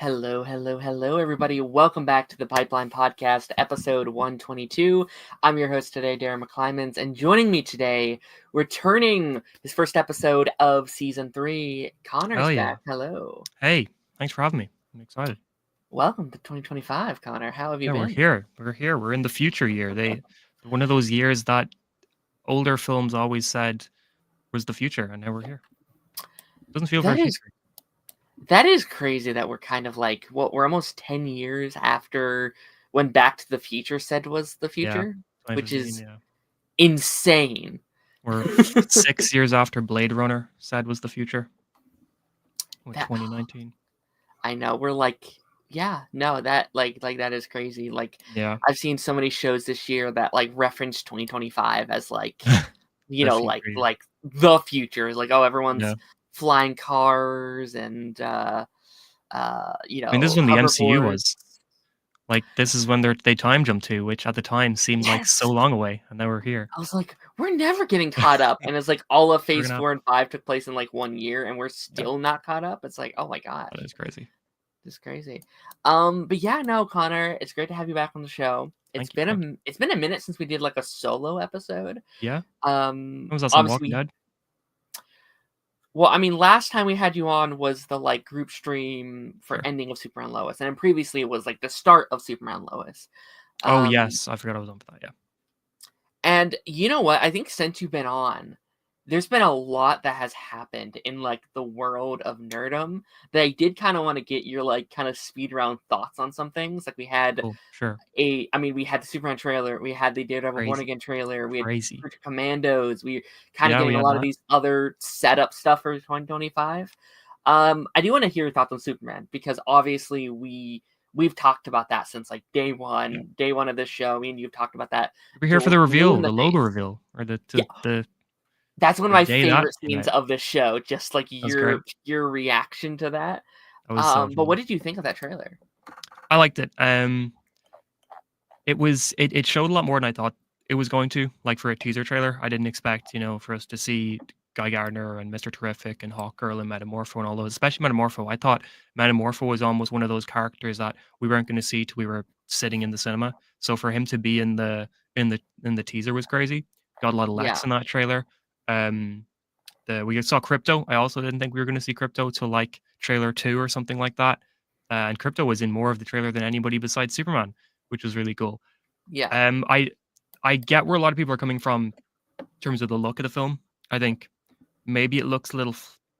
Hello, hello, hello, everybody. Welcome back to the Pipeline Podcast, episode 122. I'm your host today, Darren McClymans, and joining me today, returning his first episode of season 3, Connor's Hell yeah. back. Hello. Hey, thanks for having me. I'm excited. Welcome to 2025, Connor. How have you Yeah, we're been? here. We're here. We're in the future year. One of those years that older films always said was the future, and now we're here. Doesn't feel very future. That is crazy that we're kind of like, we're almost 10 years after when Back to the Future said was the future, which is insane. We're 6 years after Blade Runner said was the future. With 2019. I know. We're like, yeah, no, that that is crazy. Yeah. I've seen so many shows this year that reference 2025 as like the future. Is like, oh, everyone's flying cars and I mean, this is when the MCU was. Like, this is when they time jumped to, which at the time seemed like so long away, and now we're here. I was like, we're never getting caught up. And it's like all of phase 4 and 5 took place in like 1 year, and we're still not caught up. It's like, oh my gosh. That is crazy. It's crazy. But yeah, no, Connor, it's great to have you back on the show. It's been a minute since we did like a solo episode. Yeah. Was that some Walking Dead? Well, I mean, last time we had you on was the like group stream for ending of Superman Lois, and then previously it was like the start of Superman Lois. Oh yes, I forgot I was on for that. Yeah. And you know what? I think since you've been on, there's been a lot that has happened in like the world of nerdom that I did kind of want to get your like kind of speed round thoughts on some things. Like we had we had the Superman trailer, we had the Daredevil Born Again trailer, we had Commandos, we kind of getting a lot of these other setup stuff for 2025. I do want to hear your thoughts on Superman because obviously we've talked about that since like day one of this show. Me and you've talked about that. We're here for the reveal, the logo reveal, or the That's one of my favorite scenes of the show. Just like your reaction to that. But what did you think of that trailer? I liked it. It showed a lot more than I thought it was going to. Like for a teaser trailer, I didn't expect for us to see Guy Gardner and Mr. Terrific and Hawkgirl and Metamorpho and all those. Especially Metamorpho. I thought Metamorpho was almost one of those characters that we weren't going to see till we were sitting in the cinema. So for him to be in the teaser was crazy. Got a lot of Lex in that trailer. We saw Crypto. I also didn't think we were going to see Crypto till like trailer 2 or something like that. And Crypto was in more of the trailer than anybody besides Superman, which was really cool. Yeah. I get where a lot of people are coming from in terms of the look of the film. I think maybe it looks a little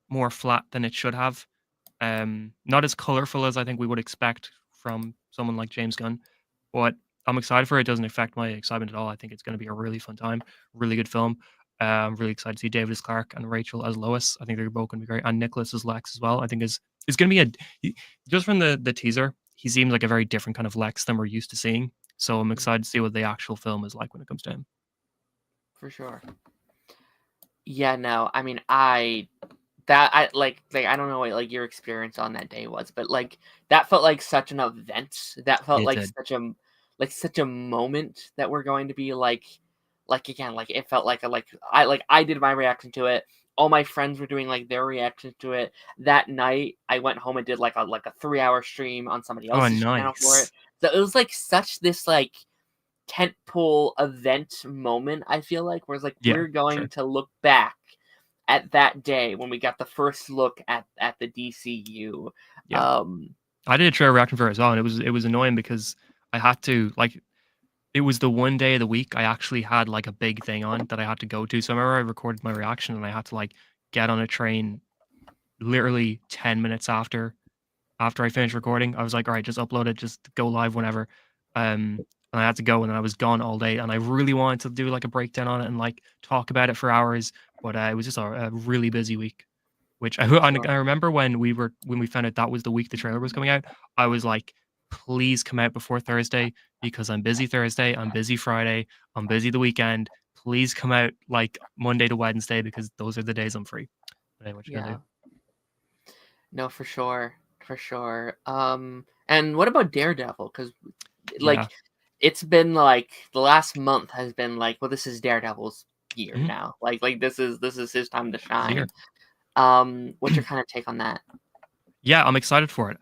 more flat than it should have. Not as colorful as I think we would expect from someone like James Gunn, but I'm excited for it. It doesn't affect my excitement at all. I think it's going to be a really fun time, really good film. I'm really excited to see David as Clark and Rachel as Lois. I think they're both going to be great. And Nicholas as Lex as well. I think is going to be just from the teaser, he seems like a very different kind of Lex than we're used to seeing. So I'm excited to see what the actual film is like when it comes to him. For sure. Yeah, no, I mean, I don't know what like your experience on that day was, but like that felt like such an event. That felt such a moment that we're going to be like again, like it felt like I did my reaction to it. All my friends were doing like their reactions to it. That night I went home and did like a 3-hour stream on somebody else's channel for it. So it was like such this like tentpole event moment, I feel like, whereas like we're going to look back at that day when we got the first look at the DCU. I did a trailer reaction for it as well, and it was annoying because I had to like it was the one day of the week I actually had like a big thing on that I had to go to. So I remember I recorded my reaction and I had to like get on a train literally 10 minutes after I finished recording. I was like, all right, just upload it, just go live whenever. And I had to go, and I was gone all day, and I really wanted to do like a breakdown on it and like talk about it for hours, but it was just a really busy week. Which I remember when we found out that was the week the trailer was coming out, I was like, please come out before Thursday because I'm busy Thursday, I'm busy Friday, I'm busy the weekend. Please come out like Monday to Wednesday because those are the days I'm free. But anyway, what you gonna do? No, for sure. And what about Daredevil? Because like it's been like the last month has been like, well, this is Daredevil's year now. Like this is his time to shine. What's your kind of take on that? Yeah, I'm excited for it.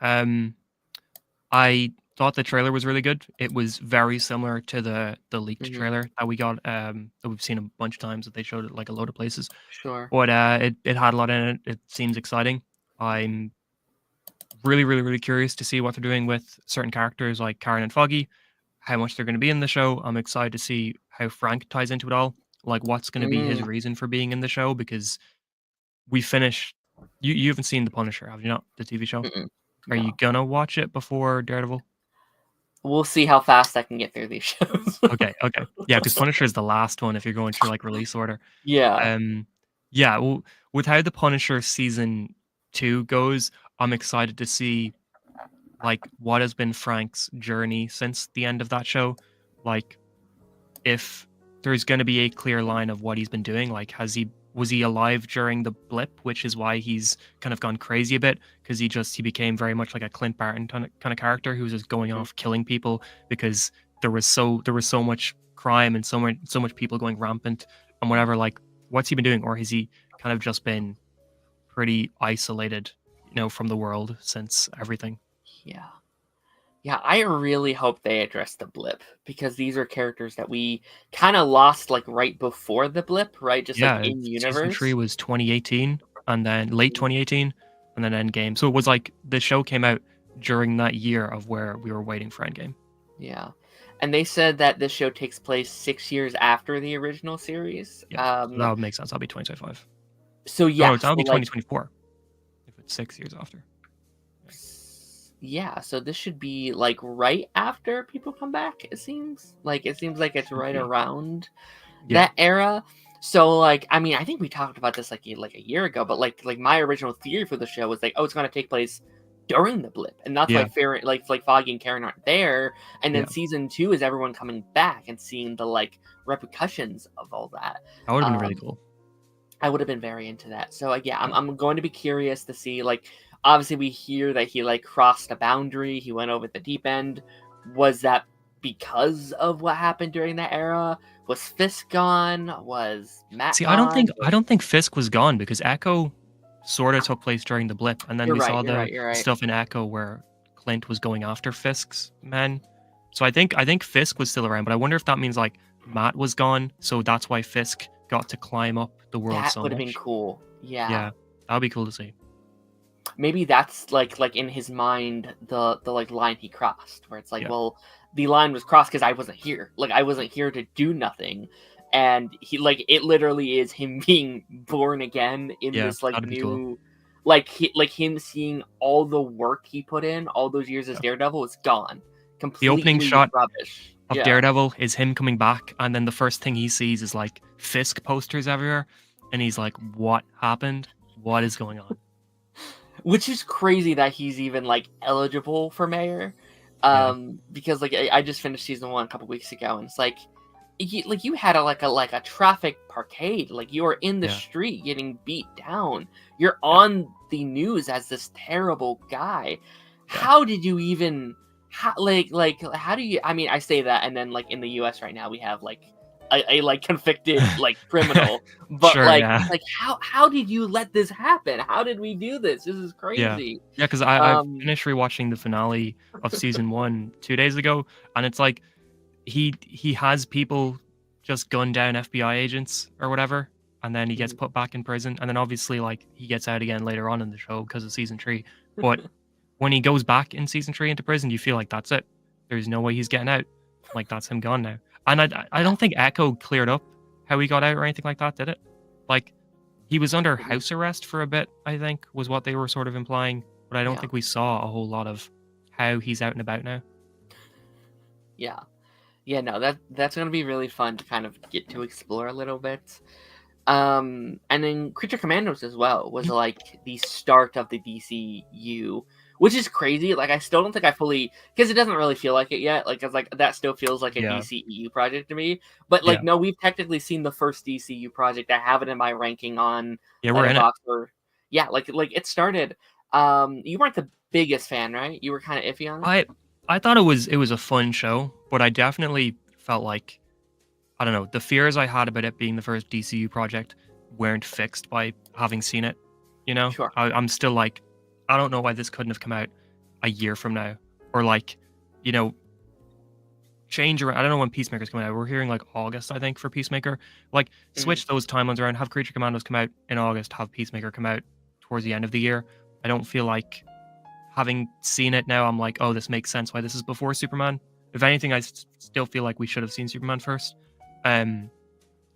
I thought the trailer was really good. It was very similar to the leaked Hmm. trailer that we got, that we've seen a bunch of times that they showed it like a load of places. Sure. But it had a lot in it. It seems exciting. I'm really, really, really curious to see what they're doing with certain characters like Karen and Foggy, how much they're going to be in the show. I'm excited to see how Frank ties into it all. Like, what's going to be his Mm, reason for being in the show? Because we finished. You haven't seen The Punisher, have you not? The TV show. mm-mm. Are you No. gonna watch it before Daredevil? We'll see how fast I can get through these shows. Okay, okay. Yeah, because Punisher is the last one if you're going through, like, release order. Yeah. Um, yeah, well, with how The Punisher season 2 goes, I'm excited to see, like, what has been Frank's journey since the end of that show. Like, if there's gonna be a clear line of what he's been doing, like, has he was he alive during the blip, which is why he's kind of gone crazy a bit because he became very much like a Clint Barton kind of character who was just going Mhm. off killing people because there was so much crime and so much people going rampant and whatever. Like, what's he been doing, or has he kind of just been pretty isolated, from the world since everything? Yeah. Yeah, I really hope they address the blip because these are characters that we kind of lost like right before the blip, right? Just like Yeah, in season 3 universe. was 2018, and then late Mhm. 2018, and then Endgame. So it was like the show came out during that year of where we were waiting for Endgame. Yeah. And they said that this show takes place 6 years after the original series. Yeah, so that would make sense. That'll be 2025. So Oh, yeah, no, that'll so be like 2024 if it's 6 years after. Yeah. yeah, so this should be like right after people come back, it seems. Like it seems like it's Should right be. around Yeah. that era. So like I mean, I think we talked about this like a year ago, but like my original theory for the show was like, oh, it's gonna take place during the blip. And that's why Yeah. Fair like Foggy and Karen aren't there. And then Yeah. season two is everyone coming back and seeing the like repercussions of all that. That would've been really Um cool. I would have been very into that. So yeah, I'm Yeah. I'm going to be curious to see like obviously we hear that he like crossed a boundary, he went over the deep end. Was that because of what happened during that era? Was Fisk gone? Was Matt See, I don't think Fisk was gone because Echo sorta took place during the blip, and then You're we right, saw you're right, the you're right. stuff in Echo where Clint was going after Fisk's men. So I think Fisk was still around, but I wonder if that means, like, Matt was gone, so that's why Fisk got to climb up the world That so would have been much. cool. Yeah. Yeah, that'd be cool to see. Maybe that's like in his mind the like line he crossed where it's like, Yeah, well, the line was crossed because I wasn't here. Like I wasn't here to do nothing. And he like it literally is him being born again in yeah, this like that'd be cool. new like him seeing all the work he put in all those years as Yeah. Daredevil is gone. The opening Completely shot rubbish. of Yeah. Daredevil is him coming back, and then the first thing he sees is, like, Fisk posters everywhere, and he's like, "What happened? What is going on?" Which is crazy that he's even like eligible for mayor. Yeah, Because like I just finished season one a couple weeks ago, and it's like you had a traffic parkade. Like you were in the yeah, street getting beat down. You're yeah, on the news as this terrible guy. yeah. How did you even how do you I mean I say that and then like in the US right now we have like a like convicted like criminal, but Sure, yeah. like how did you let this happen? How did we do this? This is Yeah. crazy. Yeah, 'cause I've Um finished rewatching the finale of season 1 2 days ago, and it's like he has people just gun down FBI agents or whatever, and then he gets put back in prison, and then obviously, like, he gets out again later on in the show because of season 3, but when he goes back in season 3 into prison, you feel like that's it. There's no way he's getting out. Like, that's him gone now. And I don't think Echo cleared up how he got out or anything like that, did it? Like, he was under house arrest for a bit, I think, was what they were sort of implying, but I don't yeah. think we saw a whole lot of how he's out and about now. Yeah. Yeah, no, that's gonna be really fun to kind of get to explore a little bit. And then Creature Commandos as well was like the start of the DCU, which is crazy. Like I still don't think I fully because it doesn't really feel like it yet. Like it's like that still feels like a Yeah, DCEU project to me. But like yeah. no, we've technically seen the first DCU project. I have it in my ranking on Yeah, we're in it. Letterboxd or yeah, like it started. You weren't the biggest fan, right? You were kind of iffy on it. I I thought it was a fun show, but I definitely felt like, I don't know, the fears I had about it being the first DCU project weren't fixed by having seen it. Sure. I'm still like, I don't know why this couldn't have come out a year from now, or like, you know, change around. I don't know when Peacemaker's coming out. We're hearing like August, I think, for Peacemaker. Like, Mhm. switch those timelines around. Have Creature Commandos come out in August. Have Peacemaker come out towards the end of the year. I don't feel like, having seen it now, I'm like, oh, this makes sense why this is before Superman. If anything, I still feel like we should have seen Superman first. Um,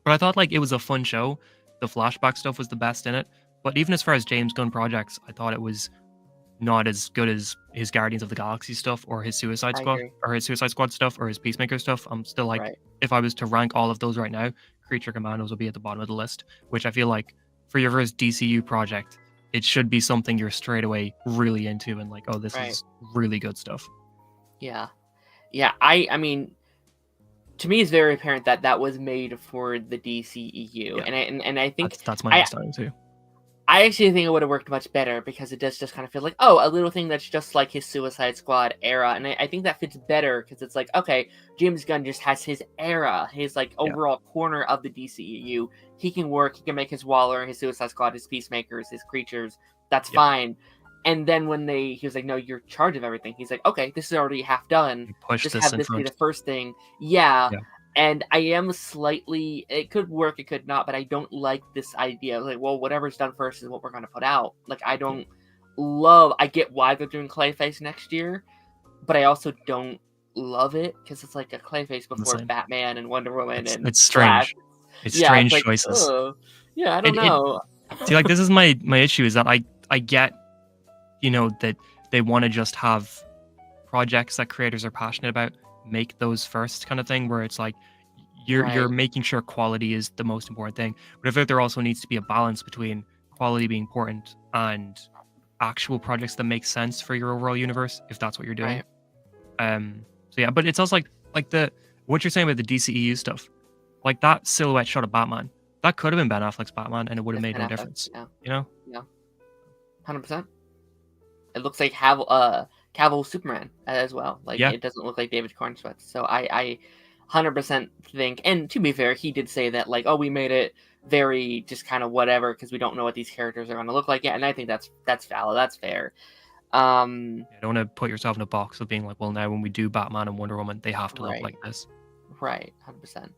but I thought like it was a fun show. The flashback stuff was the best in it. But even as far as James Gunn projects, I thought it was not as good as his Guardians of the Galaxy stuff or his Suicide I Squad agree. or his Suicide Squad stuff or his Peacemaker stuff. I'm still like, Right. if I was to rank all of those right now, Creature Commandos will be at the bottom of the list, which I feel like for your first DCU project, it should be something you're straight away really into and like, oh, this Right. is really good stuff. Yeah. Yeah. I mean, to me, it's very apparent that that was made for the DCEU, Yeah, and I think that's my I understanding too. I actually think it would have worked much better because it does just kind of feel like, oh, a little thing that's just like his Suicide Squad era, and I think that fits better because it's like, okay, James Gunn just has his era, his like Yeah, overall corner of the DCEU. He can work, he can make his Waller, his Suicide Squad, his Peacemakers, his Creatures. That's yeah. fine. And then when he was like, no, you're in charge of everything. He's like, okay, this is already half done. You push Just this have in this be front. the first thing. Yeah, Yeah, and I am slightly, it could work, it could not, but I don't like this idea. Like, well, whatever's done first is what we're going to put out. Like, I yeah, don't I get why they're doing Clayface next year, but I also don't love it because it's like a Clayface I'm the before same. Batman and Wonder Woman and It's Flash. strange. It's Yeah, it's strange like, choices. ugh. Yeah, I don't It know. See, like, this is my issue is that I get, that they want to just have projects that creators are passionate about, make those first kind of thing, where it's like you're Right, making sure quality is the most important thing. But I feel like there also needs to be a balance between quality being important and actual projects that make sense for your overall universe, if that's what you're doing. right. So yeah, but it's also like the what you're saying about the DCEU stuff, like that silhouette shot of Batman, that could have been Ben Affleck's Batman, and it would have It's made Ben no Affleck. difference. Yeah, You know? yeah, 100%. It looks like Cavill Superman as well. Like Yeah, it doesn't look like David Cornsweet. So I 100% think. And to be fair, he did say that like, oh, we made it very just kind of whatever because we don't know what these characters are going to look like yet. And I think that's valid. That's fair. Um, you don't want to put yourself in a box of being like, well, now when we do Batman and Wonder Woman, they have to look right, like this. right, 100%.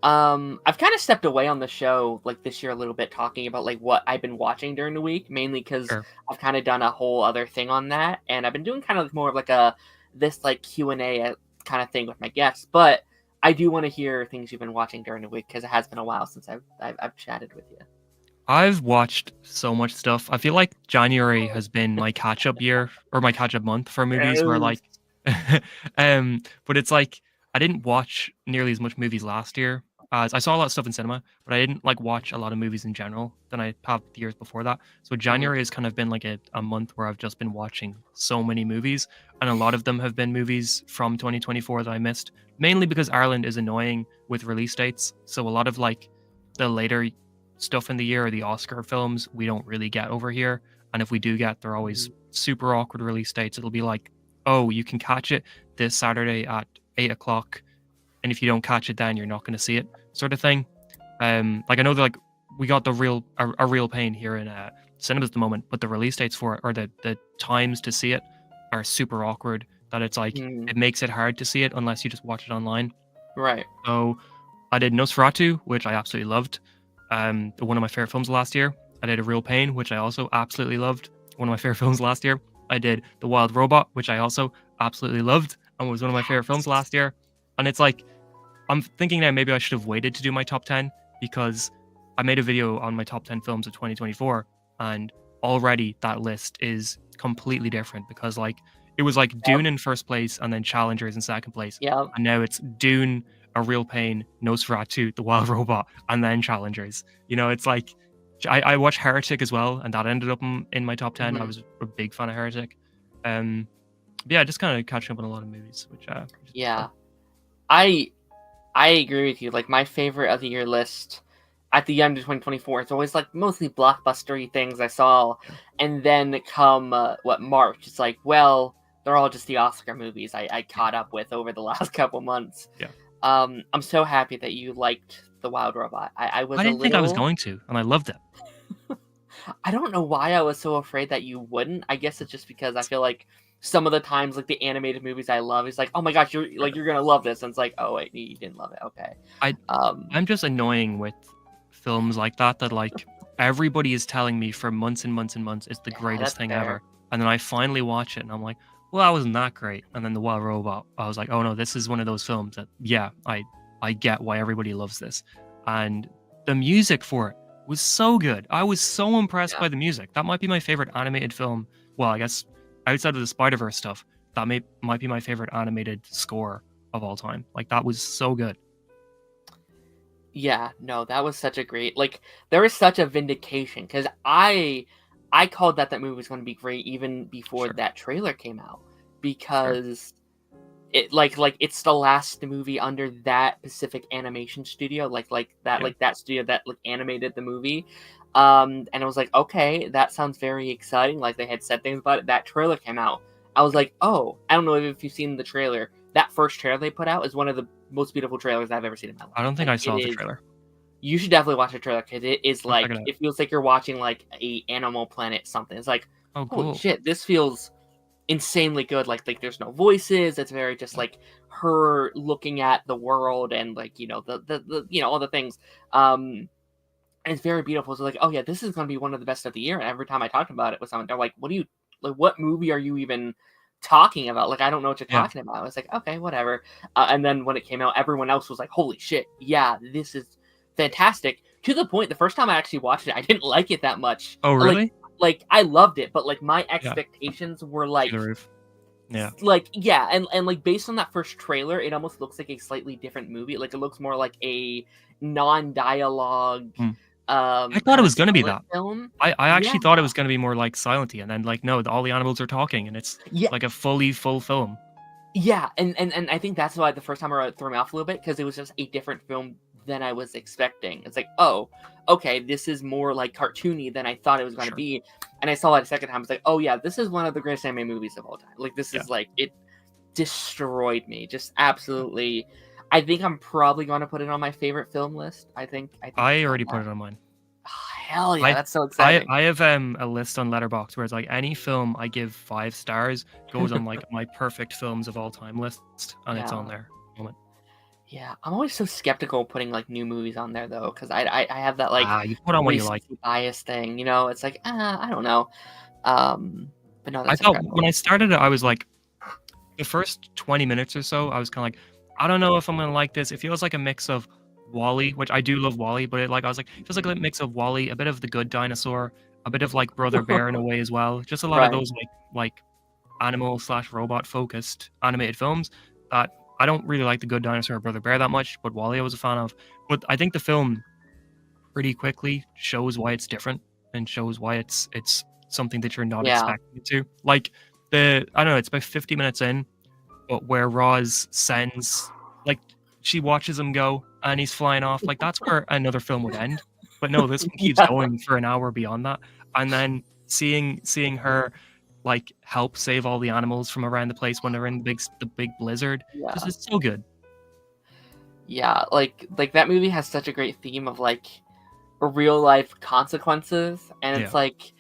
I've kind of stepped away on the show like this year a little bit, talking about like what I've been watching during the week, mainly because Sure. I've kind of done a whole other thing on that, and I've been doing kind of more of like a this like Q&A kind of thing with my guests. But I do want to hear things you've been watching during the week because it has been a while since I've chatted with you. I've watched so much stuff. I feel like January has been my catch up year or my catch up month for movies where Yes. like but it's like I didn't watch nearly as much movies last year as I saw a lot of stuff in cinema, but I didn't like watch a lot of movies in general than I have the years before that. So Mhm. January has kind of been like a month where I've just been watching so many movies, and a lot of them have been movies from 2024 that I missed, mainly because Ireland is annoying with release dates. So a lot of like the later stuff in the year, the Oscar films, we don't really get over here. And if we do get, they're always Mhm. super awkward release dates. It'll be like, oh, you can catch it this Saturday at 8 o'clock, and if you don't catch it, then you're not going to see it, sort of thing. Like I know that like we got a real pain here in cinemas at the moment, but the release dates for it or the times to see it are super awkward. That it's like Mhm. it makes it hard to see it unless you just watch it online. Right. So I did Nosferatu, which I absolutely loved. One of my favorite films last year. I did A Real Pain, which I also absolutely loved. One of my favorite films last year. I did The Wild Robot, which I also absolutely loved and was one of my favorite films Yes. last year. And it's like, I'm thinking now maybe I should have waited to do my top 10 because I made a video on my top 10 films of 2024, and already that list is completely different because like it was like Yep. Dune in first place and then Challengers in second place. Yep. And now it's Dune, A Real Pain, Nosferatu, The Wild Robot, and then Challengers. It's like I watched Heretic as well, and that ended up in my top 10. I Mhm. was a big fan of Heretic. But yeah, just kind of catching up on a lot of movies, which is fun. Yeah. I I agree with you. Like my favorite of the year list at the end of 2024, it's always like mostly blockbustery things I saw, Yeah. and then come March, it's like, well, they're all just the Oscar movies I Yeah. caught up with over the last couple months. Yeah. I'm so happy that you liked The Wild Robot. I I was a didn't think I was little going to, and I loved it. I don't know why I was so afraid that you wouldn't. I guess it's just because I feel like some of the times, like, the animated movies I love is like, "Oh my gosh, you're gonna love this," and it's like, "Oh, wait, you didn't love it, okay." I Um, I'm just annoying with films like that that like everybody is telling me for months and months and months it's the yeah, greatest that's thing fair. ever. And then I finally watch it and I'm like, well, that wasn't that great. And then the Wild Robot, I was like, oh no, this is one of those films that yeah, I get why everybody loves this. And the music for it was so good. I was so impressed Yeah. by the music. That might be my favorite animated film. Well, I guess outside of the Spider-Verse stuff, that might be my favorite animated score of all time. Like that was so good. Yeah, no, that was such a great like, there was such a vindication, because I called that movie was gonna be great even before Sure. that trailer came out, Sure. because it's the last movie under that Pacific Animation studio, Yeah. that studio that, like, animated the movie, and I was like, "Okay, that sounds very exciting," like, they had said things about it. That trailer came out. I was like, "Oh," I don't know if you've seen the trailer. That first trailer they put out is one of the most beautiful trailers I've ever seen in my life. I don't think Like, I it saw the is trailer. you should definitely watch the trailer, because it is I'll check it like out. it feels like you're watching, like, a Animal Planet something. It's like, Oh, "Holy cool. shit, this feels insanely good." Like there's no voices. It's very just Yeah. like her looking at the world, and like, the all the things. Um and it's very beautiful. So like, oh yeah, this is gonna be one of the best of the year. And every time I talked about it with someone, they're like, "What do you like? What movie are you even talking about? Like, I don't know what you're Yeah. talking about." I was like, "Okay, whatever." And then when it came out, everyone else was like, "Holy shit, yeah, this is fantastic." To the point, the first time I actually watched it, I didn't like it that much. Oh, really? Like I loved it, but like my Yeah. expectations were Through the roof. Yeah. yeah, and like based on that first trailer, it almost looks like a slightly different movie. Like it looks more like a non-dialogue, Mm. I thought kind it of was gonna be silent that. film. I Yeah, actually thought it was gonna be more like Silent and then, like, no, all the animals are talking, and it's yeah, like a fully full film. yeah, and I think that's why the first time around it threw me off a little bit, because it was just a different film than I was expecting. It's like, oh, okay, this is more like cartoony than I thought it was going to Sure. be. And I saw it a second time. It's like, oh yeah, this is one of the greatest anime movies of all time. Like this Yeah. is like it destroyed me, just absolutely. I think I'm probably going to put it on my favorite film list. I think I it's on already put that. it on mine. Ah, hell yeah, I that's so exciting. I have, a list on Letterboxd where it's like any film I give 5 stars goes on, like, my perfect films of all time list, and it's on Yeah. there at the moment. Yeah, I'm always so skeptical putting like new movies on there though, because I have that like You put on what you like. recency bias thing. It's like, I don't know. But no, I that's thought when incredible. I started it, I was like the first 20 minutes or so, I was kinda like, "I don't know if I'm gonna like this." It feels like a mix of Wall-E, which I do love Wall-E, but I was like, it feels like a mix of Wall-E, a bit of The Good Dinosaur, a bit of, like, Brother Bear in a way as well. Just a lot of Right. those, like, animal/robot focused animated films that I don't really like The Good Dinosaur or Brother Bear that much, but Wall-E I was a fan of. But I think the film pretty quickly shows why it's different and shows why it's something that you're not Yeah. expecting it to. Like, I don't know, it's about 50 minutes in, but where Roz sends like, she watches him go and he's flying off, like, that's where another film would end. But no, this one keeps Yeah. going for an hour beyond that, and then seeing her, like, help save all the animals from around the place when they're in the big blizzard, just Yeah. it's so good. Yeah. Like that movie has such a great theme of like real life consequences, and Yeah. it's like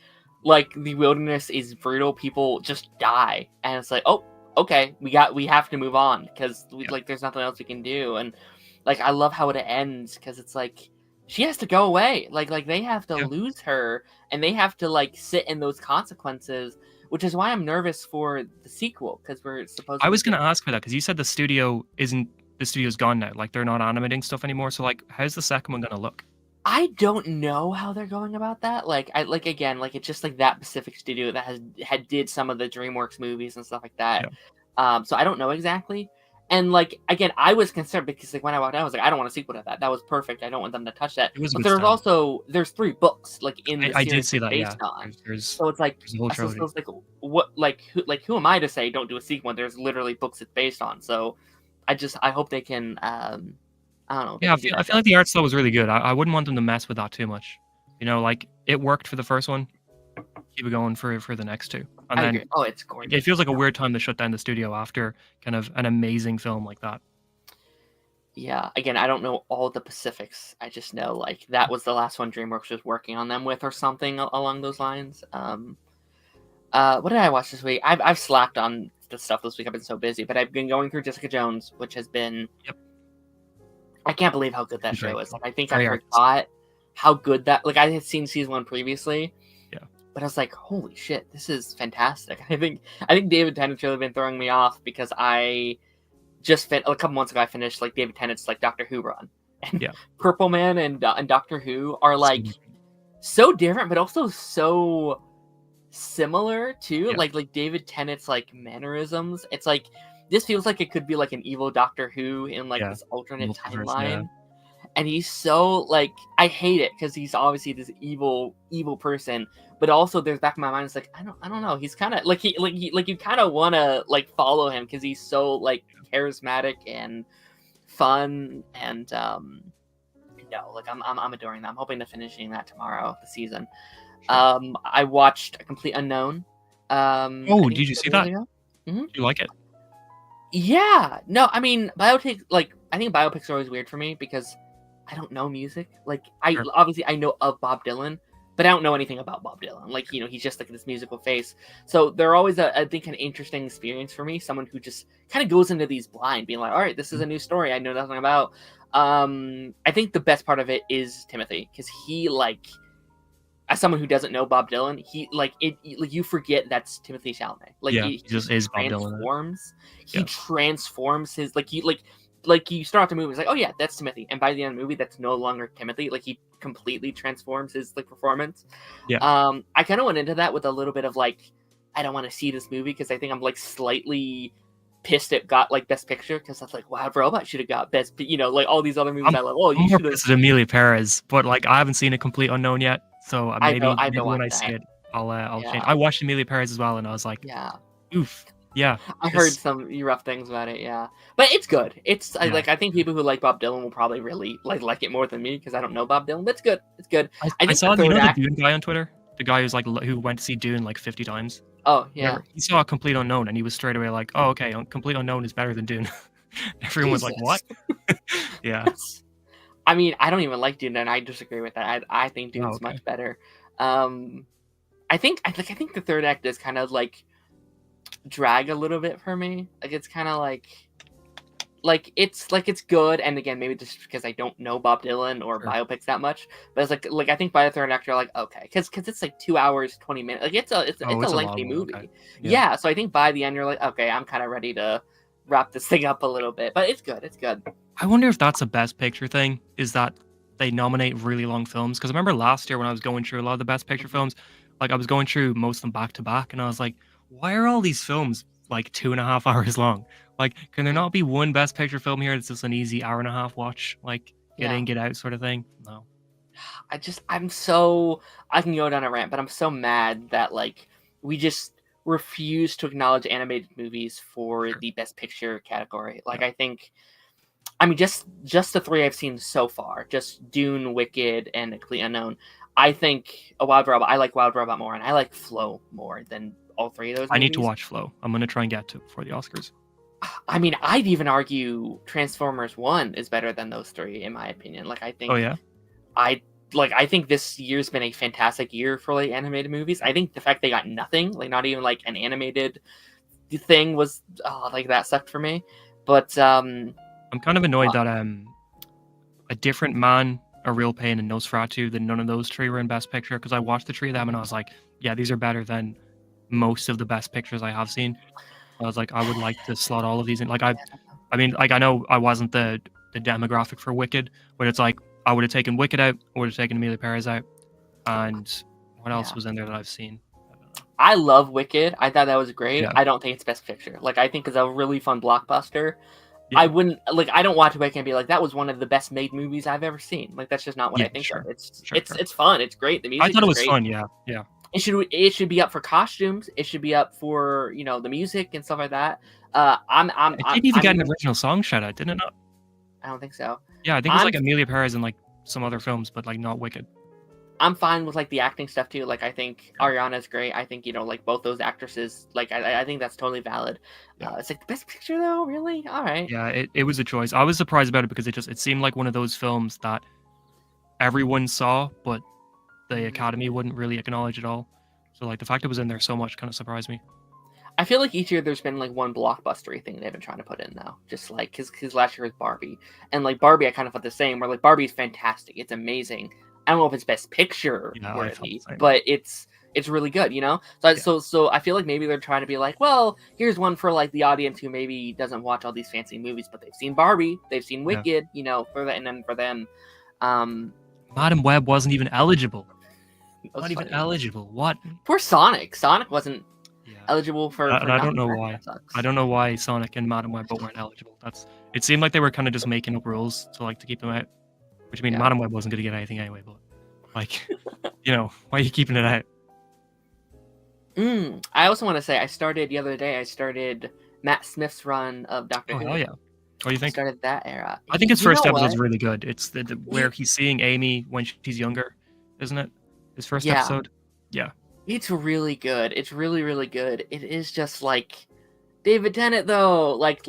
the wilderness is brutal. People just die, and it's like, oh, okay, we have to move on, because Yeah. like there's nothing else we can do. And like I love how it ends, because it's like she has to go away. Like they have to Yeah. lose her, and they have to like sit in those consequences, which is why I'm nervous for the sequel, because we're I supposedly was gonna getting. ask for that because you said the studio's gone now, like, they're not animating stuff anymore, so, like, how's the second one gonna look? I don't know how they're going about that. Again, like it's just like that Pacific studio that had did some of the DreamWorks movies and stuff like that. Yeah. So I don't know exactly. And like again, I was concerned, because like when I walked out, I was like, I don't want a sequel to that. That was perfect. I don't want them to touch that. It was a But good start. there's 3 books like in the I did series see it's that, yeah. based on. There's So it's like there's a whole so trilogy. it's like what who am I to say don't do a sequel when there's literally books it's based on. So I hope they can I don't know, they Yeah, can do I that feel like the justice. art style was really good. I wouldn't want them to mess with that too much. You know, like, it worked for the first one, keep it going for the next 2. And I then, agree. Oh, it's it gorgeous. feels like a weird time to shut down the studio after kind of an amazing film like that. Yeah, again, I don't know all the specifics. I just know like that was the last one DreamWorks was working on them with, or something along those lines. What did I watch this week? I've slacked on the stuff this week. I've been so busy, but I've been going through Jessica Jones, which has been. Yep. I can't believe how good that Great. show is. Like, I think I Very forgot how good that. Like, I had seen season 1 previously, Yeah. but I was like, "Holy shit, this is fantastic!" I think David Tennant's really been throwing me off because I just a couple months ago I finished like David Tennant's like Doctor Who run, and Yeah. Purple Man and Doctor Who are like so different, but also so similar too. Yeah. Like David Tennant's like mannerisms. It's like this feels like it could be like an evil Doctor Who in like Yeah. this alternate Multiverse, timeline. And he's so like I hate it because he's obviously this evil person, but also there's back in my mind it's like I don't know, he's kind of like you kind of want to like follow him because he's so like charismatic and fun, and like I'm adoring that. I'm hoping to finishing that tomorrow, the season. I watched A Complete Unknown. Oh, did you see that? Mm-hmm. Do you like it? Yeah. No, I mean biopics. Like I think biopics are always weird for me because I don't know music. Like obviously I know of Bob Dylan, but I don't know anything about Bob Dylan. Like he's just like this musical face. So they're always I think an interesting experience for me. Someone who just kind of goes into these blind, being like, all right, this is a new story I know nothing about. I think the best part of it is Timothy, because he like. As someone who doesn't know Bob Dylan, he like you forget that's Timothy Chalamet. Like he just is Bob Dylan. He Yeah. transforms his like you start off the movie, it's like, oh yeah, that's Timothy, and by the end of the movie, that's no longer Timothy. Like he completely transforms his like performance. Yeah. I kind of went into that with a little bit of like, I don't want to see this movie because I think I'm like slightly pissed it got like Best Picture, because I was like, wow, Robot should have got Best. Like all these other movies I love. Oh, you should have. Amelia Perez, but like I haven't seen A Complete Unknown yet, so maybe when I see it, I'll change. I watched Amelia Perez as well, and I was like, oof, yeah. I heard some rough things about it, yeah, but it's good. It's like I think people who like Bob Dylan will probably really like it more than me because I don't know Bob Dylan. But it's good. It's good. I saw the Dune guy on Twitter, the guy who went to see Dune like 50 times. Oh yeah, he saw A Complete Unknown and he was straight away like, oh okay, Complete Unknown is better than Dune. Everyone was like, what? Yeah. I mean, I don't even like Dune, and I disagree with that. I think Dune's much better. I think the third act does kind of like drag a little bit for me. Like it's kind of like it's good, and again, maybe just because I don't know Bob Dylan or biopics that much, but it's like I think by the third act you're like, okay, because it's like 2 hours 20 minutes. Like it's a lengthy movie. Okay. Yeah, so I think by the end you're like, okay, I'm kind of ready to wrap this thing up a little bit, but it's good. It's good. I wonder if that's a Best Picture thing, is that they nominate really long films. Because I remember last year when I was going through a lot of the Best Picture films, like I was going through most of them back to back, and I was like, why are all these films like 2.5 hours long? Like, can there not be one Best Picture film here that's just an easy hour-and-a-half watch, like get in, get out sort of thing? No. I can go down a rant, but I'm so mad that like we just refuse to acknowledge animated movies for the Best Picture category. Like I mean, just the three I've seen so far, just Dune, Wicked, and A Complete Unknown. I think I like Wild Robot more, and I like Flow more than all three of those movies. I need to watch Flow. I'm gonna try and get to it before the Oscars. I mean, I'd even argue Transformers 1 is better than those three, in my opinion. Like, I think... Oh, yeah? I think this year's been a fantastic year for, like, animated movies. I think the fact they got nothing, like, not even, like, an animated thing was... like, that sucked for me. But, I'm kind of annoyed that, A Different Man, A Real Pain, and Nosferatu, that none of those three were in Best Picture, because I watched the three of them, and I was like, yeah, these are better than most of the Best Pictures I have seen. I was like, I would like to slot all of these in. Like, I mean, like, I know I wasn't the demographic for Wicked, but it's like, I would have taken Wicked out, I would have taken Amelia Perez out, and what else was in there that I've seen? I love Wicked. I thought that was great. Yeah. I don't think it's Best Picture. Like, I think it's a really fun blockbuster. Yeah. I wouldn't, like, I don't watch Wicked and be like, that was one of the best made movies I've ever seen. Like, that's just not what I think of. It's fun. It's great. The music I thought it was great. fun, yeah. It should be up for costumes. It should be up for the music and stuff like that. It didn't even get an original song shout out, didn't it not? I don't think so. Yeah, I think it's like Amelia Perez and like some other films, but like not Wicked. I'm fine with like the acting stuff too. Like I think Ariana's great. I think like both those actresses. Like I think that's totally valid. Yeah. It's like the best picture though. Really? All right. Yeah, it was a choice. I was surprised about it because it seemed like one of those films that everyone saw, but the Academy wouldn't really acknowledge at all. So like the fact it was in there so much kind of surprised me. I feel like each year there's been like one blockbustery thing they've been trying to put in though. Just like because last year was Barbie, and like Barbie, I kind of felt the same. Where like Barbie's fantastic, it's amazing. I don't know if it's best picture Yeah, I felt worthy, the same. but it's really good, So Yeah. so I feel like maybe they're trying to be like, well, here's one for like the audience who maybe doesn't watch all these fancy movies, but they've seen Barbie, they've seen Yeah. Wicked, for that, and then for them, Madam Web wasn't even eligible. Not even eligible. What? Poor Sonic. Sonic wasn't eligible for. And I don't know nothing. why. I don't know why Sonic and Madam Web weren't eligible. It seemed like they were kind of just making up rules to keep them out. Which I mean, Madam Web wasn't going to get anything anyway, but like, why are you keeping it out? I also want to say the other day I started Matt Smith's run of Doctor Who. Oh hell yeah! What do you think? Started that era. I think his first episode's really good. It's where he's seeing Amy when she's younger, isn't it? His first episode. Yeah. It's really good. It's really, really good. It is just like David Tennant though. Like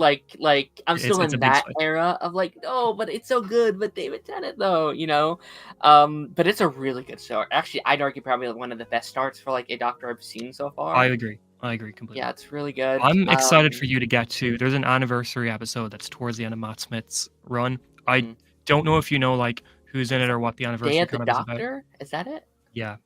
I'm still in that era of like, no, but it's so good, but David Tennant though, But it's a really good start. Actually, I'd argue probably one of the best starts for like a Doctor I've seen so far. I agree completely. Yeah, it's really good. I'm excited for you to get to. There's an anniversary episode that's towards the end of Matt Smith's run. I don't know if you know like who's in it or what the anniversary Day of the is about. Doctor? Is that it? Yeah.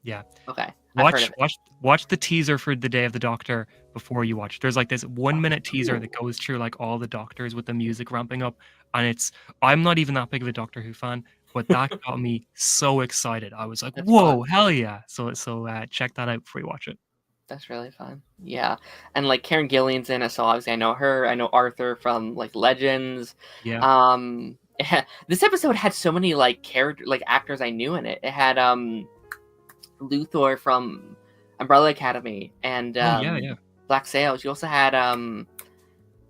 Okay. Watch the teaser for the Day of the Doctor before you watch. There's like this 1 minute teaser that goes through like all the Doctors with the music ramping up, and I'm not even that big of a Doctor Who fan, but that got me so excited. I was like, that's whoa, fun. Hell yeah! So check that out before you watch it. That's really fun. Yeah, and like Karen Gillian's in it, so obviously I know her. I know Arthur from like Legends. Yeah. This episode had so many like actors I knew in it. It had Luthor from Umbrella Academy and Black Sails. You also had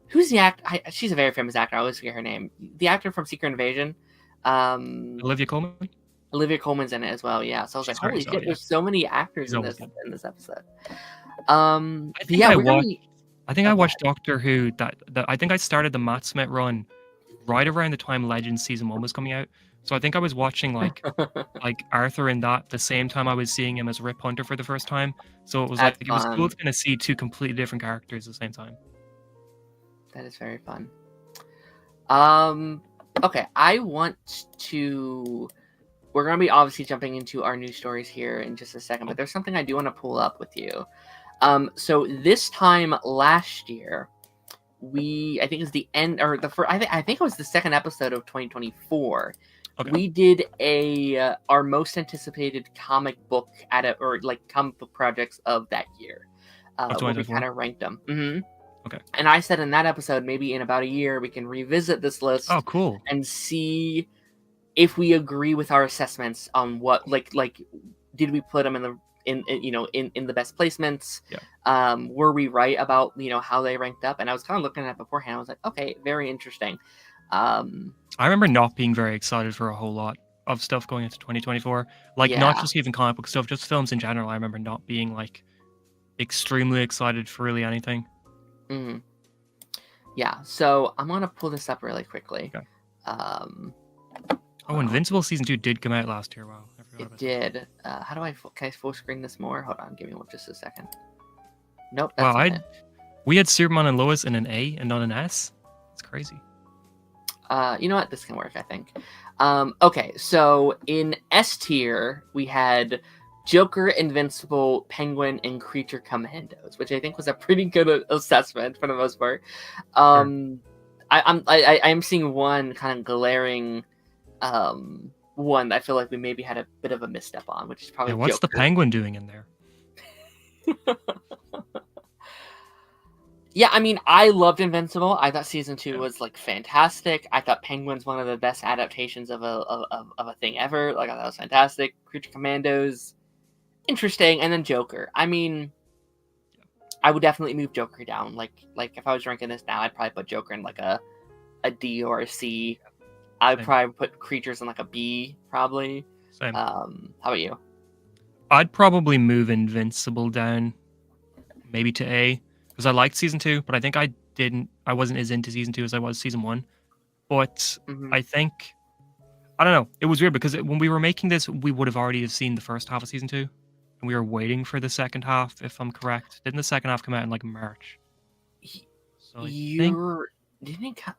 who's the actor? She's a very famous actor. I always forget her name. The actor from Secret Invasion. Olivia Colman. Olivia Colman's in it as well. Yeah, so I was like, holy shit! There's so many actors in this episode. I think I watched Doctor Who. I think I started the Matt Smith run right around the time Legends season 1 was coming out. So I think I was watching like Arthur in that the same time I was seeing him as Rip Hunter for the first time. So it was it was cool to kind of see two completely different characters at the same time. That is very fun. Okay, we're gonna be obviously jumping into our news stories here in just a second, but there's something I do want to pull up with you. So this time last year, I think it's the end or the first. I think it was the second episode of 2024. Okay. We did our most anticipated comic book comic book projects of that year. We kind of ranked them. Mm-hmm. Okay. And I said in that episode, maybe in about a year we can revisit this list. Oh, cool! And see if we agree with our assessments on what did we put them in the best placements? Yeah. Were we right about how they ranked up? And I was kind of looking at it beforehand. I was like, okay, very interesting. I remember not being very excited for a whole lot of stuff going into 2024. Not just even comic book stuff, just films in general. I remember not being extremely excited for really anything. Mm-hmm. Yeah. So I'm gonna pull this up really quickly. Okay. Invincible season 2 did come out last year. Wow. It did. How do can I full screen this more? Hold on, give me just a second. Nope. That's we had Superman and Lois in an A and not an S. It's crazy. You know what? This can work, I think. Okay, so in S tier we had Joker, Invincible, Penguin, and Creature Commandos, which I think was a pretty good assessment for the most part. Sure. I'm seeing one kind of glaring one that I feel like we maybe had a bit of a misstep on, which is probably what's Joker. The Penguin doing in there? Yeah, I mean, I loved Invincible. I thought season 2 was fantastic. I thought Penguin's one of the best adaptations of a thing ever. I thought that was fantastic. Creature Commandos, interesting, and then Joker. I mean, I would definitely move Joker down. Like if I was ranking this now, I'd probably put Joker in a D or a C. I would probably put Creatures in a B, probably. Same. How about you? I'd probably move Invincible down maybe to A because I liked season 2, but I think I wasn't as into season 2 as I was season 1. But Hmm. I think I don't know. It was weird because when we were making this, we would have already have seen the first half of season 2, and we were waiting for the second half, if I'm correct. Didn't the second half come out in like March? So I think You're didn't it co-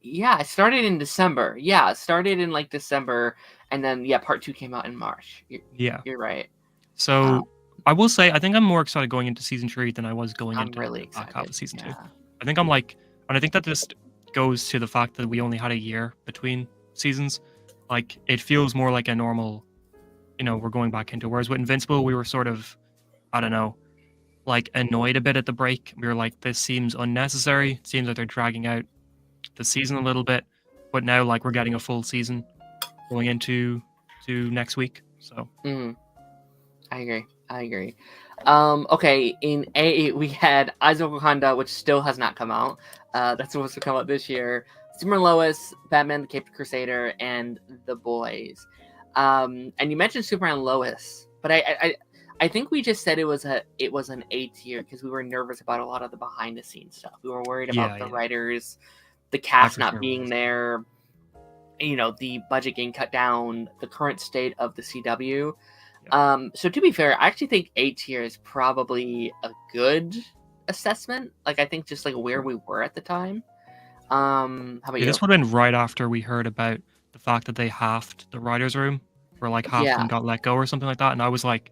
Yeah, it started in December. Yeah, it started in like December, and then yeah, part two came out in March. yeah. You're right. Uh, So I will say I think I'm more excited going into season 3 than I was going I'm into really the back half excited. of season 2. Yeah. I think I'm like, and I think that just goes to the fact that we only had a year between seasons. Like it feels more like a normal, we're going back into. Whereas with Invincible, we were sort of, I don't know, like annoyed a bit at the break. We were like, this seems unnecessary. It seems like they're dragging out the season a little bit. But now, like, we're getting a full season going into next week. So Mm, I agree. I agree. Okay, in A we had Eyes of Wakanda, which still has not come out. That's supposed to come out this year. Superman Lois, Batman the Caped Crusader, and The Boys. And you mentioned Superman Lois, but I think we just said it was an A tier because we were nervous about a lot of the behind the scenes stuff. We were worried about yeah, the yeah, writers, the I cast for not sure being was. there, the budget getting cut down, the current state of the CW. Yeah. So to be fair, I actually think A tier is probably a good assessment. Like I think just like where we were at the time. How about Yeah, you? this would have been right after we heard about the fact that they halved the writers' room, where like half of them Yeah, got let go or something like that. And I was like,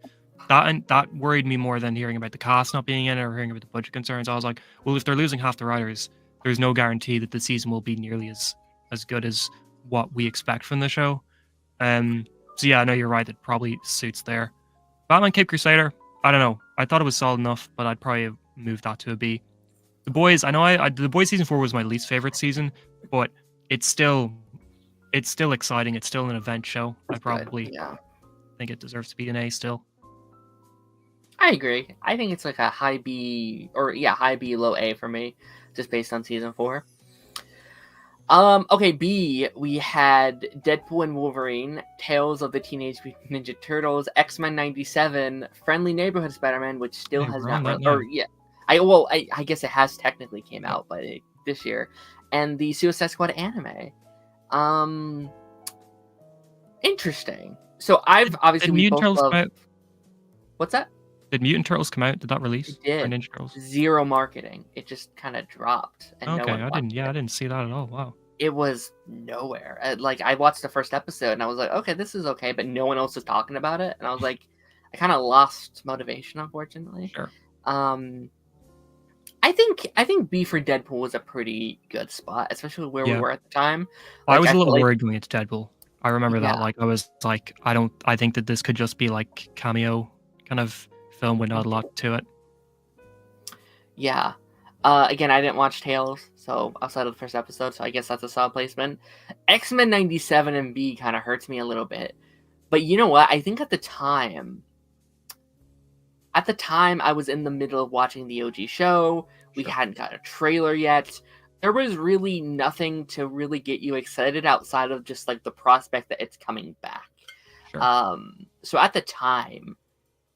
that worried me more than hearing about the cast not being in it or hearing about the budget concerns. I was like, well, if they're losing half the writers, there's no guarantee that the season will be nearly as good as what we expect from the show. Um, so yeah, I know you're right. That probably suits there. Batman Cape Crusader. I don't know. I thought it was solid enough, but I'd probably have moved that to a B. The Boys, I know The Boys season 4 was my least favorite season, but it's still it's still exciting. It's still an event show. I it's good. probably Yeah, think it deserves to be an A still. I agree. I think it's like a high B or yeah, high B, low A for me, just based on season four. Okay, B, we had Deadpool and Wolverine, Tales of the Teenage Mutant Ninja Turtles, X-Men 97, Friendly Neighborhood Spider-Man, which still Hey, has we're on not that or now. yeah. I guess it has technically came Yep. out, but this year. And the Suicide Squad anime. Um Interesting. So I've Did obviously we Mutant both Turtles come love out? what's that? Did Mutant Turtles come out? Did that It release? Or did. Ninja Turtles? Zero marketing. It just kind of dropped and no Okay, one I watched didn't. Yeah, I it. didn't see that at all. Wow. It was nowhere. Like I watched the first episode and I was like, okay, this is okay, but no one else is talking about it, and I was like, I kind of lost motivation, unfortunately. Sure. Um, I think B for Deadpool was a pretty good spot, especially where we Yeah. were at the time. I Like was I a felt little like worried going into Deadpool. I remember that. yeah, Like, I was like, I think that this could just be like cameo kind of film with not a lot to it. yeah. Again, I didn't watch Tales, so outside of the first episode, so I guess that's a solid placement. X-Men 97 and B kind of hurts me a little bit, but you know what? I think at the time I was in the middle of watching the OG show. We Sure. hadn't got a trailer yet. There was really nothing to really get you excited outside of just like the prospect that it's coming back. Sure. So at the time,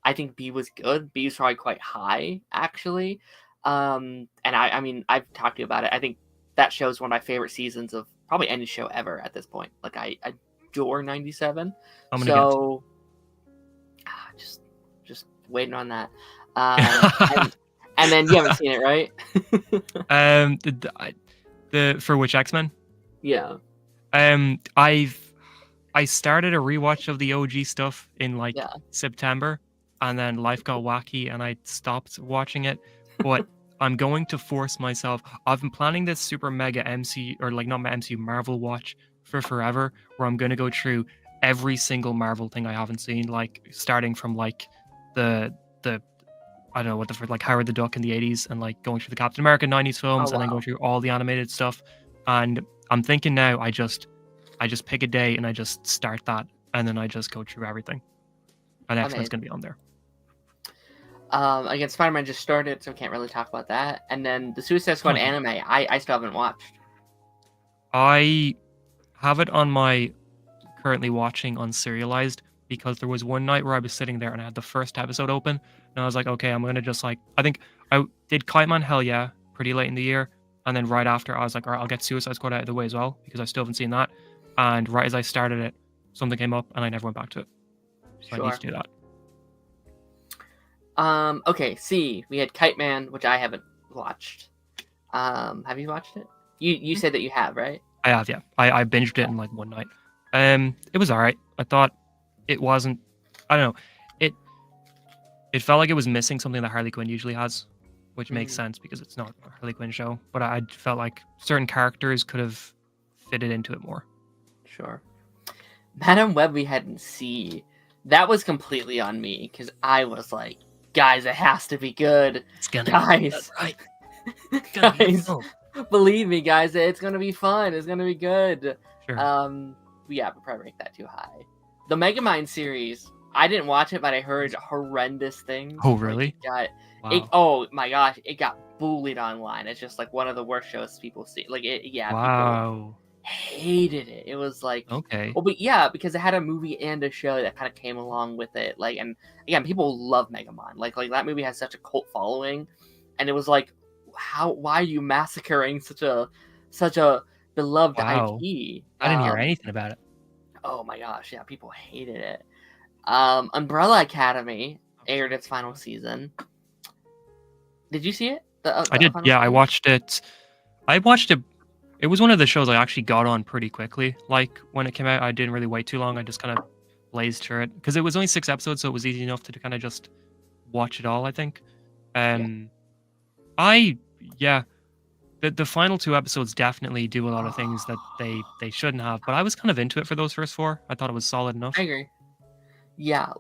I think B was good. B was probably quite high actually. And I mean I've talked to you about it. I think that show is one of my favorite seasons of probably any show ever at this point. Like I adore 97. I'm gonna guess. So just waiting on that. And, and then you haven't seen it, right? The for which X-Men? Yeah. I started a rewatch of the OG stuff in like Yeah. September, and then life got wacky, and I stopped watching it. But I'm going to force myself. I've been planning this super mega MC or like not my MCU Marvel watch for forever, where I'm going to go through every single Marvel thing I haven't seen, like starting from like the I don't know what like Howard the Duck in the 80s and like going through the Captain America 90s Oh films and then going wow. through all the animated stuff. And I'm thinking now I just pick a day and I just start that and then I just go through everything. And X-Men's Amazing. gonna be on there. Again, Spider-Man just started, so we can't really talk about that. And then the Suicide Squad Okay. anime, I still haven't watched. I have it on my currently watching unserialized. because there was one night where I was sitting there and I had the first episode open, and I was like, okay, I'm gonna just like, I think I did Kite Man, hell yeah, pretty late in the year, and then right after I was like, all right, I'll get Suicide Squad out of the way as well because I still haven't seen that. And right as I started it, something came up and I never went back to it. So I need Sure. to do that. Okay, see, we had Kite Man, which I haven't watched. Have you watched it? You said that you have, right? I have, yeah. I binged it in like one night. It was alright. I thought it wasn't. I don't know. It felt like it was missing something that Harley Quinn usually has, which makes sense because it's not a Harley Quinn show. But I felt like certain characters could have fitted into it more. Sure. Madam Web we hadn't seen. That was completely on me because I was like, guys, it has to be good. It's gonna guys, be right. guys, believe me, guys, it's gonna be fun. It's gonna be good. Sure. Yeah, but probably rank that too high. The Megamind series, I didn't watch it, but I heard horrendous things. Oh, really? Like, Wow. oh my gosh, it got bullied online. It's just like one of the worst shows people see. Like it, yeah. Wow. People hated it. It was like, okay. Well, but yeah, because it had a movie and a show that kind of came along with it. Like, and again, people love Megamind. Like that movie has such a cult following, and it was like, why are you massacring such a beloved Wow. IP? I didn't hear anything about it. Oh my gosh, yeah, people hated it. Umbrella Academy aired its final season. Did you see it? I did. Yeah, I watched it. It was one of the shows I actually got on pretty quickly. Like when it came out, I didn't really wait too long. I just kind of blazed through it because it was only 6 episodes, so it was easy enough to kind of just watch it all. I think. The final 2 episodes definitely do a lot of things that they shouldn't have. But I was kind of into it for those first 4. I thought it was solid enough. I agree. Yeah,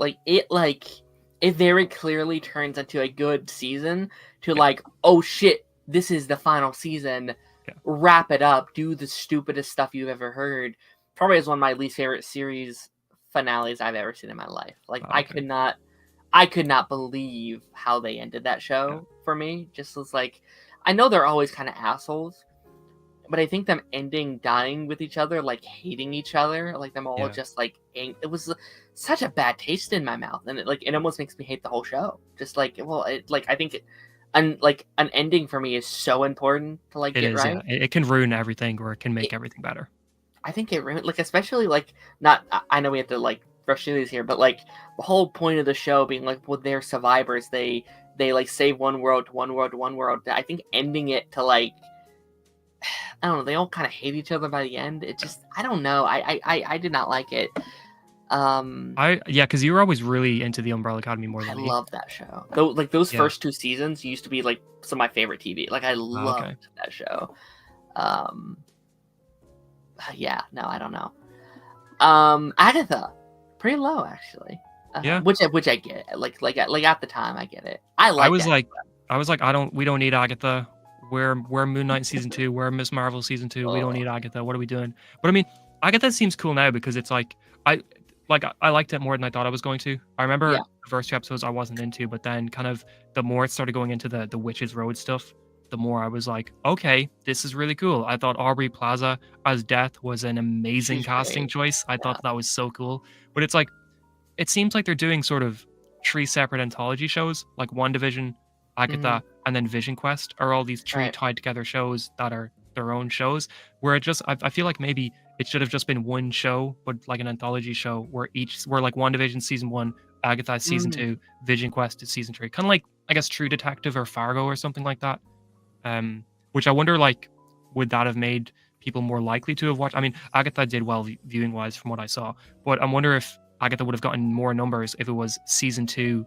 it very clearly turns into a good season to like, oh shit, this is the final season. Yeah. Wrap it up. Do the stupidest stuff you've ever heard. Probably is one of my least favorite series finales I've ever seen in my life. Like I could not believe how they ended that show for me. Just was like, I know they're always kind of assholes, but I think them dying with each other, like hating each other, like them all just like, it was such a bad taste in my mouth, and it almost makes me hate the whole show. Just like, well, I think an ending for me is so important to like get right. Yeah. It can ruin everything, or it can make everything better. I think it ruined, like, especially like not. I know we have to like rush through these here, but like the whole point of the show being like, well, they're survivors. They like save one world to one world to one world. I think ending it to like, I don't know, they all kind of hate each other by the end. It just, I don't know. I did not like it. Because you were always really into the Umbrella Academy more than me. I love that show. Though, like those first 2 seasons used to be like some of my favorite TV. Like I loved that show. Yeah, no, I don't know. Agatha, pretty low actually. Which I get. Like at the time I get it. I was like, we don't need Agatha. We're Moon Knight season 2. We're Miss Marvel season 2. We don't need Agatha. What are we doing? But I mean, Agatha seems cool now because it's like I liked it more than I thought I was going to. I remember the first 2 episodes I wasn't into, but then kind of the more it started going into the Witches Road stuff, the more I was like, okay, this is really cool. I thought Aubrey Plaza as Death was an amazing casting choice. I thought that was so cool. But it's like, it seems like they're doing sort of 3 separate anthology shows, like WandaVision, Agatha, and then Vision Quest are all these 3 tied together shows that are their own shows, where it just, I feel like maybe it should have just been one show, but like an anthology show where like WandaVision season 1, Agatha season 2, Vision Quest is season 3. Kind of like, I guess, True Detective or Fargo or something like that. Which I wonder, like, would that have made people more likely to have watched? I mean, Agatha did well viewing wise from what I saw, but I wonder if Agatha would have gotten more numbers if it was season 2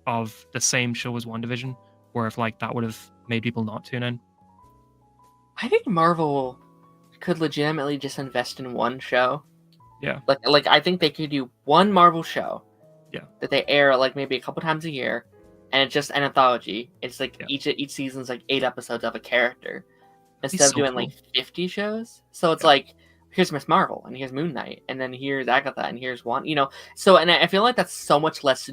of the same show as WandaVision, or if like that would have made people not tune in. I think Marvel could legitimately just invest in one show. Yeah. Like I think they could do one Marvel show. Yeah. That they air like maybe a couple times a year, and it's just an anthology. It's like each season's like 8 episodes of a character instead of doing like 50 shows. So it's like, here's Miss Marvel, and here's Moon Knight, and then here's Agatha, and here's one, So, and I feel like that's so much less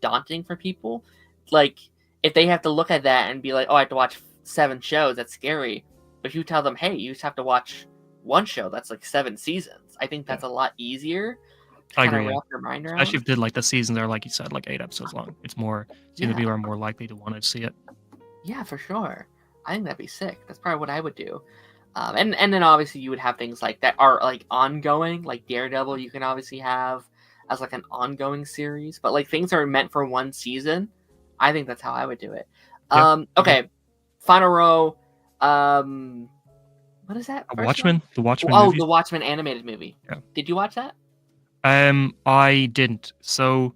daunting for people. Like, if they have to look at that and be like, oh, I have to watch 7 shows, that's scary. But if you tell them, hey, you just have to watch one show, that's like 7 seasons. I think that's a lot easier. to I kind of agree. Yeah, wrap your mind especially around. if did like the seasons are like you said, like 8 episodes long. It's more seems that Yeah, people are more likely to want to see it. yeah, for sure. I think that'd be sick. That's probably what I would do. And then obviously you would have things like that are like ongoing, like Daredevil. You can obviously have as like an ongoing series, but like things are meant for one season. I think that's how I would do it. Yeah, agree. Okay, final row. Um, what is that first one? The Watchmen Oh, movies. the Watchmen animated movie. Yeah. Did you watch that? I didn't. So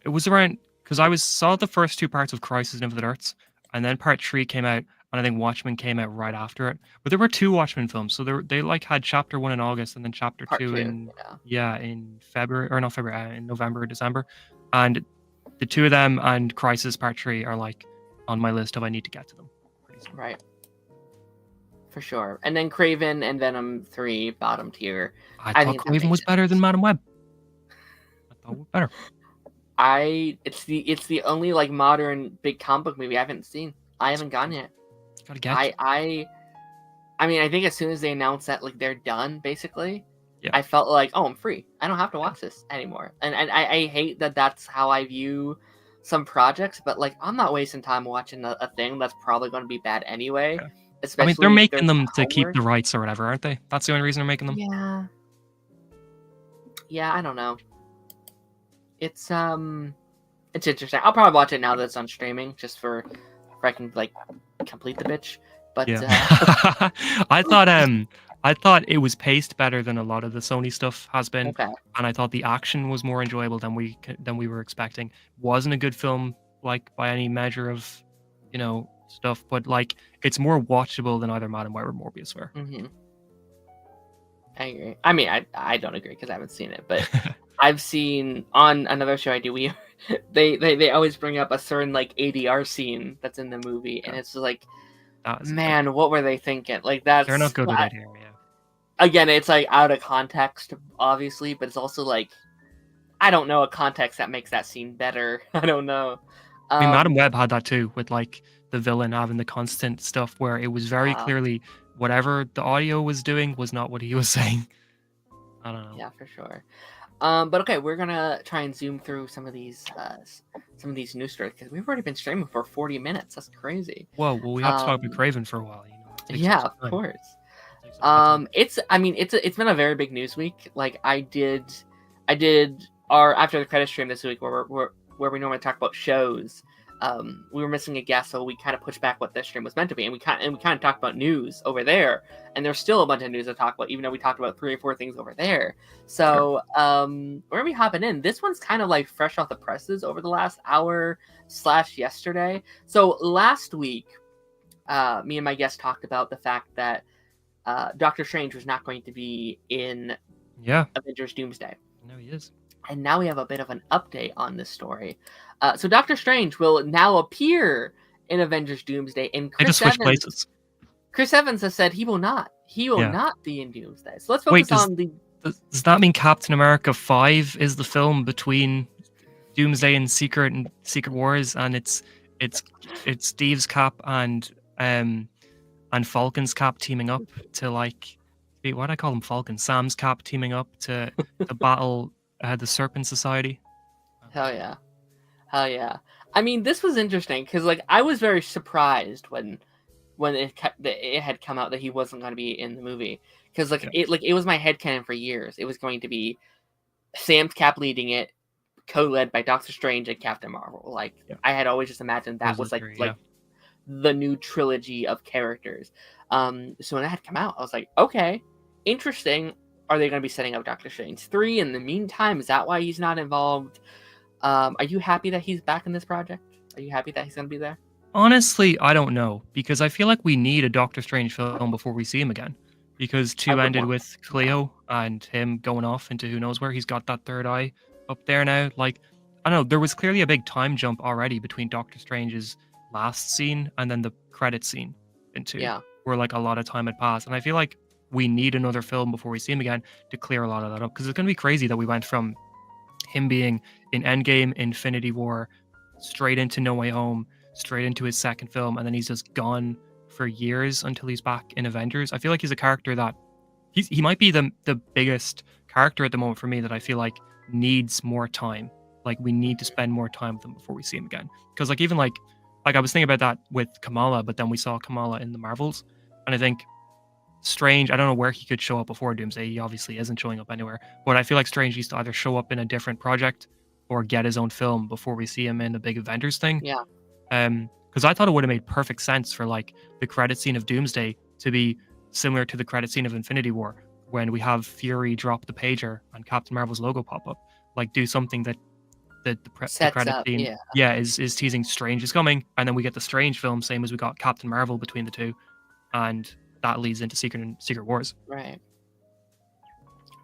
it was around because I was saw the first two parts of Crisis on Infinite Earths, and then part three came out, and I think Watchmen came out right after it. But there were two Watchmen films, so they like had chapter one in August and then chapter Part two two. in Yeah. in February or not February in November or December, and the two of them and Crisis Part three are like on my list of I need to get to them. Pretty soon. Right. For sure. And then Craven and Venom 3, bottom tier. I I thought think that Craven makes was better than sense. Madam Web. I thought it was better. It's the only like modern big comic book movie I haven't seen. I haven't gone yet. Gotta get. I mean, I think as soon as they announced that like they're done, basically, Yeah. I felt like, oh, I'm free. I don't have to watch this anymore. And I hate that that's how I view some projects, but like I'm not wasting time watching a thing that's probably going to be bad anyway. Yeah. I mean, they're Especially if making there's them to keep homework. the rights or whatever, aren't they? That's the only reason they're making them. Yeah. Yeah, I don't know. It's interesting. I'll probably watch it now that it's on streaming, just for if I can like complete the bitch. But Yeah. I thought it was paced better than a lot of the Sony stuff has been, okay. and I thought the action was more enjoyable than we were expecting. Wasn't a good film like by any measure of, stuff, but like it's more watchable than either Madam Web or Morbius were. Mm-hmm. I agree. I mean, I don't agree because I haven't seen it, but I've seen on another show I do. We they always bring up a certain like ADR scene that's in the movie, and Yeah. it's just like, That's man, what were they thinking? Like that's they're not good with it here. Yeah. again, it's like out of context, obviously, but it's also like I don't know a context that makes that scene better. I don't know. I mean, Madam Web had that too, with like the villain having the constant stuff where it was very Yeah. clearly whatever the audio was doing was not what he was saying. I don't know. Yeah, for sure. But okay, we're gonna try and zoom through some of these news stories because we've already been streaming for 40 minutes. That's crazy. Whoa, well, we have to talk about Craven for a while. It takes Yeah, up of some time. course. It takes up some time. It's been a very big news week. Like I did our after the credit stream this week where we normally talk about shows. We were missing a guest, so we kind of pushed back what this stream was meant to be, and we kind of talked about news over there, and there's still a bunch of news to talk about, even though we talked about 3 or 4 things over there. So we're gonna be hopping in. This one's kind of like fresh off the presses over the last hour / yesterday. So last week, me and my guest talked about the fact that Doctor Strange was not going to be in Avengers Doomsday. No, he is. And now we have a bit of an update on this story. So Doctor Strange will now appear in Avengers Doomsday, and Chris Evans has said he will not. He will not be in Doomsday. So let's focus on the. Does that mean Captain America 5 is the film between Doomsday and Secret Wars, and it's Steve's Cap and Falcon's Cap teaming up to like why do I call them Falcon? Sam's Cap teaming up to battle the Serpent Society. Hell yeah! I mean, this was interesting because like I was very surprised when it had come out that he wasn't going to be in the movie because it was my headcanon for years. It was going to be Sam's Cap leading it, co-led by Doctor Strange and Captain Marvel. I had always just imagined that was the new trilogy of characters. So when that had come out, I was like, okay, interesting. Are they going to be setting up Doctor Strange 3 in the meantime? Is that why he's not involved? Are you happy that he's back in this project? Are you happy that he's going to be there? Honestly, I don't know, because I feel like we need a Doctor Strange film before we see him again. Because 2 ended with Cleo and him going off into who knows where. He's got that third eye up there now. Like, I don't know, there was clearly a big time jump already between Doctor Strange's last scene and then the credit scene in 2, where like a lot of time had passed. And I feel like we need another film before we see him again to clear a lot of that up, because it's going to be crazy that we went from him being in Endgame, Infinity War, straight into No Way Home, straight into his second film, and then he's just gone for years until he's back in Avengers. I feel like he's a character that he might be the biggest character at the moment for me that I feel like needs more time. Like we need to spend more time with him before we see him again. Because like even like I was thinking about that with Kamala, but then we saw Kamala in the Marvels, and I think Strange. I don't know where he could show up before Doomsday. He obviously isn't showing up anywhere. But I feel like Strange needs to either show up in a different project or get his own film before we see him in a big Avengers thing. Yeah. Because I thought it would have made perfect sense for like the credit scene of Doomsday to be similar to the credit scene of Infinity War, when we have Fury drop the pager and Captain Marvel's logo pop up. Like do something that the Sets credit up, scene, is teasing Strange is coming, and then we get the Strange film, same as we got Captain Marvel between the two, and that leads into Secret Wars. Right.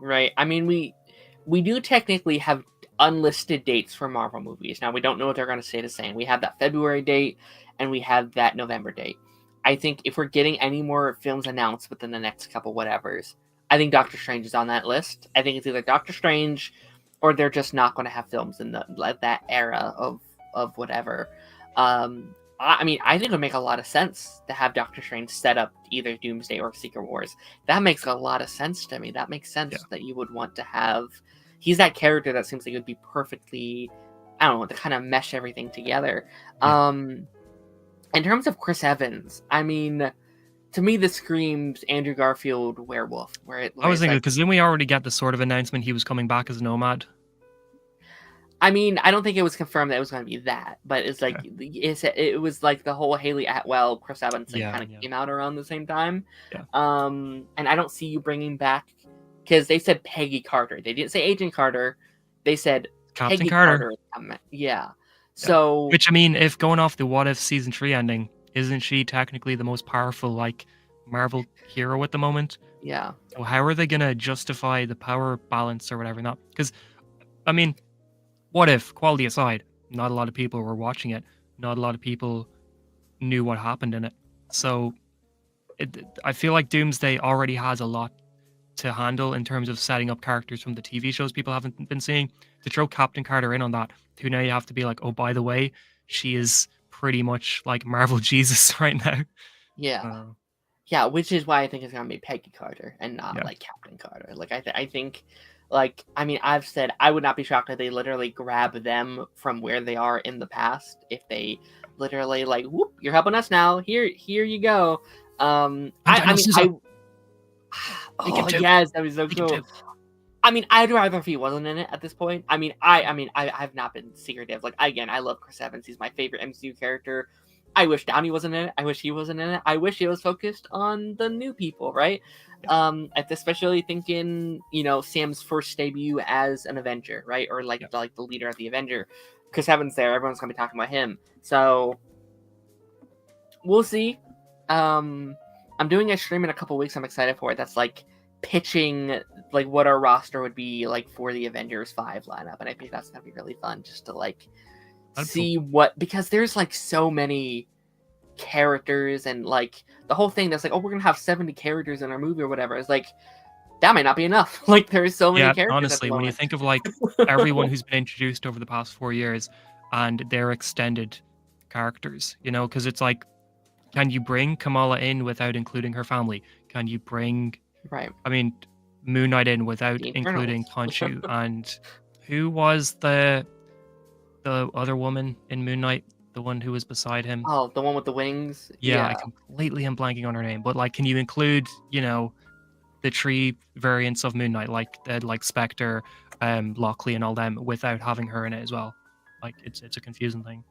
Right. I mean, we do technically have unlisted dates for Marvel movies. Now, we don't know what they're going to stay the same. We have that February date, and we have that November date. I think if we're getting any more films announced within the next couple whatevers, I think Doctor Strange is on that list. I think it's either Doctor Strange, or they're just not going to have films in that era of whatever. I mean, I think it would make a lot of sense to have Doctor Strange set up either Doomsday or Secret Wars. That makes a lot of sense to me. That makes sense that you would want to have. He's that character that seems like it would be perfectly, I don't know, to kind of mesh everything together. Yeah. In terms of Chris Evans, I mean, to me, this screams Andrew Garfield werewolf. Where I was thinking, because didn't we already get the sort of announcement he was coming back as Nomad? I mean, I don't think it was confirmed that it was going to be that, but it's like it was like the whole Haley Atwell, Chris Evans thing kind of came out around the same time. Yeah. And I don't see you bringing back, because they said Peggy Carter. They didn't say Agent Carter. They said Captain Peggy Carter. Yeah. So, which, I mean, if going off the What If season 3 ending, isn't she technically the most powerful like Marvel hero at the moment? Yeah. So how are they gonna justify the power balance or whatever? Not because, I mean, What If, quality aside, not a lot of people were watching it. Not a lot of people knew what happened in it. So I feel like Doomsday already has a lot to handle in terms of setting up characters from the TV shows people haven't been seeing. To throw Captain Carter in on that, who now you have to be like, oh, by the way, she is pretty much like Marvel Jesus right now. Yeah. Yeah, which is why I think it's going to be Peggy Carter and not like Captain Carter. Like, I think... Like, I mean, I've said I would not be shocked if they literally grab them from where they are in the past. If they literally like, whoop, you're helping us now. Here you go. Yes, that was so cool. I mean, I'd rather if he wasn't in it at this point. I mean, I've not been secretive. Like, again, I love Chris Evans. He's my favorite MCU character. I wish Downey wasn't in it. I wish he wasn't in it. I wish he was focused on the new people, right? Especially thinking, Sam's first debut as an Avenger, right? Or like the leader of the Avenger. Chris Evans there, everyone's gonna be talking about him. So we'll see. I'm doing a stream in a couple weeks. I'm excited for it. That's like pitching like what our roster would be like for the Avengers 5 lineup, and I think that's gonna be really fun just to like see what, because there's like so many characters, and like the whole thing that's like, oh, we're gonna have 70 characters in our movie or whatever. It's like that might not be enough. Like there's so many characters. Honestly, when you think of like everyone who's been introduced over the past 4 years and their extended characters, because it's like, can you bring Kamala in without including her family? Can you bring Moon Knight in without including Khonshu? And who was the other woman in Moon Knight? The one who was beside him. Oh, the one with the wings? Yeah, I completely am blanking on her name. But like, can you include, the three variants of Moon Knight, like Spectre, Lockley and all them, without having her in it as well? Like, it's a confusing thing.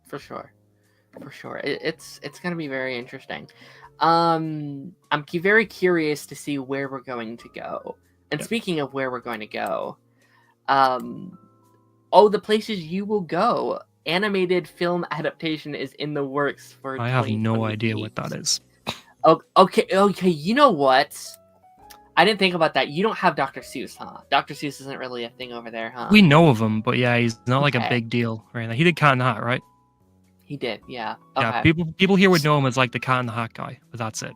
For sure. It's going to be very interesting. I'm very curious to see where we're going to go. And speaking of where we're going to go, the places you will go. Animated film adaptation is in the works for. I have no idea what that is. Okay. You know what? I didn't think about that. You don't have Dr. Seuss, huh? Dr. Seuss isn't really a thing over there, huh? We know of him, but yeah, he's not like a big deal right now. He did Cat in the Hat, right? He did, yeah. Okay. Yeah, people here would know him as like the Cat in the Hat guy, but that's it.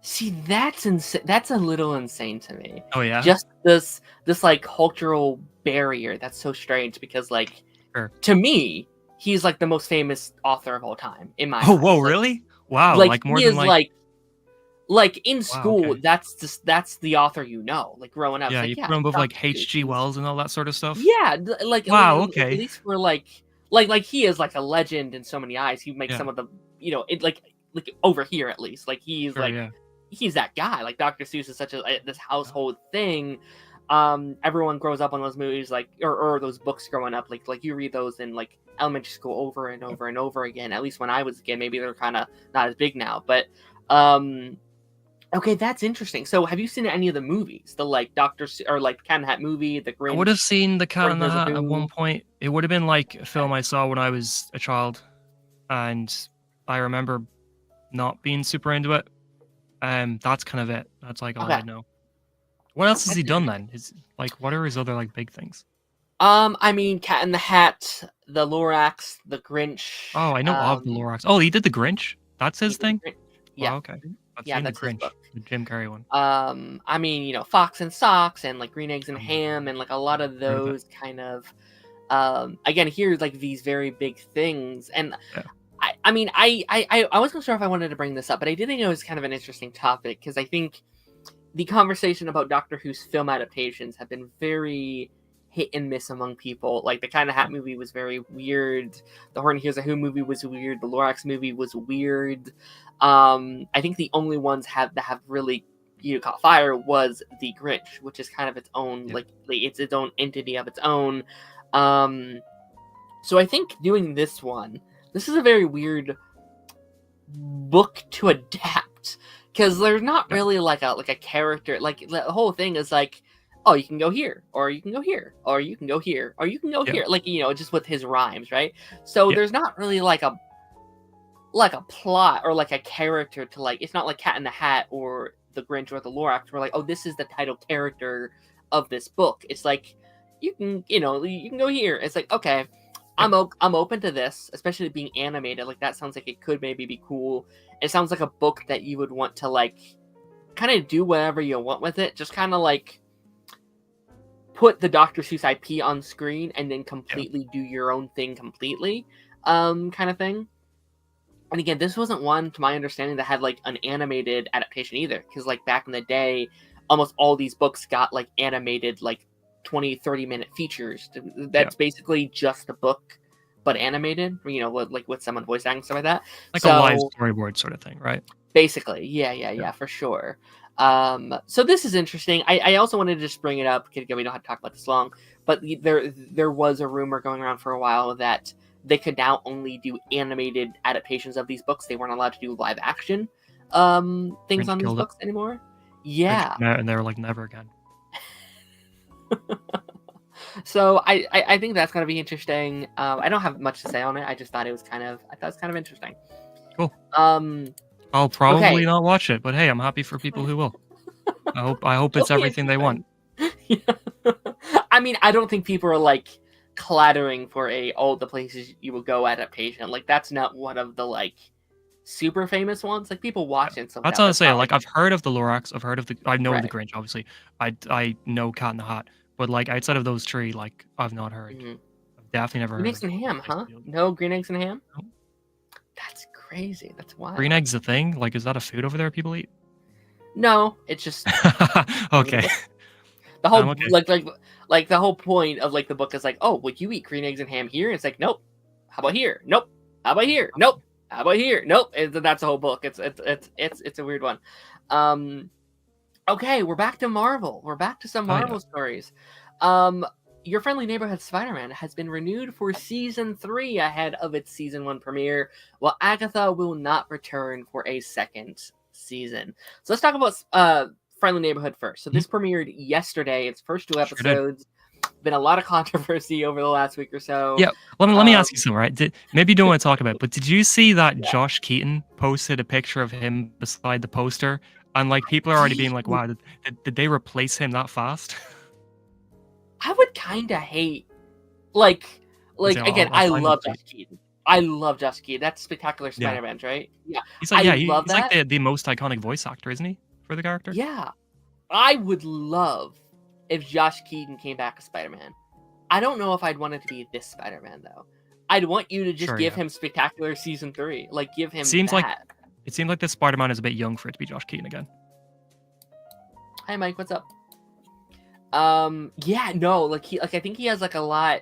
See, that's insane. That's a little insane to me. Oh yeah. Just this like cultural barrier that's so strange, because like. Sure. To me, he's like the most famous author of all time in my. Oh, whoa, really? Wow, like more than like in Wow, school, okay. that's the author, like growing up. It's Yeah, like, you've yeah, grown with like Dr. Seuss. H.G. Wells and all that sort of stuff. Yeah, Wow, at okay. least we're like he is like a legend in so many eyes. He makes Yeah, some of the it like over here at least. Like sure, yeah. he's that guy. Like Dr. Seuss is such this household thing. Everyone grows up on those movies or those books growing up. Like you read those in like elementary school over and over and over again. At least when I was a kid, maybe they're kind of not as big now, but um okay, that's interesting. So, have you seen any of the movies? The like or like Cat in the Hat movie, The I would have Grinch, seen The Cat or in the Here's a Hat at one Who? point. It would have been like a Okay, film I saw when I was a child, and I remember not being super into it. That's kind of it. That's like all okay, I know. What else has that's he done interesting. then? What are his other like big things? I mean, Cat in the Hat, The Lorax, The Grinch. Oh, I know of the Lorax. Oh, he did The Grinch? That's He his did The thing? Grinch. Yeah, Wow, okay. mhm. I've Yeah, seen The that's his Grinch, book. the Jim Carrey one. I mean, Fox and Socks, and like Green Eggs and Oh, yeah. Ham, and like a lot of Heard of it. those kind of. Again, here's like these very big things, and Yeah. I mean, I wasn't sure if I wanted to bring this up, but I did think it was kind of an interesting topic because I think the conversation about Doctor Who's film adaptations have been very hit and miss among people. Like the Kind of Hat movie was very weird. The Horn Hears a Who movie was weird. The Lorax movie was weird. I think the only ones that have really caught fire was The Grinch, which is kind of its own Yeah. like it's its own entity of its own. Um, so I think doing this is a very weird book to adapt because there's not Yeah. really like a character. Like the whole thing is like, oh, you can go here, or you can go here, or you can go here, or you can go Yeah. here. Like just with his rhymes, right? So Yeah. there's not really like a plot or like a character to like. It's not like Cat in the Hat or The Grinch or The Lorax. We're like, oh, this is the title character of this book. It's like you can you can go here. It's like, okay, Yeah. I'm open to this, especially being animated. Like that sounds like it could maybe be cool. It sounds like a book that you would want to like kind of do whatever you want with it. Just kind of like put the Dr. Seuss IP on screen and then Yeah. completely do your own thing completely, kind of thing. And again, this wasn't one, to my understanding, that had like an animated adaptation either. Because like back in the day, almost all these books got like animated like 20-30 minute features. Yeah. That's basically just a book, but animated. With someone voice acting, stuff like that. Like a live So storyboard sort of thing, right? basically, yeah, Yeah. for sure. So this is interesting. I also wanted to just bring it up because we don't have to talk about this long. But there was a rumor going around for a while that they could now only do animated adaptations of these books. They weren't allowed to do live action things Grinch on these killed it. books anymore. Grinch Yeah. came out and they were like, never again. So I think that's gonna be interesting. I don't have much to say on it. I just thought I thought it was kind of interesting. Cool. Um. I'll probably Okay. not watch it, but hey, I'm happy for people who will. I hope It'll it's be everything they want. interesting. I mean, I don't think people are like clattering for all the places you will go adaptation. Like that's not one of the like super famous ones. Like people Yeah. watch it and stuff like That's that, what but I'm it's saying. not Like like I've heard of the Lorax, I know the right. Grinch, obviously. I know Cat in the Hat, but like outside of those three, like I've not heard. Mm-hmm. I've definitely never Green heard eggs of and ham, huh? basically. No green eggs and ham. No. That's crazy. That's Green wild. eggs a thing? Like is that a food over there people eat? No, it's just part of the Okay. book. The whole Okay. like the whole point of like the book is like, oh, would you eat green eggs and ham here? It's like, nope. How about here? Nope. How about here? Nope. How about here? Nope. That's the whole book. It's a weird one. Okay, we're back to Marvel. We're back to some Oh yeah. Marvel stories. Your Friendly Neighborhood Spider-Man has been renewed for season 3 ahead of its season 1 premiere, while Agatha will not return for a second season. So let's talk about Friendly Neighborhood first. So this premiered yesterday. Its first 2 Sure did. episodes. Been a lot of controversy over the last week or so. Yeah, let me ask you something, right? Maybe you don't want to talk about it, but did you see that Yeah. Josh Keaton posted a picture of him beside the poster, and like people are already being like, "Wow, did they replace him that fast?" I would kind of hate like Honestly, again. I'll I sign that love tweet. Josh Keaton. I love Josh Keaton. That's Spectacular Yeah, Spider-Man, right? Yeah, he's I like love he's like that. the most iconic voice actor, isn't he, for the character? Yeah, I would love if Josh Keaton came back as Spider-Man. I don't know if I'd want it to be this Spider-Man though. I'd want you to just Sure, give yeah. him Spectacular season 3. Like give him Seems like that. it seemed like this Spider-Man is a bit young for it to be Josh Keaton again. Hi, Mike. What's up? Yeah, no, like I think he has like a lot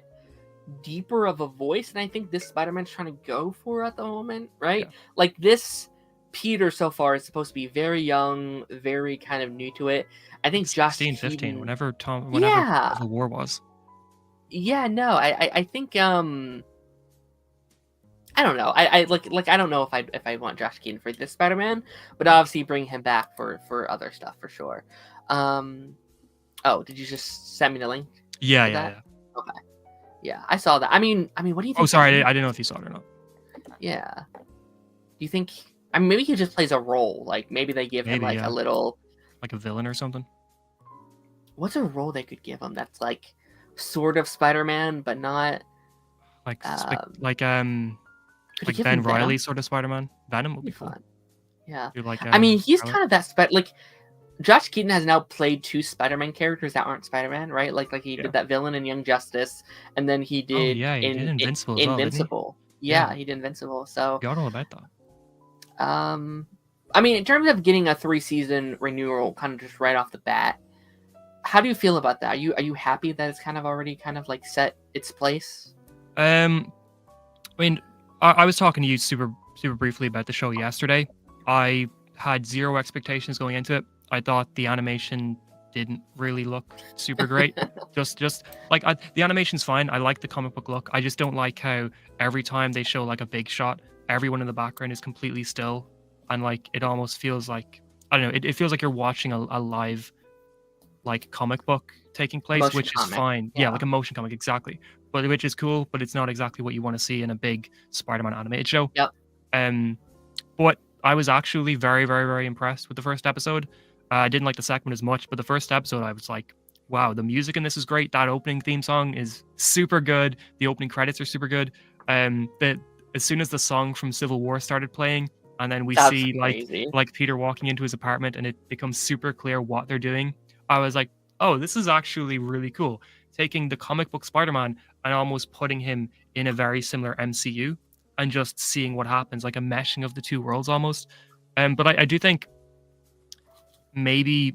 deeper of a voice, and I think this Spider-Man's trying to go for at the moment, right? Yeah. Like this Peter so far is supposed to be very young, very kind of new to it. I think Josh 16, 15, Keaton, whenever yeah, Civil War was. yeah, no, I think I don't know. I like I don't know if I want Josh Keaton for this Spider-Man, but obviously bring him back for other stuff for sure. Oh, did you just send me the link? Yeah, For yeah, that? yeah. Okay. Yeah, I saw that. I mean, what do you think? Oh, sorry, I didn't know if you saw it or not. Yeah. Do you think? I mean, maybe he just plays a role. Like maybe they give him Maybe, like yeah. a little. Like a villain or something. What's a role they could give him that's like sort of Spider-Man, but not? Like Could like you give Ben him Venom? Reilly sort of Spider-Man. Venom would Be be cool. fun. Yeah. Do like I mean, he's Prowler. kind of that like. Josh Keaton has now played 2 Spider-Man characters that aren't Spider-Man, right? Like he did that villain in Young Justice, and then he Oh did yeah, he did Invincible as well, didn't he? Invincible. Yeah, he did Invincible. So Forgot all about that. I mean, in terms of getting a 3-season renewal, kind of just right off the bat, how do you feel about that? Are you happy that it's kind of already kind of like set its place? I mean, I was talking to you super briefly about the show yesterday. I had 0 expectations going into it. I thought the animation didn't really look super great. just like the animation's fine. I like the comic book look. I just don't like how every time they show like a big shot, everyone in the background is completely still, and like it almost feels like, I don't know. It feels like you're watching a live like comic book taking place, Motion which is comic. fine. Yeah, like a motion comic, exactly. But which is cool, but it's not exactly what you want to see in a big Spider-Man animated show. Yep. But I was actually very, very, very impressed with the first episode. I didn't like the second one as much, but the first episode, I was like, wow, the music in this is great. That opening theme song is super good. The opening credits are super good. That as soon as the song from Civil War started playing, and then we see like Peter walking into his apartment, and it becomes super clear what they're doing, I was like, oh, this is actually really cool. Taking the comic book Spider-Man and almost putting him in a very similar MCU, and just seeing what happens, like a meshing of the two worlds almost. But I do think maybe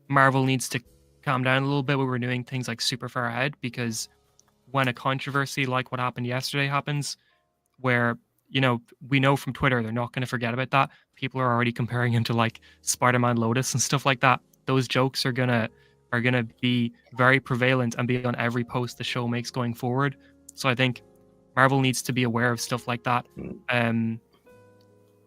Marvel needs to calm down a little bit when we're doing things like super far ahead, because when a controversy like what happened yesterday happens, where, you know, we know from Twitter they're not going to forget about that. People are already comparing him to like Spider-Man Lotus and stuff like that. Those jokes are gonna be very prevalent and be on every post the show makes going forward. So I think Marvel needs to be aware of stuff like that.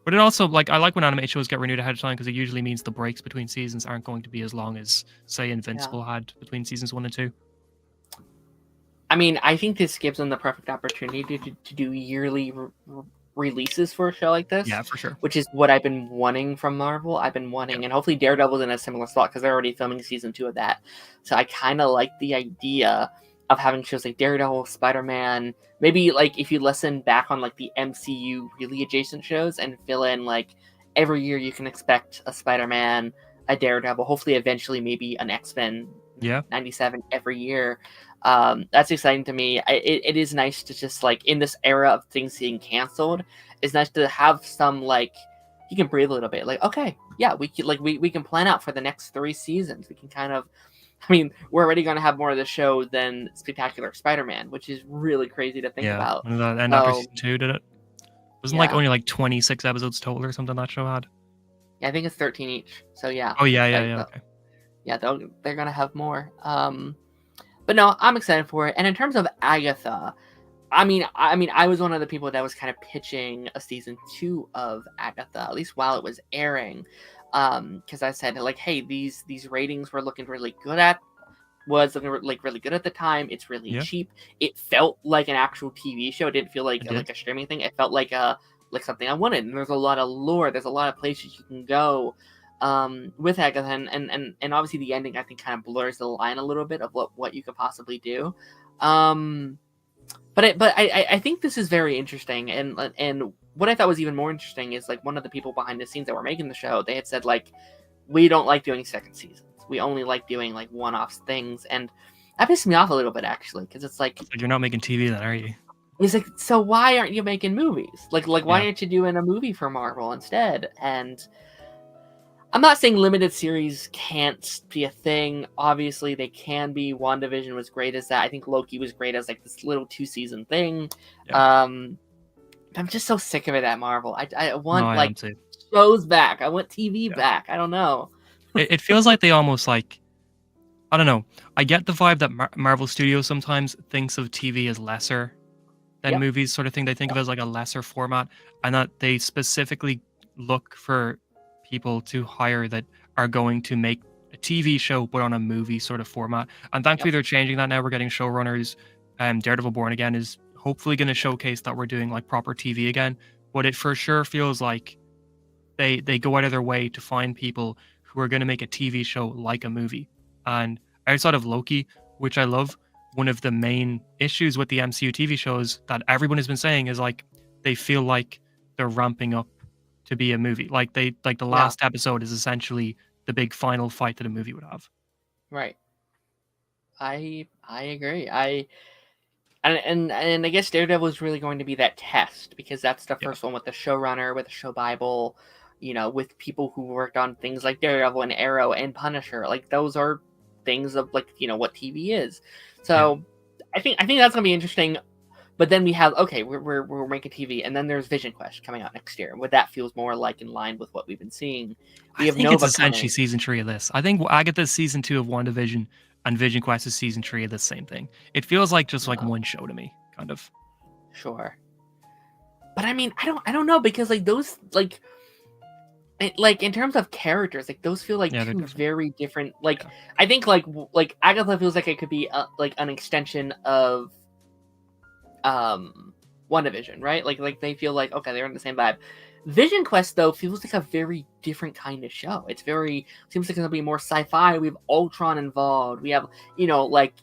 But it also, like, I like when animated shows get renewed ahead of time, because it usually means the breaks between seasons aren't going to be as long as, say, Invincible had between seasons 1 and 2. I mean, I think this gives them the perfect opportunity to do yearly releases for a show like this. Yeah, for sure. Which is what I've been wanting from Marvel. I've been wanting, and hopefully Daredevil's in a similar slot, because they're already filming season 2 of that. So I kind of like the idea of having shows like Daredevil, Spider-Man, maybe like if you listen back on like the MCU really adjacent shows and fill in like every year you can expect a Spider-Man, a Daredevil, hopefully eventually maybe an X-Men 97 every year. That's exciting to me. It is nice to just like in this era of things getting canceled, it's nice to have some like you can breathe a little bit. Like, okay, yeah, we can plan out for the next 3 seasons. We can kind of, I mean, we're already going to have more of the show than Spectacular Spider-Man, which is really crazy to think about. And after season 2 did it. Wasn't like only like 26 episodes total or something that show had? Yeah, I think it's 13 each. So yeah. Oh yeah. Okay. Yeah, they're gonna have more. But no, I'm excited for it. And in terms of Agatha, I mean, I was one of the people that was kind of pitching a season 2 of Agatha, at least while it was airing, because I said like, hey, these ratings were looking really good at the time. It's really cheap. It felt like an actual TV show. It didn't feel like a streaming thing. It felt like something I wanted. And there's a lot of lore. There's a lot of places you can go with Agatha, and obviously the ending I think kind of blurs the line a little bit of what you could possibly do. But I think this is very interesting, and what I thought was even more interesting is like one of the people behind the scenes that were making the show, they had said like, we don't like doing second seasons. We only like doing like one-off things, and that pissed me off a little bit actually, because it's like you're not making TV then, are you? He's like, so why aren't you making movies? Like why Yeah, aren't you doing a movie for Marvel instead? And I'm not saying limited series can't be a thing. Obviously, they can be. WandaVision was great as that. I think Loki was great as like this little 2-season thing. yeah. I'm just so sick of it at Marvel. I No, want I am like too. shows back. I want TV Yeah. back. I don't know. It feels like they almost like, I don't know. I get the vibe that Marvel Studios sometimes thinks of TV as lesser than Yep. movies, sort of thing. They think of it as like a lesser format, and that they specifically look for people to hire that are going to make a TV show, but on a movie sort of format. And thankfully, Yep. they're changing that now. We're getting showrunners. Daredevil Born Again is hopefully going to showcase that we're doing like proper TV again. But it for sure feels like they go out of their way to find people who are going to make a TV show like a movie. And outside of Loki, which I love, one of the main issues with the MCU TV shows that everyone has been saying is like they feel like they're ramping up to be a movie. Like the Yeah. last episode is essentially the big final fight that a movie would have. Right. I agree. And I guess Daredevil is really going to be that test because that's the Yeah. first one with the showrunner, with the show Bible, with people who worked on things like Daredevil and Arrow and Punisher. Like those are things of like what TV is. Yeah. So I think that's gonna be interesting. But then we have we're making TV, and then there's Vision Quest coming out next year. What that feels more like in line with what we've been seeing. We I have think it's Nova essentially coming. season 3 of this. I think Agatha's season 2 of WandaVision and Vision Quest is season 3 of the same thing. It feels like just like one show to me, kind of. Sure. But I mean, I don't know because like those like in terms of characters, like those feel like Yeah, they're two different. very different. Like Yeah. I think like Agatha feels like it could be like an extension of WandaVision, right? Like they feel like okay, they're in the same vibe. Vision Quest though feels like a very different kind of show. It's very seems like it's gonna be more sci-fi. We have Ultron involved. We have like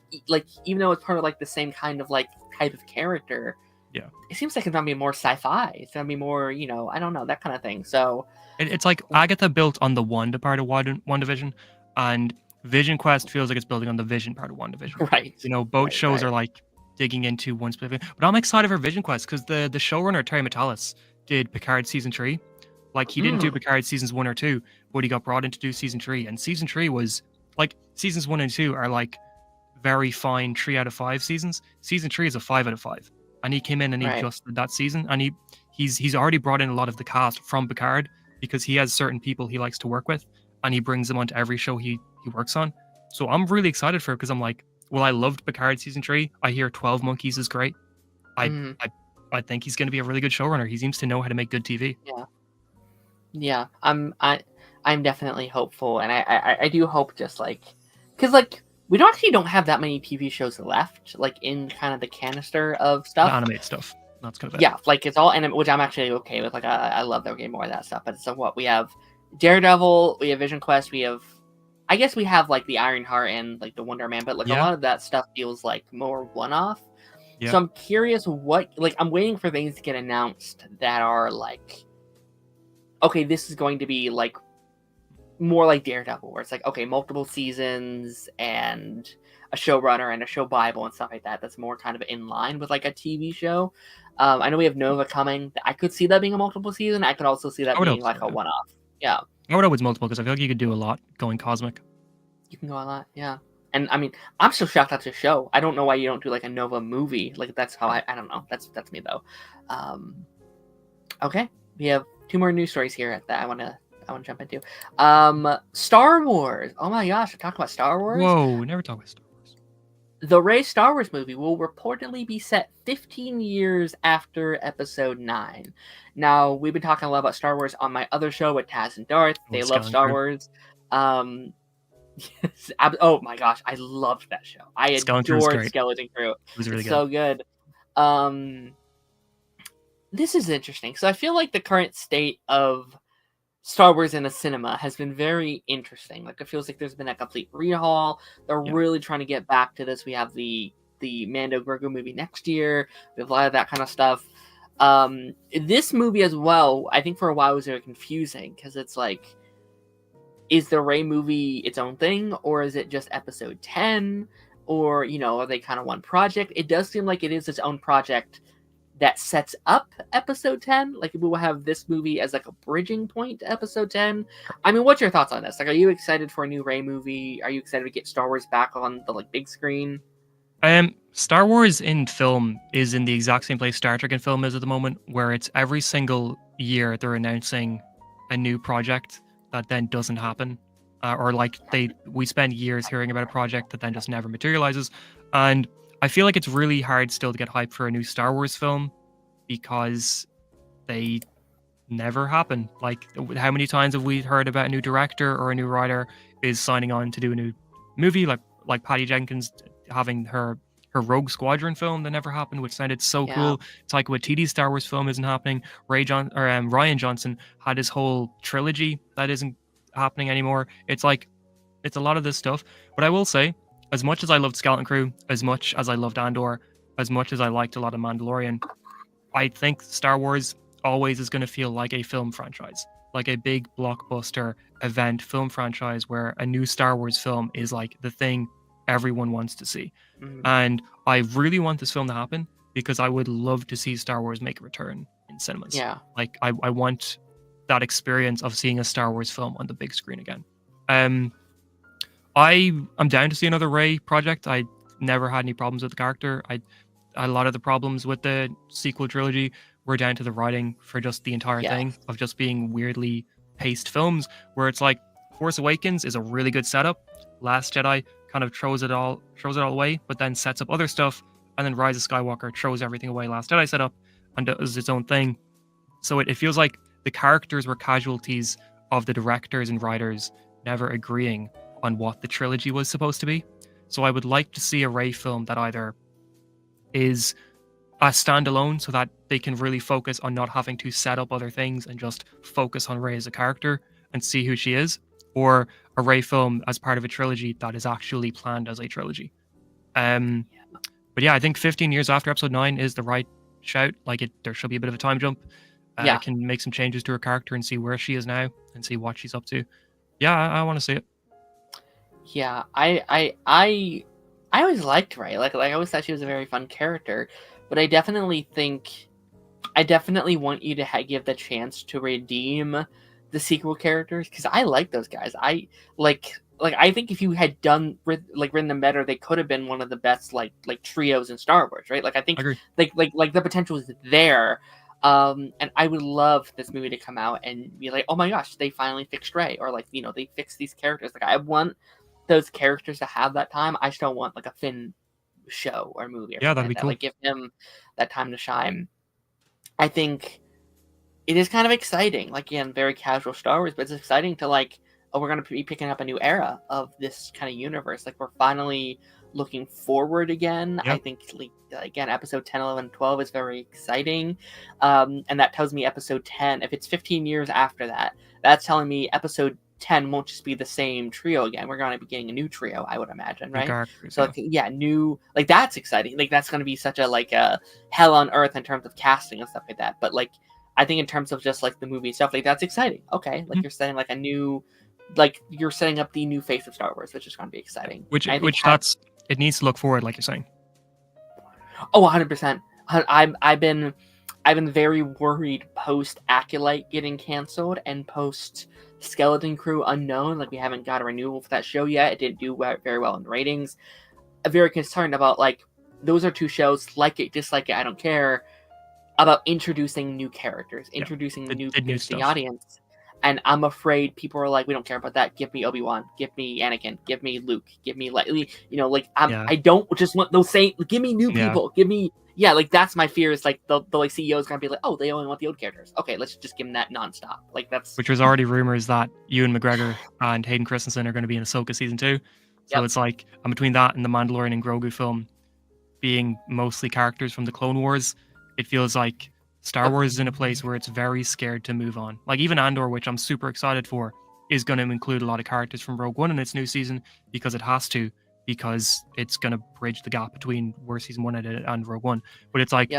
even though it's part of like the same kind of like type of character, Yeah. it seems like it's gonna be more sci-fi. It's gonna be more I don't know that kind of thing. So It's like Agatha built on the Wanda part of WandaVision, and Vision Quest feels like it's building on the Vision part of WandaVision. right, Both right, shows right. are like digging into one specific. But I'm excited for Vision Quest because the showrunner Terry Matalas did Picard season 3. Like he didn't do Mm, Picard seasons 1 or 2, but he got brought in to do season 3, and season 3 was like seasons 1 and 2 are like very fine 3 out of 5 seasons. Season 3 is a 5 out of 5, and he came in and he right. just did that season, and he's already brought in a lot of the cast from Picard because he has certain people he likes to work with, and he brings them onto every show he works on. So I'm really excited for it because I'm like, well, I loved Picard season 3. I hear 12 Monkeys is great. I Mm, I I think he's going to be a really good showrunner. He seems to know how to make good TV. yeah, yeah. I'm definitely hopeful, and I do hope just like because like we don't have that many TV shows left like in kind of the canister of The stuff. animated stuff. That's kind of it. Yeah, like it's all anime, which I'm actually okay with. Like I love that we're getting more of that stuff. But so what we have Daredevil, we have Vision Quest, we have I guess we have like the Ironheart and like the Wonder Man, but like a Yeah, lot of that stuff feels like more one off. yeah, So I'm curious what like I'm waiting for things to get announced that are like okay, this is going to be like more like Daredevil, where it's like okay, multiple seasons and a showrunner and a show Bible and stuff like that. That's more kind of in line with like a TV show. I know we have Nova coming. I could see that being a multiple season. I could also see that I would being hope so. like a Yeah, one off. Yeah, I would hope it's multiple because I feel like you could do a lot going cosmic. you can go on that. Yeah, and I mean, I'm still shocked that's a show. I don't know why you don't do like a Nova movie. Like that's how I don't know. That's me though. Um, okay, we have two more news stories here that I want to jump into. Star Wars. Oh my gosh, talk about Star Wars. Whoa, never talk about Star Wars. The Rey Star Wars movie will reportedly be set 15 years after Episode 9. Now, we've been talking a lot about Star Wars on my other show with Taz and Darth. Oh, They love Skeleton Star Crew. Wars. Yes, oh my gosh, I loved that show. I Skeleton Crew was adored great. Skeleton Crew. It was really It's good. so good. Um, this is interesting. So I feel like the current state of Star Wars in a cinema has been very interesting. Like it feels like there's been a complete rehaul. They're Yeah, really trying to get back to this. We have the Mando Grogu movie next year. We have a lot of that kind of stuff. This movie as well, I think for a while was very confusing because it's like, is the Rey movie its own thing or is it just Episode 10? Or are they kind of one project? It does seem like it is its own project that sets up episode 10. Like we will have this movie as like a bridging point to episode 10. I mean, what's your thoughts on this? Like, are you excited for a new Rey movie? Are you excited to get Star Wars back on the like big screen? Star Wars in film is in the exact same place Star Trek in film is at the moment, where it's every single year they're announcing a new project that then doesn't happen, or like we spend years hearing about a project that then just never materializes. And I feel like it's really hard still to get hyped for a new Star Wars film because they never happen. Like, how many times have we heard about a new director or a new writer is signing on to do a new movie, like Patty Jenkins having her Rogue Squadron film that never happened, which sounded so Yeah. cool. Taika Waititi's Star Wars film isn't happening. Ryan Johnson had his whole trilogy that isn't happening anymore. It's like it's a lot of this stuff. But I will say, as much as I loved Skeleton Crew, as much as I loved Andor, as much as I liked a lot of Mandalorian, I think Star Wars always is going to feel like a film franchise, like a big blockbuster event film franchise where a new Star Wars film is like the thing everyone wants to see. Mhm. And I really want this film to happen because I would love to see Star Wars make a return in cinemas. Yeah. Like I want that experience of seeing a Star Wars film on the big screen again. I'm down to see another Rey project. I never had any problems with the character. A lot of the problems with the sequel trilogy were down to the writing for just the entire Yes. thing of just being weirdly paced films where it's like Force Awakens is a really good setup. Last Jedi kind of throws it all away, but then sets up other stuff, and then Rise of Skywalker throws everything away. Last Jedi set up and does its own thing. So it feels like the characters were casualties of the directors and writers never agreeing on what the trilogy was supposed to be. So I would like to see a Rey film that either is a standalone so that they can really focus on not having to set up other things and just focus on Rey as a character and see who she is, or a Rey film as part of a trilogy that is actually planned as a trilogy. But yeah, I think 15 years after episode 9 is the right shout. Like there should be a bit of a time jump. Yeah. Can make some changes to her character and see where she is now and see what she's up to. Yeah, I want to see it. Yeah, I always liked Rey. Like I always thought she was a very fun character, but I definitely want you to give the chance to redeem the sequel characters because I like those guys. I think if you had written them better, they could have been one of the best like trios in Star Wars, right? Like I think like the potential is there. And I would love this movie to come out and be like, oh my gosh, they finally fixed Rey, or like, they fixed these characters. Like I want those characters to have that time. I just don't want like a Finn show or movie or Yeah, something that'd like be that. cool. Like give him that time to shine. I think it is kind of exciting. Like again, very casual Star Wars, but it's exciting to like, oh, we're gonna be picking up a new era of this kind of universe. Like we're finally looking forward again. Yep. I think like again, episode 10, 11, 12 is very exciting. And that tells me episode 10, if it's 15 years after that, that's telling me episode 10 won't just be the same trio again. We're going to be getting a new trio, I would imagine, right? So like, yeah, new, like that's exciting. Like that's going to be such a like a hell on earth in terms of casting and stuff like that. But like I think in terms of just like the movie stuff, like that's exciting. Okay, like you're setting like a new, like you're setting up the new face of Star Wars, which is going to be exciting. It needs to look forward, like you're saying. Oh, 100%. I've been very worried post Acolyte getting canceled and post Skeleton Crew Unknown. Like we haven't got a renewal for that show yet. It didn't do very well in the ratings. I'm very concerned about like those are two shows, like it, dislike it, I don't care, about introducing new characters, introducing new people to the audience. And I'm afraid people are like, we don't care about that. Give me Obi-Wan. Give me Anakin. Give me Luke. Give me I don't just want those same. Give me new people. Give me like that's my fear. Is like the like CEO is gonna be like, oh, they only want the old characters. Okay, let's just give them that nonstop. Like that's which was already rumors that Ewan McGregor and Hayden Christensen are going to be in Ahsoka season 2. So it's like I'm between that and the Mandalorian and Grogu film being mostly characters from the Clone Wars. It feels like Star Wars is in a place where it's very scared to move on. Like even Andor, which I'm super excited for, is going to include a lot of characters from Rogue One in its new season because it has to, because it's going to bridge the gap between where season 1 and Rogue One. But it's like,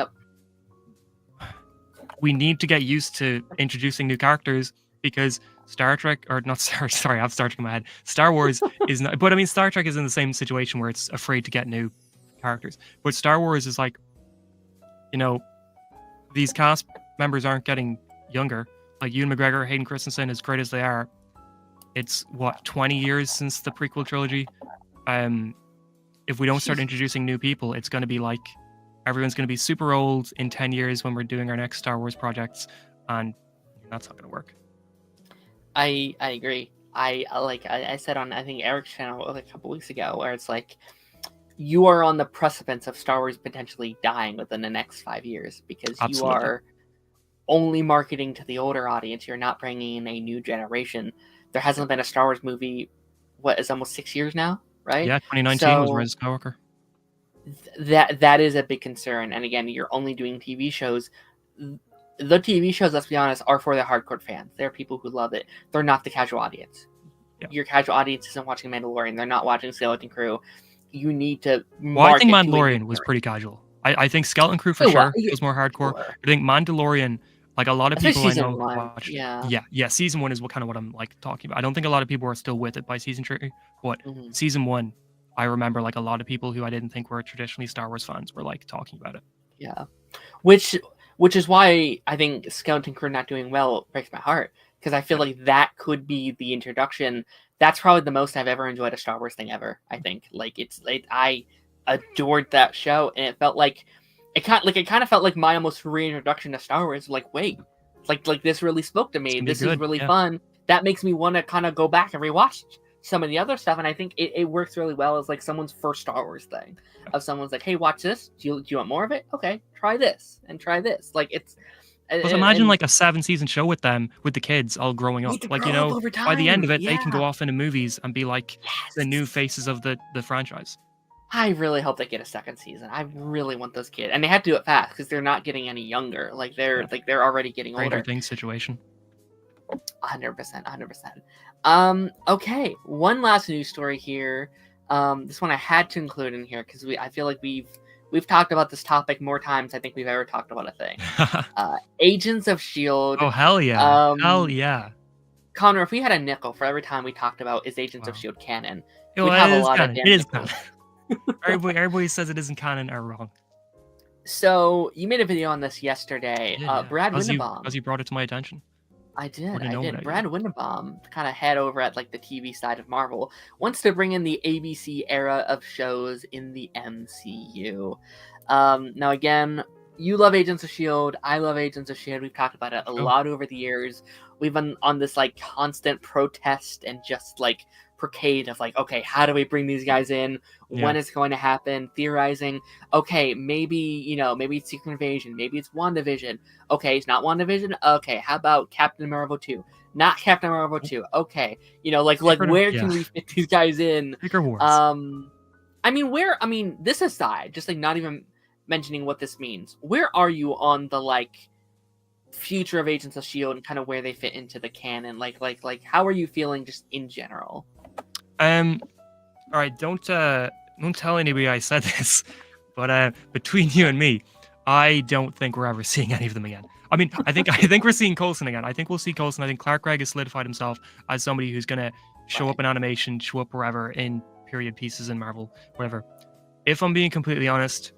we need to get used to introducing new characters because Star Trek, or not Star, sorry, I have Star Trek in my head. Star Wars is not, but I mean, Star Trek is in the same situation where it's afraid to get new characters. But Star Wars is like, these cast members aren't getting younger. Like Ewan McGregor, Hayden Christensen, as great as they are, it's what 20 years since the prequel trilogy. If we don't start introducing new people, it's going to be like everyone's going to be super old in 10 years when we're doing our next Star Wars projects, and that's not going to work. I agree. I said on I think Eric's channel a couple weeks ago, where it's like you are on the precipice of Star Wars potentially dying within the next 5 years because Absolutely. you are only marketing to the older audience. You're not bringing in a new generation. There hasn't been a Star Wars movie. What is almost 6 years now, right? Yeah, 2019 was Rise of Skywalker. That is a big concern. And again, you're only doing TV shows. The TV shows, let's be honest, are for the hardcore fans. They're people who love it. They're not the casual audience. Yeah. Your casual audience isn't watching Mandalorian. They're not watching Skeleton Crew. You need to. Well, I think Mandalorian was pretty casual. I think Skeleton Crew for sure was more hardcore. Sure. I think Mandalorian, like a lot of people I know watch. Yeah. Season 1 is what I'm like talking about. I don't think a lot of people are still with it by season 3, but season 1, I remember like a lot of people who I didn't think were traditionally Star Wars fans were like talking about it. Yeah, which is why I think Skeleton Crew not doing well breaks my heart, because I feel like that could be the introduction. That's probably the most I've ever enjoyed a Star Wars thing ever. I think I adored that show, and it felt like it kind of felt like my almost reintroduction to Star Wars. Like, wait, like this really spoke to me. This is really fun. That makes me want to kind of go back and rewatch some of the other stuff, and I think it works really well as like someone's first Star Wars thing. Of someone's like, hey, watch this. Do you want more of it? Okay, try this and try this. Like it's. Just imagine like a 7-season show with them, with the kids all growing up. Like, you know, by the end of it, they can go off into movies and be like the new faces of the franchise. I really hope they get a second season. I really want those kids, and they have to do it fast because they're not getting any younger. Like they're already getting older. Things situation. 100%. Okay, one last news story here. This one I had to include in here because I feel like we've talked about this topic more times I think we've ever talked about a thing. Agents of S.H.I.E.L.D. Oh hell yeah! Hell yeah! Connor, if we had a nickel for every time we talked about is Agents of S.H.I.E.L.D. canon, we'd have a lot of damn nickels. Canon. Everybody says it isn't canon are wrong. So you made a video on this yesterday. Brad Winnebaum. As you brought it to my attention. I did. Brad Winnebaum, kind of head over at like the TV side of Marvel, wants to bring in the ABC era of shows in the MCU. Now again, you love Agents of S.H.I.E.L.D. I love Agents of S.H.I.E.L.D. We've talked about it a lot over the years. We've been on this like constant protest and just like procade of like, okay, how do we bring these guys in? When it's going to happen? Theorizing. Okay, maybe it's Secret Invasion. Maybe it's WandaVision. Okay, it's not WandaVision. Okay, how about Captain Marvel 2? Not Captain Marvel 2. Okay, where can we fit these guys in? This aside, just like not even mentioning what this means. Where are you on the like future of Agents of S.H.I.E.L.D. and kind of where they fit into the canon? Like how are you feeling just in general? All right, don't tell anybody I said this, but between you and me, I don't think we're ever seeing any of them again. I mean, I think we're seeing Coulson again. I think we'll see Coulson. I think Clark Gregg has solidified himself as somebody who's gonna show up in animation, show up wherever in period pieces in Marvel, whatever. If I'm being completely honest,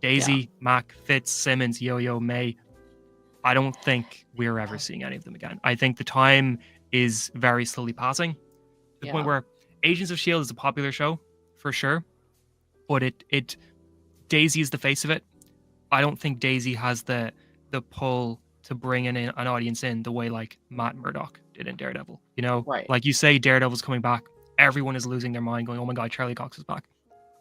Daisy, Mac, Fitz, Simmons, Yo-Yo, May, I don't think we're ever seeing any of them again. I think the time is very slowly passing to the point where Agents of S.H.I.E.L.D. is a popular show, for sure, but Daisy is the face of it. I don't think Daisy has the pull to bring in an audience in the way like Matt Murdock did in Daredevil. You know, like you say, Daredevil's coming back. Everyone is losing their mind, going, "Oh my God, Charlie Cox is back."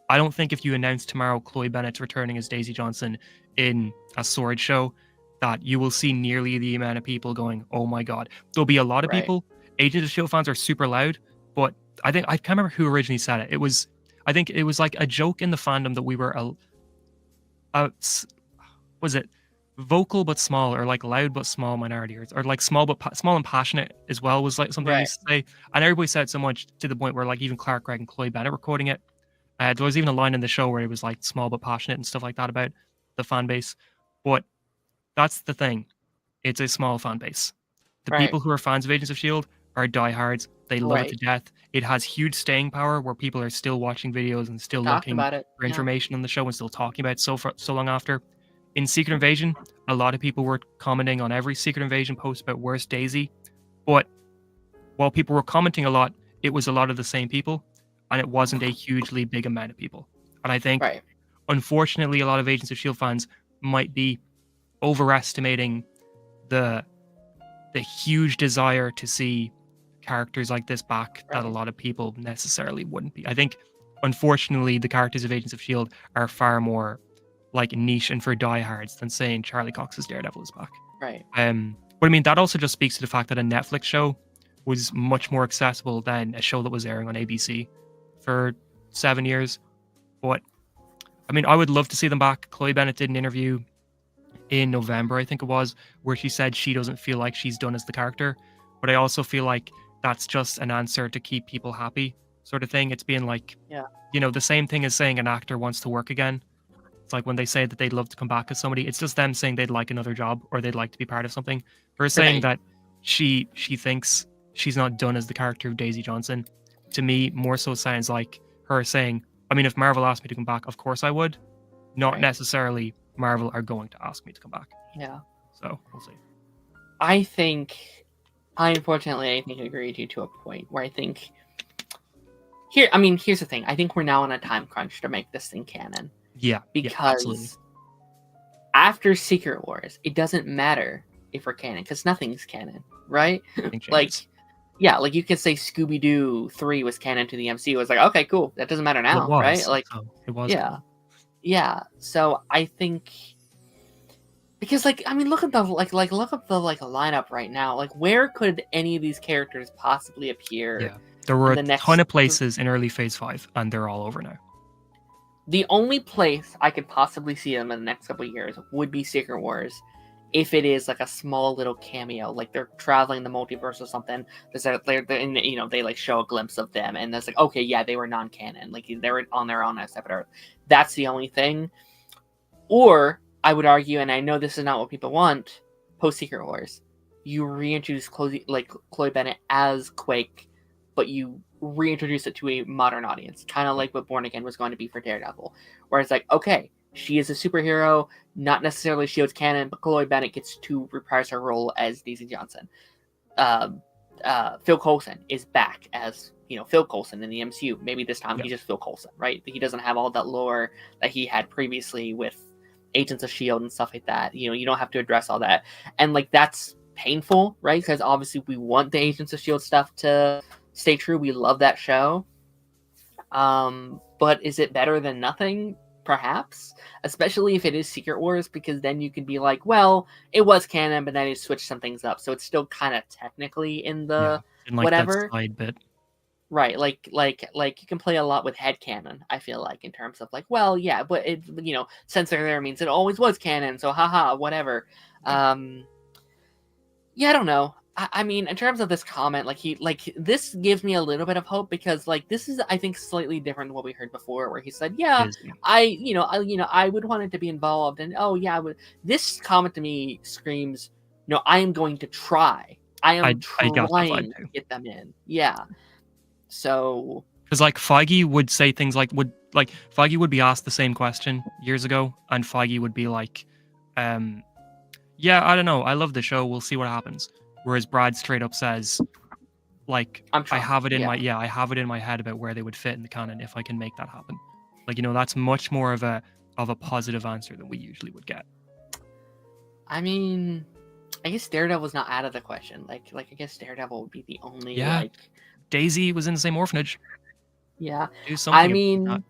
I don't think if you announce tomorrow Chloe Bennett's returning as Daisy Johnson in a Sword show, that you will see nearly the amount of people going, "Oh my God." There'll be a lot of people. Agents of S.H.I.E.L.D. fans are super loud, but I can't remember who originally said it. I think it was like a joke in the fandom that we were was it vocal but small, or like loud but small minority, or like small and passionate as well was like something I used to say, and everybody said so much to the point where like even Clark Gregg and Chloe Bennett were quoting it. There was even a line in the show where it was like small but passionate and stuff like that about the fan base. But that's the thing. It's a small fan base. The people who are fans of Agents of S.H.I.E.L.D. are diehards. They love it to death. It has huge staying power where people are still watching videos and still looking for information on the show and still talking about it so long after. in Secret Invasion, a lot of people were commenting on every Secret Invasion post about where's Daisy, but while people were commenting a lot, it was a lot of the same people, and it wasn't a hugely big amount of people. And I think, Right. unfortunately, a lot of Agents of Shield fans might be overestimating the huge desire to see characters like this back that a Right. lot of people necessarily wouldn't be. I think, unfortunately, the characters of Agents of Shield are far more like niche and for diehards than saying Charlie Cox's Daredevil is back. Right. But I mean that also just speaks to the fact that a Netflix show was much more accessible than a show that was airing on ABC for 7 years. But I mean, I would love to see them back. Chloe Bennett did an interview in November, I think it was, where she said she doesn't feel like she's done as the character. But I also feel like that's just an answer to keep people happy, sort of thing. It's being like, Yeah. the same thing as saying an actor wants to work again. It's like when they say that they'd love to come back as somebody, it's just them saying they'd like another job or they'd like to be part of something. Her saying Right. that she thinks she's not done as the character of Daisy Johnson, to me, more so sounds like her saying, I mean, if Marvel asked me to come back, of course I would. Not Right. necessarily Marvel are going to ask me to come back. Yeah. So we'll see. I unfortunately agree with you to a point where I think here's the thing. I think we're now on a time crunch to make this thing canon. Yeah. Absolutely. Because after Secret Wars, it doesn't matter if we're canon, because nothing's canon, right? Like, yeah, like you could say Scooby-Doo 3 was canon to the MCU. It's like, okay, cool. That doesn't matter now, Well, it right? was, Like, so it was. yeah. Cool. Yeah. So I think because look at the look at the lineup right now. Like, where could any of these characters possibly appear? Yeah. There were in the a ton of places in early Phase 5, and they're all over now. The only place I could possibly see them in the next couple of years would be Secret Wars, if it is like a small little cameo, like they're traveling the multiverse or something. They like show a glimpse of them, and that's like, okay, yeah, they were non-canon, like they're on their own as separate Earth. That's the only thing. Or I would argue, and I know this is not what people want, post Secret Wars, you reintroduce Chloe Bennett as Quake, but you reintroduce it to a modern audience, kind of like what Born Again was going to be for Daredevil, where it's like, okay, she is a superhero, not necessarily Shield's canon, but Chloe Bennett gets to reprise her role as Daisy Johnson. Phil Coulson is back as Phil Coulson in the MCU. Maybe this time he's just Phil Coulson, right? He doesn't have all that lore that he had previously with Agents of Shield and stuff like that. You don't have to address all that, and like that's painful, right? Because obviously we want the Agents of Shield stuff to stay true. We love that show. But is it better than nothing? Perhaps, especially if it is Secret Wars, because then you could be like, well, it was canon, but then they switched some things up, so it's still kind of technically in the whatever that side bit. Right, like you can play a lot with headcanon, I feel like, in terms of like, well, yeah, but it censor there means it always was canon, so haha, whatever. Yeah, I don't know. I mean, in terms of this comment, this gives me a little bit of hope, because this is, I think, slightly different than what we heard before, where he said, yeah, I would want it to be involved, and oh yeah, I would. This comment to me screams, no, I am going to try. I am trying to get them in. Yeah. So, because Feige would say things Feige would be asked the same question years ago, and Feige would be like, yeah, I don't know, I love the show, we'll see what happens. Whereas Brad straight up says, I have it in my head about where they would fit in the canon if I can make that happen. That's much more of a positive answer than we usually would get. I mean, I guess Daredevil's not out of the question. I guess Daredevil would be the only Daisy was in the same orphanage. Yeah. Do something. I mean,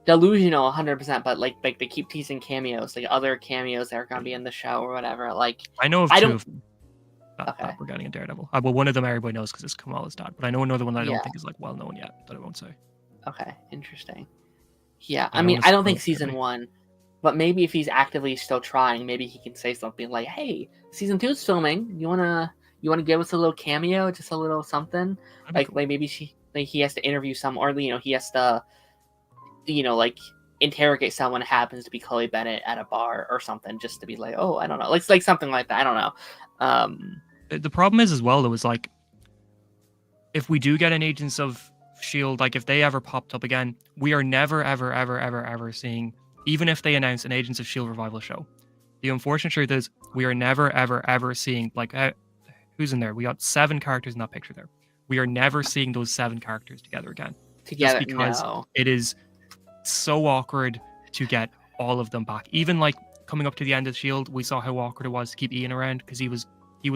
delusional 100%, but they keep teasing cameos, other cameos that are gonna be in the show or whatever. I know of two of them that we're getting in Daredevil. Well, one of them everybody knows because it's Kamala's dad, but I know another one that I don't think is well known yet, that I won't say. Okay, interesting. Yeah, I mean, I don't think season 1, but maybe if he's actively still trying, maybe he can say something like, "Hey, season 2 is filming. You wanna give us a little cameo, just a little something?" Maybe he has to interview someone, or he has to, interrogate someone who happens to be Chloe Bennett at a bar or something, just to be like, "Oh, I don't know," like something like that. I don't know. The problem is as well, though, is if we do get an Agents of Shield, if they ever popped up again, we are never, ever, ever, ever, ever seeing even if they announce an Agents of S.H.I.E.L.D. revival show, the unfortunate truth is we are never, ever, ever seeing, like, who's in there? We got 7 characters in that picture there. We are never seeing those 7 characters together again. Just Together, because no. it is so awkward to get all of them back. Even like coming up to the end of Shield, we saw how awkward it was to keep Ian around because he was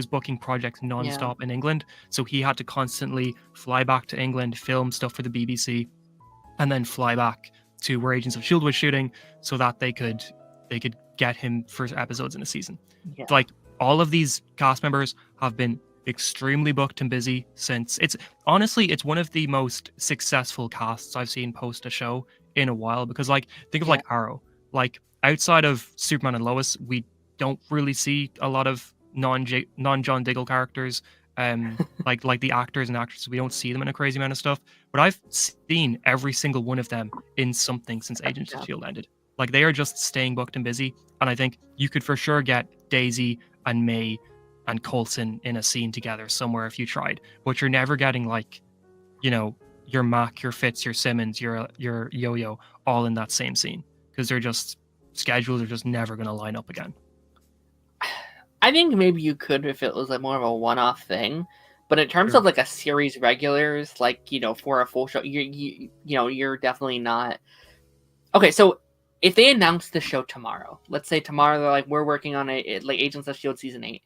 booking projects nonstop in England, so he had to constantly fly back to England, film stuff for the BBC, and then fly back to where Agents of S.H.I.E.L.D. was shooting, so that they could get him for episodes in a season. Yeah. Like all of these cast members have been extremely booked and busy since it's one of the most successful casts I've seen post a show in a while, because like think of like Arrow, like outside of Superman and Lois, we don't really see a lot of non John Diggle characters, like the actors and actresses, we don't see them in a crazy amount of stuff, but I've seen every single one of them in something since Agents of S.H.I.E.L.D. ended. Like they are just staying booked and busy, and I think you could for sure get Daisy and May and Coulson in a scene together somewhere if you tried, but you're never getting like, you know, your Mac, your Fitz, your Simmons, your Yo-Yo all in that same scene, because they're just schedules are just never going to line up again. I think maybe you could if it was like more of a one-off thing, but in terms of like a series regulars, like, you know, for a full show, you're definitely not. Okay, so if they announce the show tomorrow, let's say tomorrow they're like, we're working on it like Agents of S.H.I.E.L.D. season 8.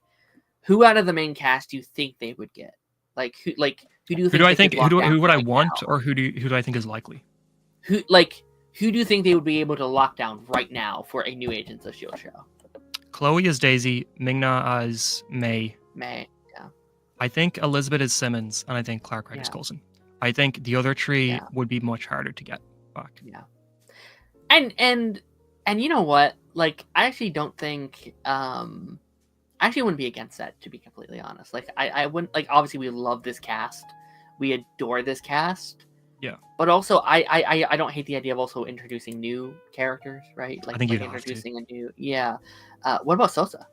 Who out of the main cast do you think they would get? Like who do you think? Who would I want, or who do I think is likely? Who do you think they would be able to lock down right now for a new Agents of S.H.I.E.L.D. show? Chloe as Daisy, Ming-Na as May. Yeah. I think Elizabeth is Simmons, and I think Clark Wright is Coulson. I think the other 3 would be much harder to get back. Yeah. And you know what? Like, I actually don't think I actually wouldn't be against that, to be completely honest. Like I wouldn't, like, obviously we love this cast. We adore this cast. Yeah. But also I don't hate the idea of also introducing new characters, right? Like, I think like you'd have to. introducing a new what about Sosa?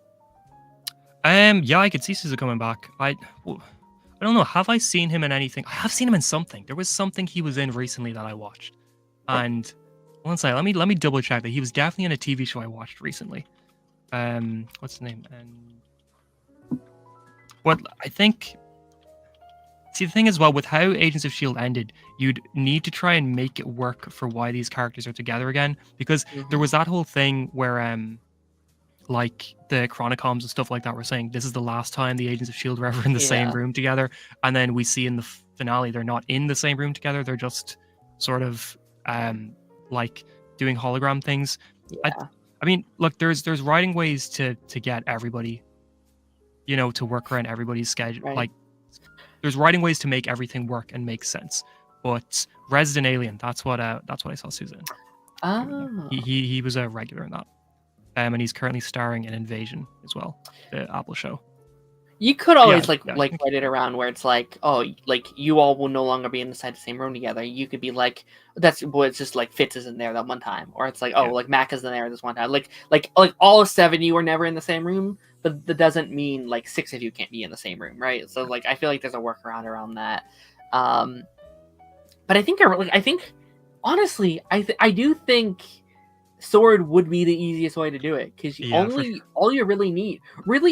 Yeah, I could see Sosa coming back. I don't know. Have I seen him in anything? I have seen him in something. There was something he was in recently that I watched. And one second, let me double check that he was definitely in a TV show I watched recently. What's the name? And what I think. See, the thing is, well, with how Agents of S.H.I.E.L.D. ended, you'd need to try and make it work for why these characters are together again, because there was that whole thing where like the Chronicoms and stuff like that were saying this is the last time the Agents of S.H.I.E.L.D. were ever in the same room together, and then we see in the finale they're not in the same room together, they're just sort of like doing hologram things. I mean, look, there's writing ways to get everybody, you know, to work around everybody's schedule. Like, there's writing ways to make everything work and make sense. But Resident Alien, that's what I saw Susan. He was a regular in that. And he's currently starring in Invasion as well, the Apple show. You could always write it around where it's like, oh, like you all will no longer be inside the same room together. You could be like, it's just like Fitz isn't there that one time, or it's like, oh, like Mac isn't there this one time. Like all of 7 you were never in the same room, but that doesn't mean like 6 of you can't be in the same room, right? So like I feel like there's a workaround around that. But I think honestly, I do think Sword would be the easiest way to do it, because all you really need,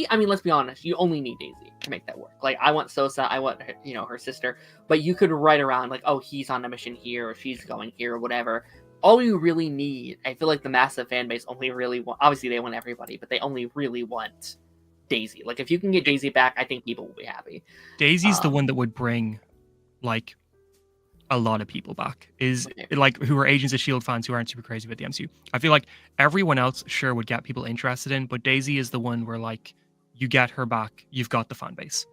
I mean, let's be honest, you only need Daisy to make that work. Like, I want Sosa, I want her, her sister, but you could write around like, oh, he's on a mission here, or she's going here, or whatever. All you really need, I feel like the massive fan base only really want, obviously they want everybody, but they only really want Daisy. Like, if you can get Daisy back, I think people will be happy. Daisy's the one that would bring like a lot of people back, is like who are Agents of S.H.I.E.L.D. fans who aren't super crazy about the MCU. I feel like everyone else sure would get people interested in, but Daisy is the one where like you get her back, you've got the fan base.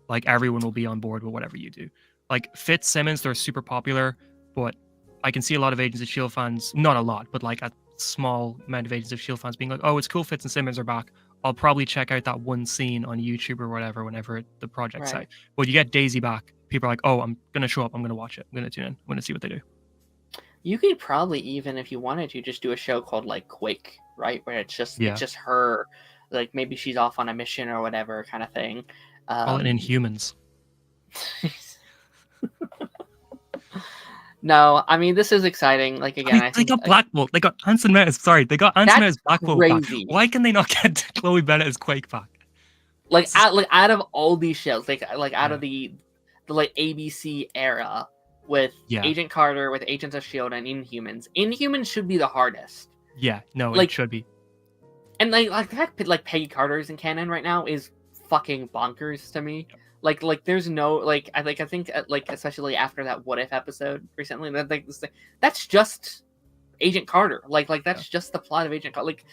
Like everyone will be on board with whatever you do. Like Fitz, Simmons, they're super popular, but I can see a lot of Agents of S.H.I.E.L.D. fans, not a lot, but like a small amount of Agents of S.H.I.E.L.D. fans being like, oh, it's cool Fitz and Simmons are back. I'll probably check out that one scene on YouTube or whatever whenever the project's out. But you get Daisy back, people are like, oh, I'm going to show up, I'm going to watch it, I'm going to tune in, I'm going to see what they do. You could probably, even if you wanted to, just do a show called like Quake, right? Where it's just her, like maybe she's off on a mission or whatever kind of thing. Call it Inhumans. No, I mean, this is exciting. Like, I again, mean, I they think got Black Bolt. They got Anson Mount. Sorry, they got Anson that's Mount's Black Bolt back. crazy. Why can they not get Chloe Bennett as Quake back? Like, This is, out of all these shows, like out yeah, of the like ABC era with yeah, Agent Carter, with Agents of Shield, and Inhumans. Inhumans should be the hardest. yeah. No, it Like, should be. and like the fact that like Peggy Carter's in canon right now is fucking bonkers to me. Like there's no like I think like especially after that What If episode recently, that like that's just Agent Carter. Like Yeah. that's just the plot of Agent Carter. Like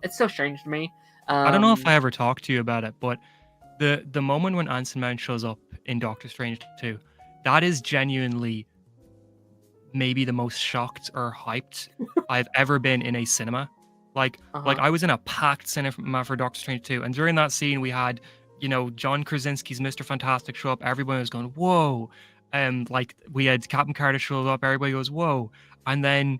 it's so strange to me. I don't know if I ever talked to you about it, but the moment when Anson Mount shows up in Doctor Strange 2, that is genuinely maybe the most shocked or hyped I've ever been in a cinema. Like I was in a packed cinema for Doctor Strange 2, and during that scene we had, John Krasinski's Mr. Fantastic show up. Everyone was going, whoa. Like we had Captain Carter show up, everybody goes, whoa. And then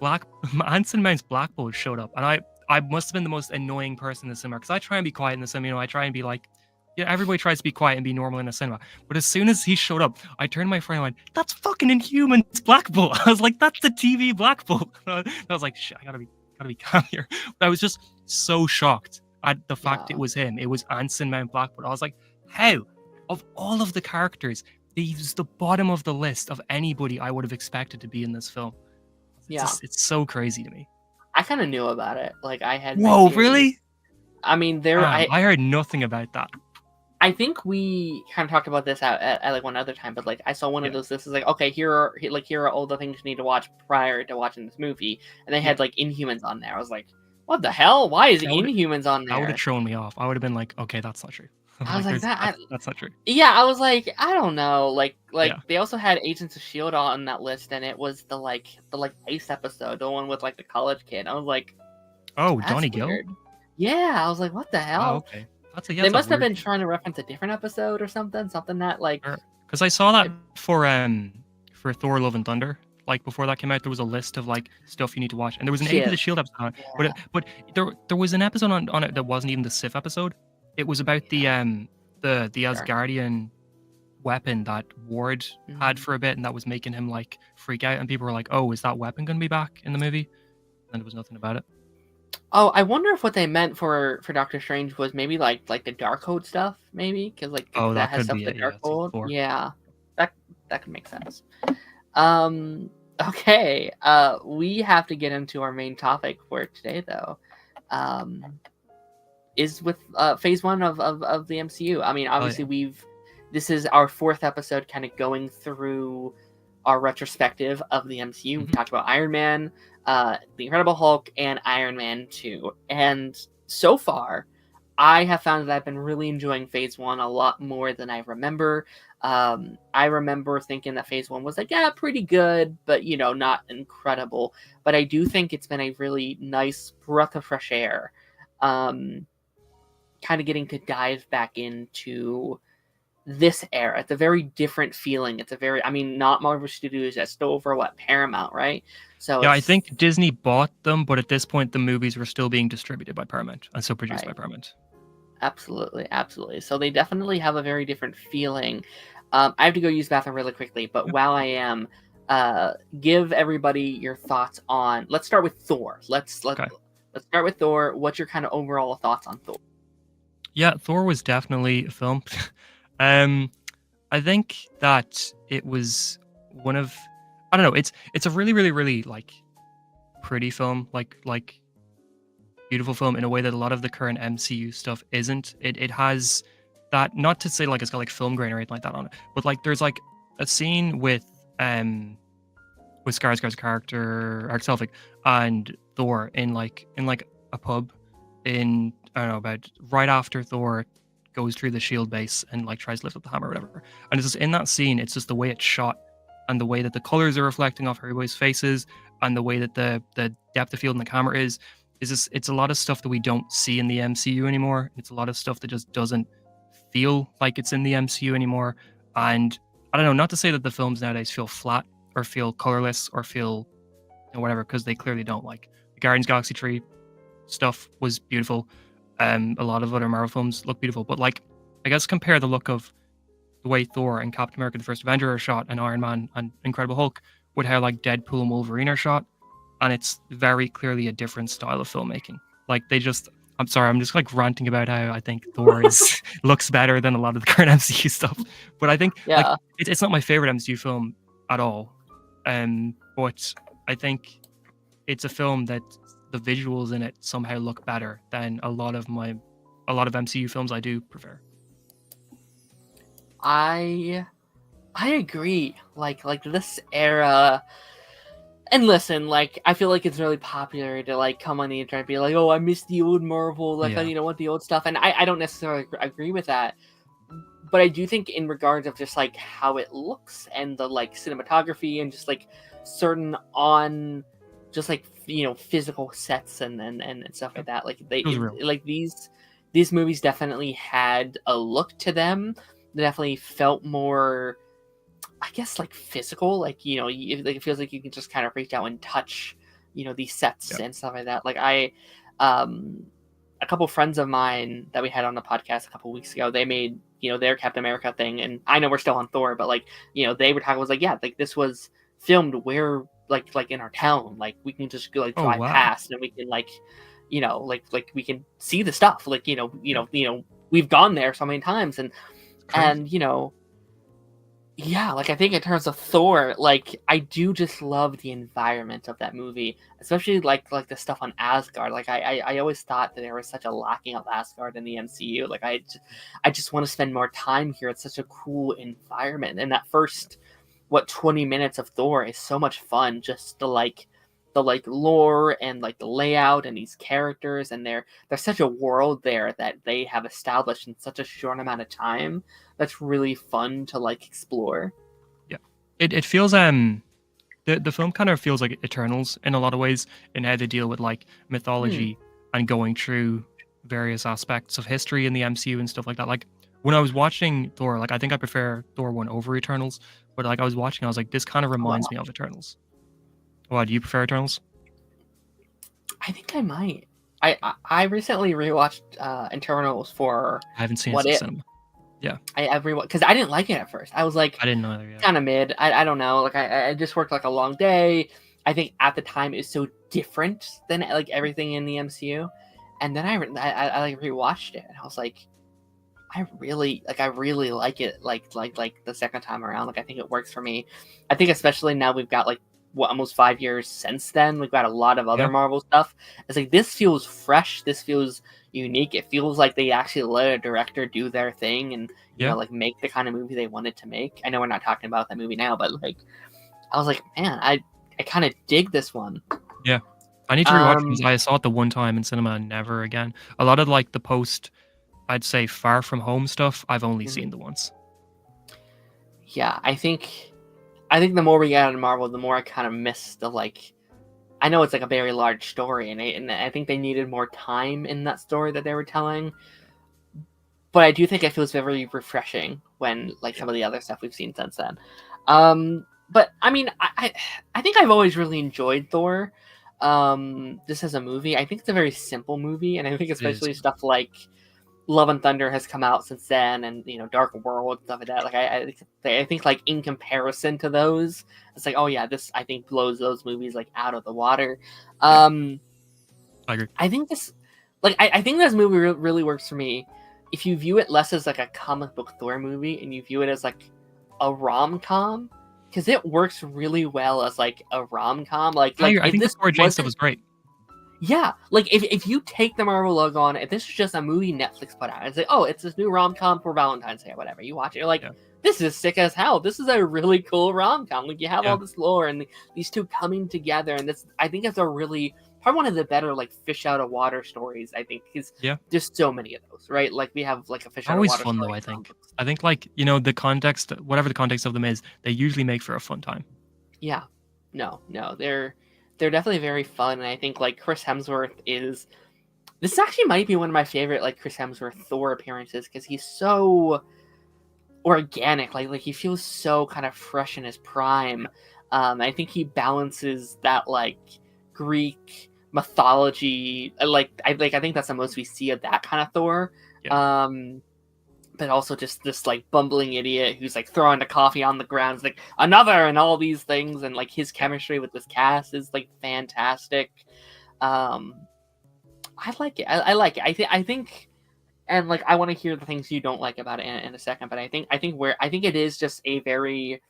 Anson Mount's Black Bolt showed up, and I must have been the most annoying person in the cinema, because I try and be quiet in the cinema. I try and be like, yeah, everybody tries to be quiet and be normal in a cinema. But as soon as he showed up, I turned to my friend and went, "That's fucking Inhumans Black Bolt." I was like, "That's the TV Black Bolt." I was like, "Shit, I gotta be calm here." But I was just so shocked at the fact it was him. It was Anson Mount Black Bolt. I was like, "How? Of all of the characters, he's the bottom of the list of anybody I would have expected to be in this film." It's so crazy to me. I kind of knew about it. Like I had. Whoa, really? I mean, I heard nothing about that. I think we kind of talked about this at like one other time, but like I saw one of those. This is like, okay, here are all the things you need to watch prior to watching this movie, and they had like Inhumans on there. I was like, what the hell? Why is Inhumans on there? That would have thrown me off. I would have been like, okay, that's not true. I was like, that's not true. Yeah, I was like, I don't know. Like they also had Agents of Shield on that list, and it was the Ice episode, the one with like the college kid. I was like, oh, Johnny Gill. Yeah, I was like, what the hell? Oh, okay. They must have been trying to reference a different episode or something that like. Because I saw that for Thor: Love and Thunder. Like before that came out, there was a list of like stuff you need to watch, and there was an Age of the Shield episode on it. Yeah. But there was an episode on it that wasn't even the Sif episode. It was about the Asgardian weapon that Ward had for a bit, and that was making him like freak out, and people were like, "Oh, is that weapon going to be back in the movie?" And there was nothing about it. Oh, I wonder if what they meant for Doctor Strange was maybe like the Darkhold stuff, maybe, because like that has stuff with Darkhold. Yeah, that could make sense. Okay. We have to get into our main topic for today, though. Is with phase 1 of the MCU. I mean, obviously this is our 4th episode, kind of going through our retrospective of the MCU. We've talked about Iron Man, The Incredible Hulk, and Iron Man 2. And so far, I have found that I've been really enjoying phase 1 a lot more than I remember. I remember thinking that phase 1 was like, yeah, pretty good, but not incredible. But I do think it's been a really nice breath of fresh air. Kind of getting to dive back into this era. It's a very different feeling. It's a very, not Marvel Studios, that's still over Paramount, right? So yeah, I think Disney bought them, but at this point the movies were still being distributed by Paramount and so produced by Paramount. Absolutely. So they definitely have a very different feeling. I have to go use the bathroom really quickly, but while I am, give everybody your thoughts on. Let's start with Thor. Let's start with Thor. What's your kind of overall thoughts on Thor? Yeah, Thor was definitely a film. I think that it was one of, I don't know, it's a really, really, really like pretty film, like beautiful film in a way that a lot of the current MCU stuff isn't. It has that, not to say like it's got like film grain or anything like that on it, but like there's like a scene with Skarsgård's character Selfie and Thor in like a pub in, I don't know, about right after Thor goes through the shield base and like tries to lift up the hammer or whatever. And it's just in that scene, it's just the way it's shot and the way that the colors are reflecting off everybody's faces and the way that the depth of field in the camera is just, it's a lot of stuff that we don't see in the MCU anymore. It's a lot of stuff that just doesn't feel like it's in the MCU anymore. And I don't know, not to say that the films nowadays feel flat or feel colorless or feel whatever, because they clearly don't. Like the Guardians of the Galaxy 3 stuff was beautiful. A lot of other Marvel films look beautiful, but like, I guess compare the look of the way Thor and Captain America: The First Avenger are shot, and Iron Man and Incredible Hulk, with how like Deadpool and Wolverine are shot, and it's very clearly a different style of filmmaking. Like they just, I'm sorry, I'm just like ranting about how I think Thor is looks better than a lot of the current MCU stuff. But I think like Yeah. it's not my favorite MCU film at all. But I think it's a film that the visuals in it somehow look better than a lot of MCU films I do prefer. I agree. Like this era, and listen, like I feel like it's really popular to like come on the internet and be like, "Oh, I miss the old Marvel," like Yeah. you know what, the old stuff, and I don't necessarily agree with that. But I do think in regards of just like how it looks and the like cinematography and just like certain on just like physical sets and stuff like Yep. that, like It was real. like these movies definitely had a look to them that definitely felt more, I guess, like physical, like like it feels like you can just kind of reach out and touch these sets Yep. and stuff like that. Like um a couple friends of mine that we had on the podcast a couple weeks ago, they made their Captain America thing, and I know we're still on Thor, but like they were talking, was like, yeah, like this was filmed where like in our town, like we can just go like Oh drive wow. past and we can like like we can see the stuff, like Yeah. we've gone there so many times, It's crazy. and yeah, like I think in terms of Thor, like I do just love the environment of that movie, especially like the stuff on Asgard. Like I always thought that there was such a lacking of Asgard in the MCU. Like I just want to spend more time here. It's such a cool environment, and that first 20 minutes of Thor is so much fun. Just the like lore and like the layout and these characters, and there's such a world there that they have established in such a short amount of time that's really fun to like explore. Yeah. It feels the film kind of feels like Eternals in a lot of ways in how they deal with like Hmm. mythology and going through various aspects of history in the MCU and stuff like that. Like when I was watching Thor, like I think I prefer Thor 1 over Eternals, but like I was watching, I was like, this kind of Oh reminds wow. me of Eternals. Why do you prefer Eternals? I think I might. I recently rewatched Internals for I haven't seen it What since If. cinema. Yeah, I rewatched because I didn't like it at first. I was like I didn't either. Yeah, kind of mid. I don't know. Like I just worked like a long day. I think at the time it was so different than like everything in the MCU, and then I like rewatched it and I was like, I really like it like the second time around. Like I think it works for me. I think especially now we've got like what, almost 5 years since then. We've got a lot of other yeah, Marvel stuff. It's like this feels fresh. This feels unique. It feels like they actually let a director do their thing and yeah, like make the kind of movie they wanted to make. I know we're not talking about that movie now, but like I was like, man, I kind of dig this one. yeah. I need to rewatch it because Um, I saw it the one time in cinema and never again. A lot of like the post, I'd say Far From Home stuff, I've only mhm. seen the once. Yeah, I think the more we get out of Marvel, the more I kind of miss the like. I know it's like a very large story, and I think they needed more time in that story that they were telling. But I do think it feels very refreshing when like Yeah, some of the other stuff we've seen since then. But I mean, I think I've always really enjoyed Thor. Just as a movie, I think it's a very simple movie, and I think it is. especially stuff like Love and Thunder has come out since then, and Dark World, stuff like that. Like I think like in comparison to those, it's like, oh yeah, this I think blows those movies like out of the water. Yeah, Um, I agree. I think this, like I think this movie really works for me if you view it less as like a comic book Thor movie and you view it as like a rom com, because it works really well as like a rom com. I agree. I If think the this Story Jane stuff wasn't, was great. yeah, like if you take the Marvel logo on, if this is just a movie Netflix put out, it's like, oh, it's this new rom com for Valentine's Day or whatever. You watch it, you're like, Yeah, this is sick as hell. This is a really cool rom com. Like you have yeah, all this lore and these two coming together, and this I think it's a really probably one of the better like fish out of water stories. I think because yeah. there's so many of those, right? Like we have like a fish out of Always water fun story though, in I comic think. books. I think like, the context, whatever the context of them is, they usually make for a fun time. Yeah, no, they're definitely very fun, and I think like Chris Hemsworth is. This actually might be one of my favorite like Chris Hemsworth Thor appearances because he's so organic. Like he feels so kind of fresh in his prime. I think he balances that like Greek mythology. I think that's the most we see of that kind of Thor. Yeah. Um, but also just this like bumbling idiot who's like throwing the coffee on the ground, like another, and all these things, and like his chemistry with this cast is like fantastic. Um, I like it. I like it. I think, and like I want to hear the things you don't like about it in a second. But I think it is just a very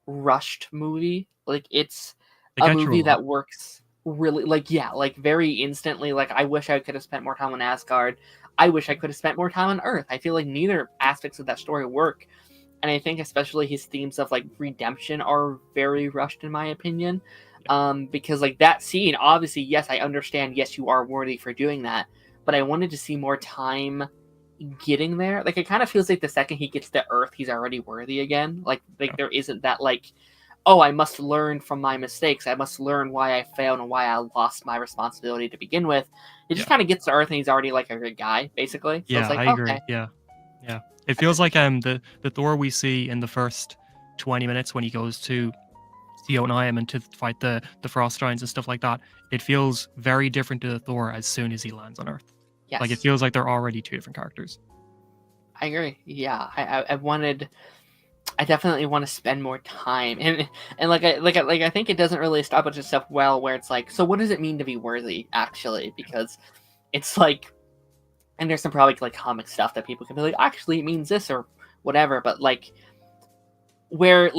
rushed movie. Like it's They a get through a movie lot. that works really like yeah, like very instantly. Like I wish I could have spent more time on Asgard. I wish I could have spent more time on Earth. I feel like neither aspects of that story work. And I think especially his themes of like redemption are very rushed in my opinion. Because like that scene, obviously, yes, I understand, yes, you are worthy for doing that, but I wanted to see more time getting there. Like it kind of feels like the second he gets to Earth, he's already worthy again. Like Yeah. there isn't that like, oh, I must learn from my mistakes. I must learn why I failed and why I lost my responsibility to begin with. It just Yeah. kind of gets to Earth and he's already like a good guy, basically. So it's Yeah, like, I okay, agree. Yeah. Yeah. It I could feels like appreciate. the Thor we see in the first 20 minutes when he goes to see Jotunheim and to fight the Frost Giants and stuff like that. It feels very different to the Thor as soon as he lands on Earth. Like it Yes, feels like they're already two different characters. I agree. Yeah, I wanted. I definitely want to spend more time, and like I think it doesn't really establish itself well. Where it's like, so what does it mean to be worthy, actually? Because it's like, and there's some probably like comic stuff that people can be like, actually, it means this or whatever. But like, where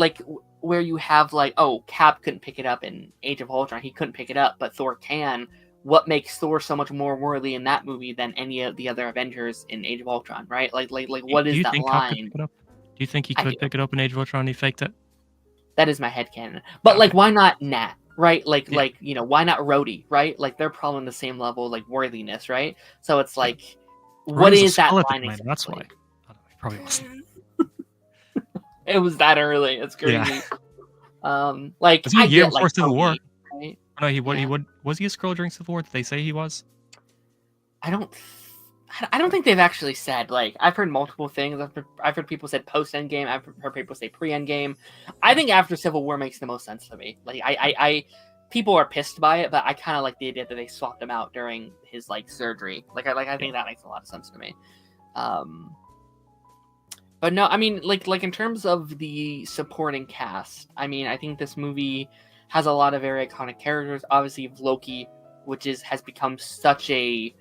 you have like, oh, Cap couldn't pick it up in Age of Ultron, he couldn't pick it up, but Thor can. What makes Thor so much more worthy in that movie than any of the other Avengers in Age of Ultron, right? Like Do what do is you that think Cap could line? pick it up? Do you think he I do. could pick it up in Age of Ultron and he faked it? That is my headcanon. But like, Okay. why not Nat? Right? Yeah. Why not Rhodey? Right? Like they're probably on the same level, like worthiness, right? So it's Yeah. like, Or he what was a is that skull at the line time. That's why. exactly? I don't know. He probably wasn't. It was that early. It's Yeah. crazy. Like Was he a I year get before like Civil War? Tony, right? No, he would. He Yeah. would. Was he a Skrull during Civil War? Did they say he was? I don't. I don't think they've actually said like I've heard multiple things. I've heard people said post Endgame. I've heard people say pre Endgame. I think after Civil War makes the most sense to me. Like I people are pissed by it, but I kind of like the idea that they swapped him out during his like surgery. I Yeah. think that makes a lot of sense to me. Um, but no, I mean like in terms of the supporting cast, I mean I think this movie has a lot of very iconic characters. Obviously, Loki, which has become such a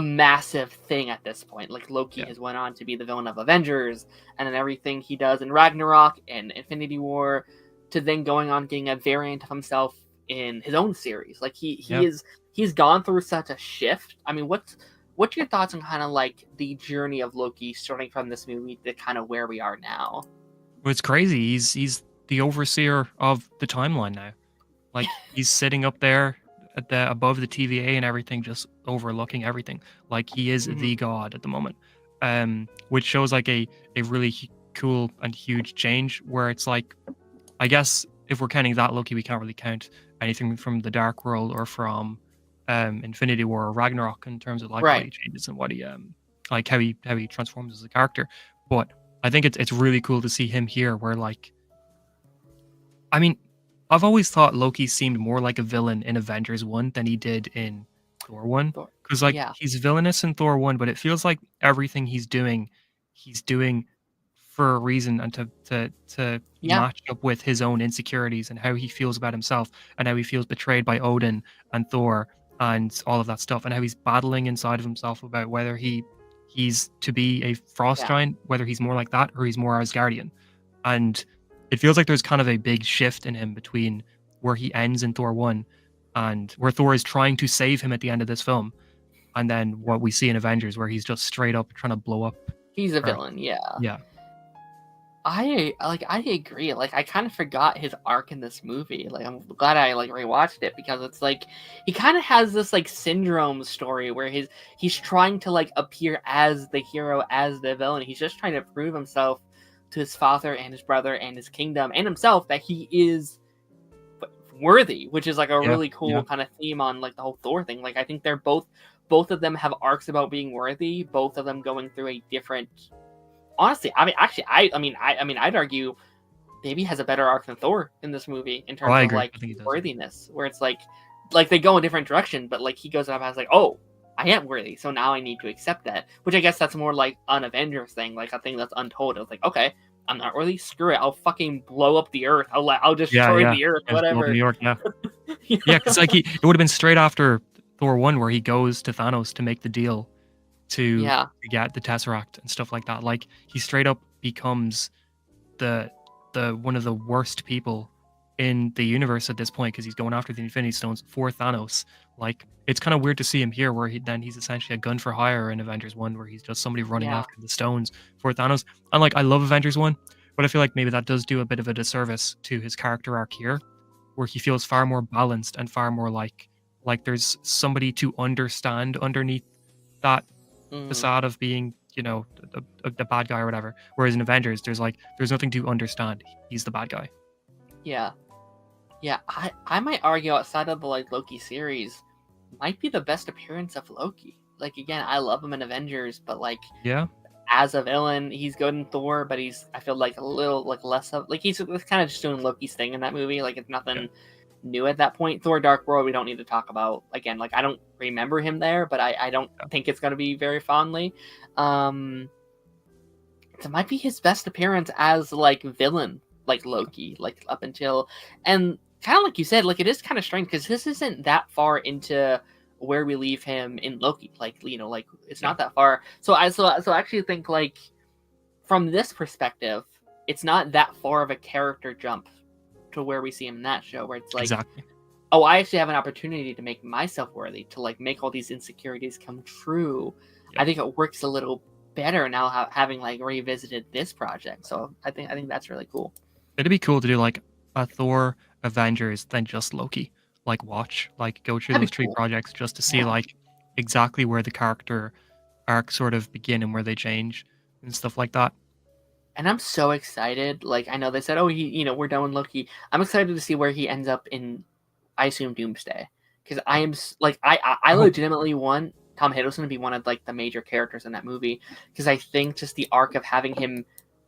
massive thing at this point. Like Loki Yeah. has went on to be the villain of Avengers, and then everything he does in Ragnarok and Infinity War, to then going on getting a variant of himself in his own series. Like Yeah. he's gone through such a shift. I mean, what's your thoughts on kind of like the journey of Loki starting from this movie to kind of where we are now? Well, it's crazy. He's the overseer of the timeline now. Like he's sitting up there at the above the TVA and everything, just overlooking everything. Like he is Mhm. the god at the moment. Which shows like a really cool and huge change where it's like, I guess if we're counting that Loki, we can't really count anything from the Dark World or from Infinity War or Ragnarok in terms of like what Right. he changes and what he like how he transforms as a character. But I think it's really cool to see him here where like, I mean, I've always thought Loki seemed more like a villain in Avengers 1 than he did in Thor 1. Thor. Because like Yeah. he's villainous in Thor 1, but it feels like everything he's doing for a reason and to Yeah. match up with his own insecurities and how he feels about himself and how he feels betrayed by Odin and Thor and all of that stuff and how he's battling inside of himself about whether he's to be a frost Yeah. giant, whether he's more like that or he's more Asgardian. And it feels like there's kind of a big shift in him between where he ends in Thor 1 and where Thor is trying to save him at the end of this film, and then what we see in Avengers where he's just straight up trying to blow up He's a Earth. villain. Yeah. Yeah. I agree. Like I kind of forgot his arc in this movie. Like I'm glad I like rewatched it because it's like he kind of has this like syndrome story where he's trying to like appear as the hero, as the villain. He's just trying to prove himself to his father and his brother and his kingdom and himself that he is worthy, which is like a Yeah. really cool Yeah. kind of theme on like the whole Thor thing. Like I think they're both of them have arcs about being worthy, both of them going through a different. Honestly, I mean, actually, I'd argue maybe has a better arc than Thor in this movie in Oh, terms I of agree. like I think he does. Yeah. worthiness, where it's like they go in a different direction, but like he goes up as like, oh, I am worthy, so now I need to accept that. Which I guess that's more like an Avengers thing, like a thing that's untold. It's like, okay, I'm not worthy. Screw it. I'll fucking blow up the Earth. I'll Yeah, destroy yeah. the Earth. And just blow up in Whatever. New York, yeah. You Yeah, know? because like it would have been straight after Thor 1 where he goes to Thanos to make the deal to Yeah. get the Tesseract and stuff like that. Like he straight up becomes the one of the worst people in the universe at this point because he's going after the Infinity Stones for Thanos. Like it's kind of weird to see him here where he's essentially a gun for hire in Avengers 1 where he's just somebody running Yeah. after the stones for Thanos. And like I love Avengers 1, but I feel like maybe that does do a bit of a disservice to his character arc here where he feels far more balanced and far more like there's somebody to understand underneath that Mm, facade of being, the bad guy or whatever. Whereas in Avengers, there's nothing to understand. He's the bad guy. yeah. Yeah. I might argue outside of the like Loki series, might be the best appearance of Loki. Like again, I love him in Avengers, but like Yeah, as a villain, he's good in Thor, but I feel like a little like less of like he's kind of just doing Loki's thing in that movie. Like it's yeah, nothing new at that point. Thor: Dark World, we don't need to talk about again. Like I don't remember him there, but I don't yeah. think it's gonna be very fondly. Um, it might be his best appearance as like villain, like Loki, like up until and kind of like you said, like it is kind of strange because this isn't that far into where we leave him in Loki. Like like it's Yeah, not that far. So I actually think like from this perspective, it's not that far of a character jump to where we see him in that show, where it's like, exactly. oh, I actually have an opportunity to make myself worthy, to like make all these insecurities come true. Yeah. I think it works a little better now having like revisited this project. So I think that's really cool. It'd be cool to do like a Thor Avengers, then just Loki. Like watch, like go through That'd those be three cool. projects just to see Yeah. like exactly where the character arcs sort of begin and where they change and stuff like that. And I'm so excited. Like I know they said, oh, we're done with Loki. I'm excited to see where he ends up in. I assume Doomsday, because I am like I Oh, legitimately want Tom Hiddleston to be one of like the major characters in that movie because I think just the arc of having him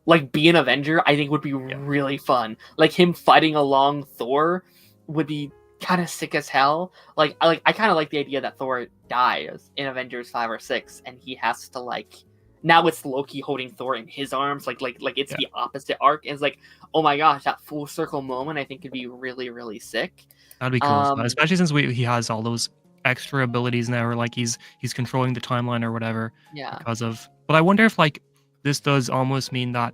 like be an Avenger I think would be yeah, really fun. Like him fighting along Thor would be kind of sick as hell. I kind of like the idea that Thor dies in Avengers 5 or 6 and he has to like now it's Loki holding Thor in his arms like it's yeah. the opposite arc and it's like oh my gosh that full circle moment I think could be really really sick. That'd be cool, um especially since he has all those extra abilities now, or like he's controlling the timeline or whatever yeah. because of. But I wonder if like this does almost mean that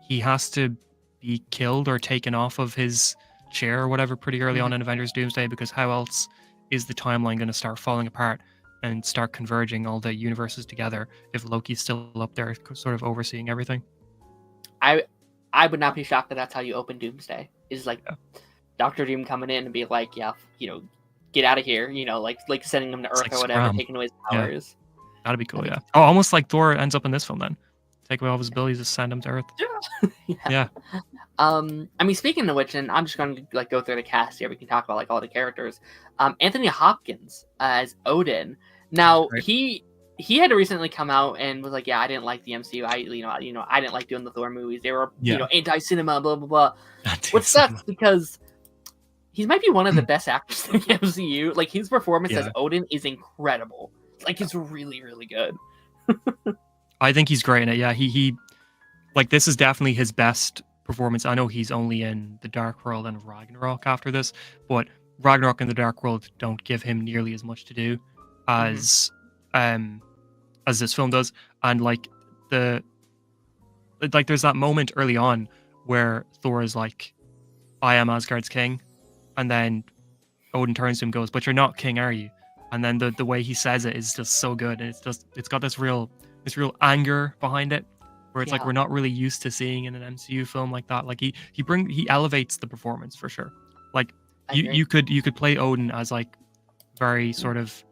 he has to be killed or taken off of his chair or whatever pretty early on Mhm. in Avengers Doomsday, because how else is the timeline going to start falling apart and start converging all the universes together if Loki's still up there sort of overseeing everything? I I would not be shocked that that's how you open Doomsday. Is like Yeah. Doctor Doom coming in and be like, yeah, get out of here, like sending him to It's Earth like or whatever, scram. taking away his Yeah, powers. that'd be cool. That'd Yeah. be Oh, almost like Thor ends up in this film then. Take away all of his abilities, just send him to Earth. yeah. Yeah. I mean, speaking of which, and I'm just going to like go through the cast here. We can talk about like all the characters. Anthony Hopkins as Odin. He's Now great. he had recently come out and was like, yeah, I didn't like the MCU. I didn't like doing the Thor movies. They were Yeah. anti-cinema, blah blah blah. Dude, Which sucks cinema. because he might be one of the best actors in the MCU. Like his performance as Yeah. Odin is incredible. Like it's really really good. I think he's great in it. Yeah, he like this is definitely his best performance. I know he's only in the Dark World and Ragnarok after this, but Ragnarok and the Dark World don't give him nearly as much to do Hmm. as um as this film does. And the there's that moment early on where Thor is like, I am Asgard's king, and then Odin turns to him and goes, but you're not king, are you? And then the way he says it is just so good, and it's got this real anger behind it, where it's like Yeah, we're not really used to seeing in an MCU film like that. Like he elevates the performance for sure. Like I you agree. you could play Odin as like very sort of,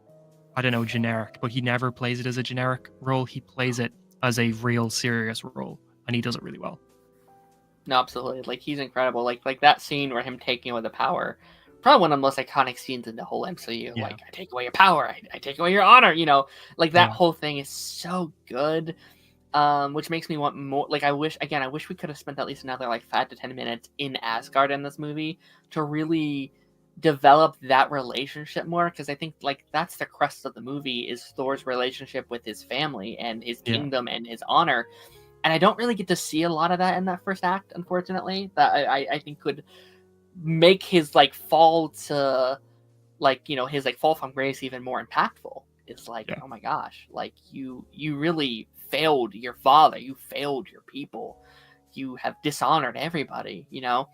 I don't know, generic, but he never plays it as a generic role. He plays it as a real serious role, and he does it really well. No, absolutely. Like he's incredible. Like that scene where him taking away the power, probably one of the most iconic scenes in the whole MCU. Yeah, Like I take away your power, I take away your honor. Like that yeah, whole thing is so good. Which makes me want more. Like I wish we could have spent at least another like 5 to 10 minutes in Asgard in this movie to really develop that relationship more, because I think like that's the crust of the movie is Thor's relationship with his family and his Yeah. kingdom and his honor. And I don't really get to see a lot of that in that first act, unfortunately. That I think could make his like fall to like, you know, his like fall from grace even more impactful. It's like, Yeah. oh my gosh, like you really failed your father, you failed your people, you have dishonored everybody, you know.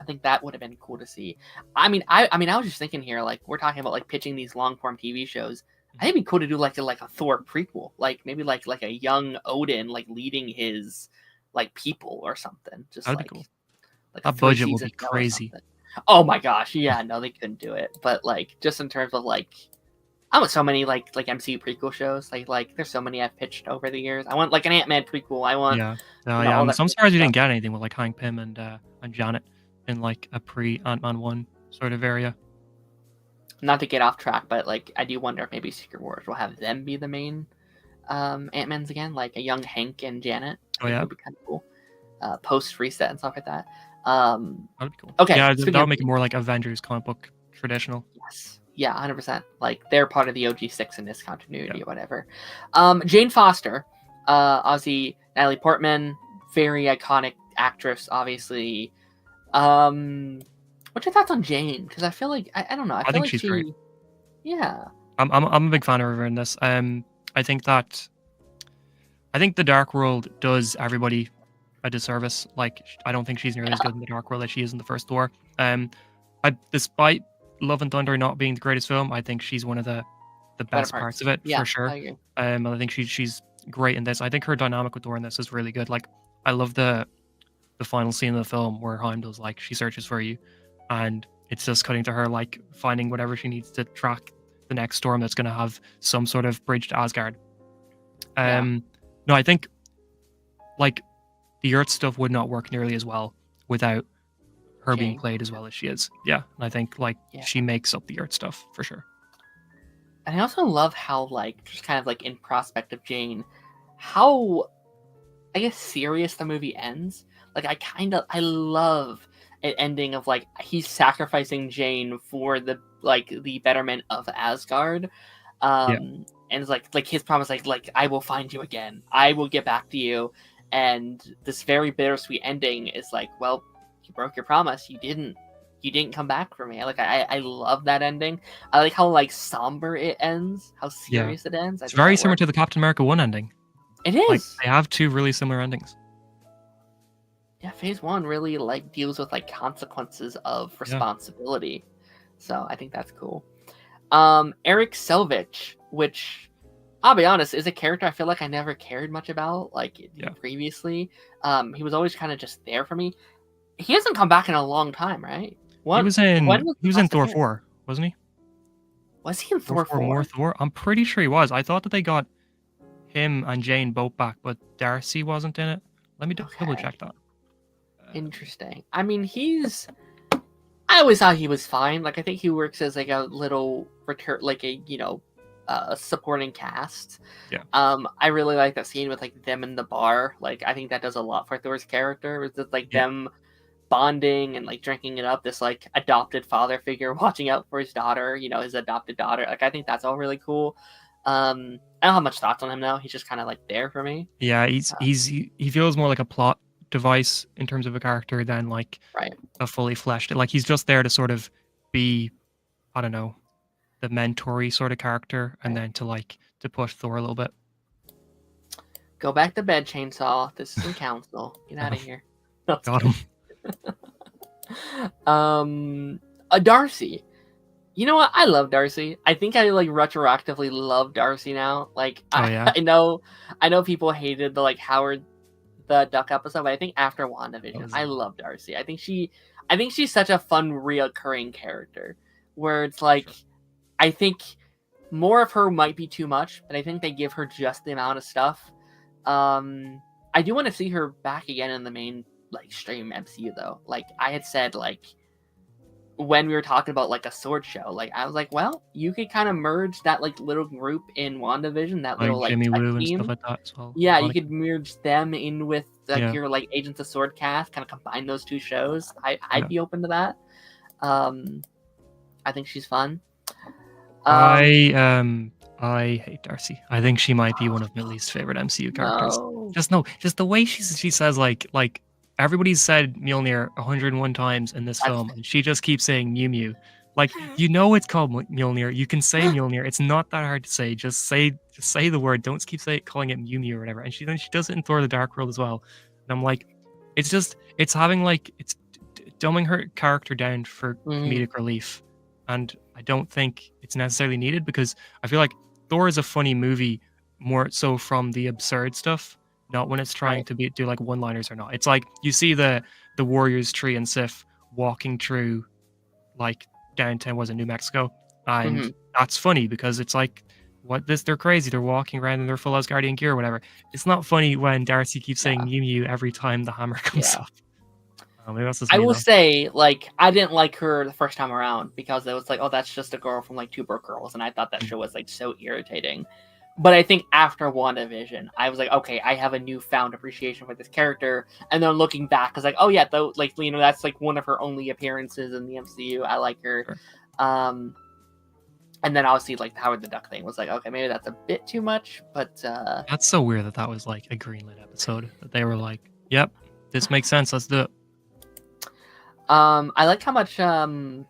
I think that would have been cool to see. I mean, I was just thinking here, like we're talking about like pitching these long form TV shows. I think it'd be cool to do like a Thor prequel, like maybe like a young Odin like leading his like people or something, just That'd be cool. like a That budget 3 will season be show or crazy. something. Oh my gosh, yeah, no, they couldn't do it. But like just in terms of like, I want so many like MCU prequel shows. Like there's so many I've pitched over the years. I want like an Ant-Man prequel. I want Yeah. No, you know yeah. all I'm that so type surprised of you stuff. didn't get anything with like Hank Pym and Janet in like a pre Ant-Man 1 sort of area. Not to get off track, but like I do wonder if maybe Secret Wars will have them be the main Ant-Mans again, like a young Hank and Janet. I Oh think yeah, would be kind of cool. Post reset and stuff like that. that'd be cool. Okay, Yeah, speaking that'll of make it more like Avengers comic book traditional. yes, yeah, 100%. Like they're part of the OG6 in this continuity Yeah. or whatever. Jane Foster, obviously Natalie Portman, very iconic actress, obviously. What's your thoughts on Jane? Because I feel like I don't know. I I feel think like she's great. yeah, I'm a big fan of her in this. I think the Dark World does everybody a disservice. Like I don't think she's nearly as good in the Dark World as she is in the first Thor. Despite Love and Thunder not being the greatest film, I think she's one of the better best parts of it Yeah, for sure. I agree. And I think she's great in this. I think her dynamic with Thor in this is really good. Like I love the final scene of the film where Heimdall's like she searches for you, and it's just cutting to her like finding whatever she needs to track the next storm that's going to have some sort of bridge to Asgard. Yeah. No, I think like the Earth stuff would not work nearly as well without her being Jane. played as well as she is. Yeah, and I think like Yeah. she makes up the Earth stuff for sure. And I also love how, like, just kind of like in prospect of Jane, how I guess serious the movie ends. Like, I love an ending of like he's sacrificing Jane for the betterment of Asgard. Yeah. And it's like his promise, like I will find you again. I will get back to you. And this very bittersweet ending is like, well, you broke your promise. You didn't come back for me. Like I love that ending. I like how like somber it ends, how serious it ends. It's very similar to the Captain America 1 ending. It is. Like they have two really similar endings. Yeah, phase 1 really like deals with like consequences of responsibility. So I think that's cool. Eric Selvich, which I'll be honest, is a character I feel like I never cared much about, like previously. He was always kind of just there for me. He hasn't come back in a long time, right? He was in Thor 4, wasn't he? Was he in Thor 4? More Thor? I'm pretty sure he was. I thought that they got him and Jane both back, but Darcy wasn't in it. Let me double check that. Interesting. I mean, I always thought he was fine. Like, I think he works as like a little return, like a supporting cast. Yeah. I really like that scene with like them in the bar. Like, I think that does a lot for Thor's character. It's just like them bonding and like drinking it up. This like adopted father figure watching out for his daughter. His adopted daughter. Like, I think that's all really cool. I don't have much thoughts on him now. He's just kind of like there for me. Yeah, he feels more like a plot device in terms of a character than like a fully fleshed. Like he's just there to sort of be, I don't know, the mentor-y sort of character, and then to push Thor a little bit. Go back to bed, Chainsaw. This is some counsel. Get out of here. Got him. A Darcy. You know what? I love Darcy. I think I like retroactively love Darcy now. Like, I know people hated the like Howard the Duck episode, but I think after WandaVision, I love Darcy. I think she's such a fun reoccurring character where it's like, I think more of her might be too much, but I think they give her just the amount of stuff. I do want to see her back again in the main like stream MCU though. Like I had said, like when we were talking about like a sword show, like I was like, well, you could kind of merge that like little group in WandaVision, that little like Jimmy Woo team. and stuff like that as well. Yeah, you could merge them in with like your like Agents of Sword cast, kind of combine those two shows. I'd be open to that. I think she's fun. I hate Darcy. I think she might be one of my least favorite MCU characters. No. Just the way she says like everybody's said Mjolnir 101 times in this That's film, and she just keeps saying Mew Mew. Like you know it's called Mjolnir. You can say Mjolnir. It's not that hard to say. Just say the word. Don't keep calling it Mew Mew or whatever. And she does it in Thor: The Dark World as well. And I'm like, it's having like it's dumbing her character down for Mhm, comedic relief, and I don't think it's necessarily needed because I feel like Thor is a funny movie more so from the absurd stuff, not when it's trying right. to do like one-liners or not. It's like you see the Warriors tree and Sif walking through like downtown was in New Mexico, and Mhm, that's funny because it's like they're crazy. They're walking around in their full Asgardian gear or whatever. It's not funny when Darcy keeps saying yeah, Mew Mew every time the hammer comes yeah. up. Maybe that's just I me will though. say, like, I didn't like her the first time around because it was like, oh, that's just a girl from like Two Broke Girls, and I thought that Mm. show was like so irritating. But I think after WandaVision, I was like, okay, I have a newfound appreciation for this character. And then looking back, I was like, oh yeah, though, like that's like one of her only appearances in the MCU. I like her. Sure. Um, and then obviously like the Howard the Duck thing was like, okay, maybe that's a bit too much, but That's so weird that that was like a greenlit episode that they were like, "Yep, this makes sense. Let's do it." I like how much and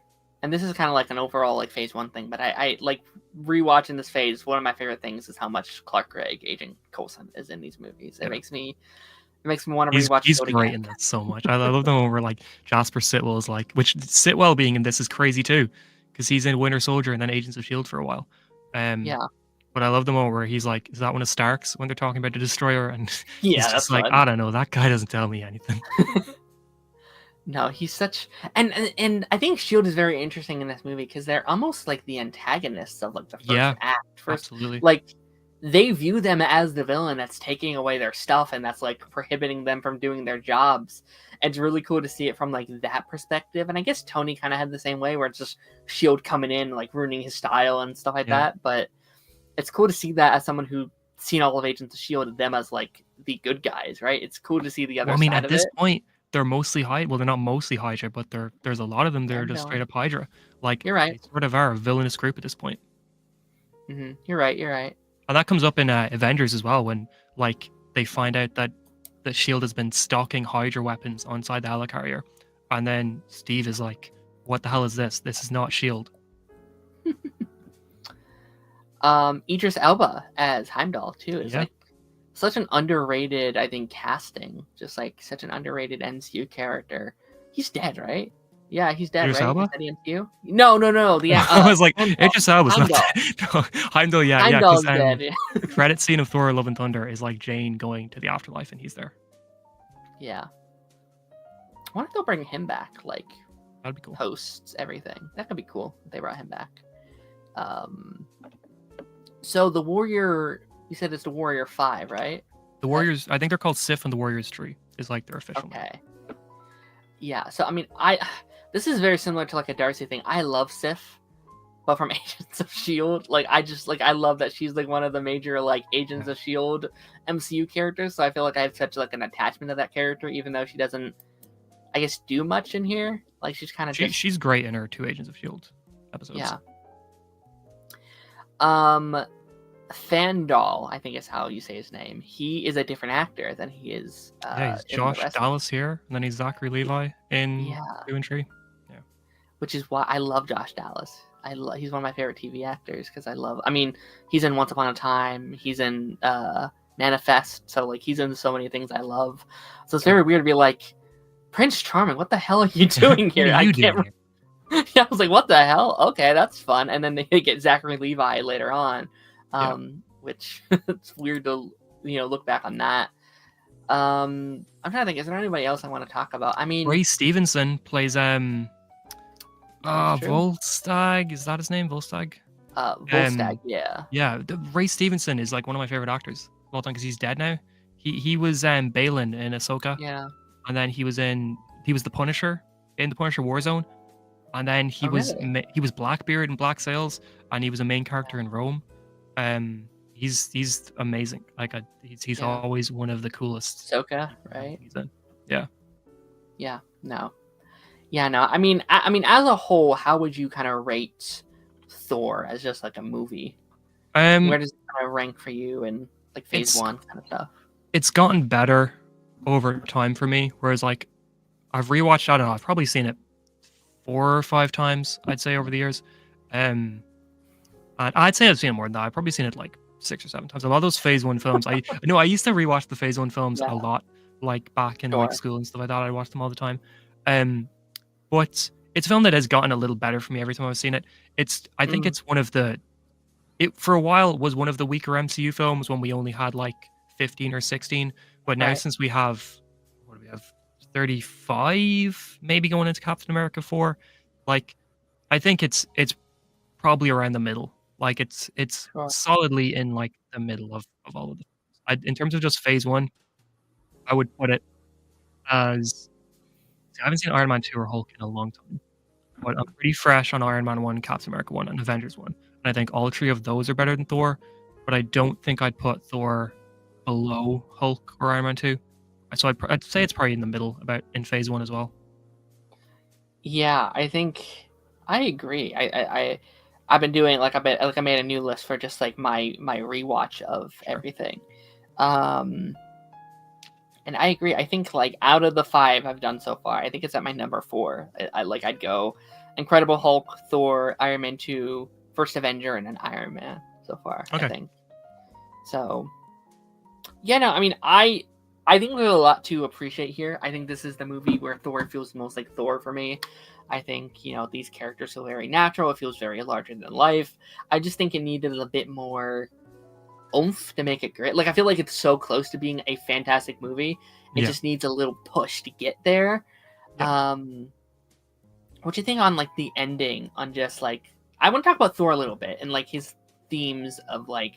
this is kind of like an overall like phase one thing, but I like rewatching this phase. One of my favorite things is how much Clark Gregg, Agent Coulson, is in these movies. Yeah, It makes me want to rewatch he's Shield great again. in that so much. I love the one where like Jasper Sitwell is like, which Sitwell being in this is crazy too, because he's in Winter Soldier and then Agents of Shield for a while. Um, Yeah, but I love the moment where he's like, "Is that one of Stark's?" When they're talking about the Destroyer, and he's yeah, just that's like, fun. "I don't know. That guy doesn't tell me anything." No, he's such and I think Shield is very interesting in this movie because they're almost like the antagonists of like the first Yeah, act. First, absolutely. like they view them as the villain that's taking away their stuff and that's like prohibiting them from doing their jobs. And it's really cool to see it from like that perspective. And I guess Tony kind of had the same way where it's just Shield coming in like ruining his style and stuff like Yeah. that. But it's cool to see that as someone who seen all of Agents of Shield, them as like the good guys, right? It's cool to see the Well, other I mean, side at of this it. point, they're mostly Well, they're not mostly Hydra, but there's a lot of them. Yeah, They're just straight no, up Hydra. Like you're right. they sort of are a villainous group at this point. You're right. You're right. And that comes up in Avengers as well when like they find out that the Shield has been stocking Hydra weapons inside the helicarrier, and then Steve is like, "What the hell is this? This is not Shield." Idris Elba as Heimdall too is Yeah, like such an underrated, I think, casting. Just like such an underrated MCU character. He's dead, right? Yeah, he's dead, Idris right? Is Elba. that the MCU? No, no, no. The I was like, Heimdall. Idris Elba's not Heimdall. dead. No, Heimdall, yeah, because Heimdall's dead. Yeah. the credit scene of Thor: Love and Thunder is like Jane going to the afterlife, and he's there. Yeah. I wonder if they'll bring him back, like That'd be cool. posts everything. That could be cool if they brought him back. Um. So the Warrior, you said it's the Warrior 5, right? The Warriors, I think they're called Sif and the Warriors Tree is like their official name. Okay. Yeah. So I mean, I this is very similar to like a Darcy thing. I love Sif, but from Agents of Shield, like I just like I love that she's like one of the major like Agents Yeah. of Shield MCU characters. So I feel like I have such like an attachment to that character, even though she doesn't, I guess, do much in here. Like she's kind of just She's great in her two Agents of Shield episodes. yeah. Um, Fandal, I think is how you say his name. He is a different actor than he is Yeah, he's in the Josh rest. Dallas here, and then he's Zachary Levi in Yeah, Two and Tree. Yeah. which is why I love Josh Dallas. He's one of my favorite TV actors because I love. I mean, he's in Once Upon a Time. He's in Manifest. So like he's in so many things I love. So it's very weird to be like Prince Charming. What the hell are you doing What here? are I you can't. doing here? Yeah, I was like, what the hell? Okay, that's fun. And then they get Zachary Levi later on, Yeah. which it's weird to look back on that. I'm trying to think. Is there anybody else I want to talk about? I mean, Ray Stevenson plays that's true. Volstagg. Is that his name? Volstagg? Volstagg, yeah. Yeah, Ray Stevenson is like one of my favorite actors of all time because he's dead now. He was Balin in Ahsoka, Yeah. and then he was the Punisher in the Punisher Warzone, and then Oh, really? he was Blackbeard in Black Sails, and he was a main character in Rome. He's amazing. Like he's Yeah. always one of the coolest. Ahsoka, right? He's in. Yeah. Yeah. No. Yeah, no, I mean, as a whole, how would you kind of rate Thor as just like a movie? Where Um, does it kind of rank for you in like phase it's one kind of stuff? it's gotten better over time for me. Whereas like I've rewatched, I don't know, I've probably seen it 4 or 5 times, I'd say, over the years. Um, and I'd say I've seen it more than that. I've probably seen it like 6 or 7 times. A lot of those Phase One films, I know I used to rewatch the Phase One films Yeah, a lot, like back in like sure. school and stuff like that. I watched them all the time. Um, but it's a film that has gotten a little better for me every time I've seen it. I think Mm, it's one of the it for a while was one of the weaker MCU films when we only had like 15 or 16. But now right. since we have, what do we have, 35, maybe going into Captain America 4, like I think it's probably around the middle. Like it's Sure. solidly in like the middle of all of them. In terms of just phase one, I would put it as, I haven't seen Iron Man 2 or Hulk in a long time, but I'm pretty fresh on Iron Man 1, Captain America 1, and Avengers 1. And I think all three of those are better than Thor, but I don't think I'd put Thor below Hulk or Iron Man 2. So I'd say it's probably in the middle, about in phase one as well. Yeah, I think I agree. I've been doing like I made a new list for just like my rewatch of Sure. everything. Um, and I agree. I think like out of the five I've done so far, I think it's at my number four. I'd go Incredible Hulk, Thor, Iron Man 2, First Avenger, and then Iron Man so far. I Okay. think so. Yeah, no, I think there's a lot to appreciate here. I think this is the movie where Thor feels most like Thor for me. I think, these characters feel very natural. It feels very larger than life. I just think it needed a bit more oomph to make it great. Like, I feel like it's so close to being a fantastic movie. It Yeah. just needs a little push to get there. Yeah. Um, what you think on like the ending, on just like, I want to talk about Thor a little bit and like his themes of like,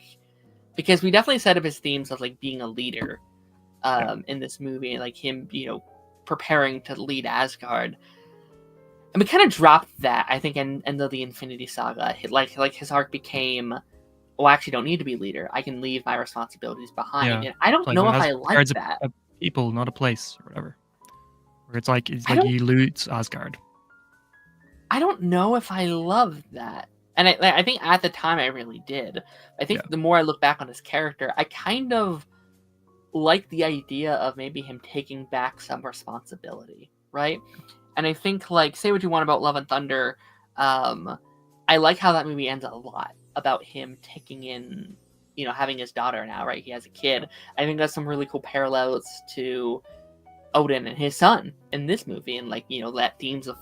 because we definitely set up his themes of like being a leader Yeah. in this movie, like him, preparing to lead Asgard. And we kind of dropped that, I think, in end of the Infinity Saga. Like his arc became, oh, I actually don't need to be leader. I can leave my responsibilities behind. Yeah. And I It's don't like know if I like Asgard's that. a people, not a place or whatever. Where it's I like don't you lose Asgard. I don't know if I love that. And I think at the time I really did. I think Yeah. the more I look back on his character, I kind of like the idea of maybe him taking back some responsibility, right? And I think, like, say what you want about Love and Thunder, I like how that movie ends a lot about him taking in, having his daughter now, right? He has a kid. I think that's some really cool parallels to Odin and his son in this movie, and like, that themes of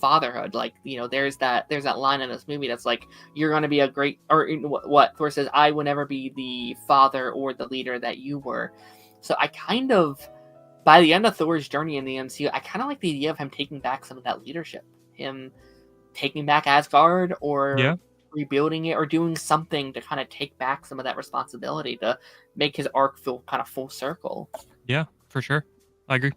fatherhood. Like, there's that line in this movie that's like, you're going to be a great, or what Thor says, I will never be the father or the leader that you were. So I kind of, by the end of Thor's journey in the MCU, I kind of like the idea of him taking back some of that leadership, him taking back Asgard, Yeah. or rebuilding it, or doing something to kind of take back some of that responsibility to make his arc feel kind of full circle. Yeah, for sure. I agree.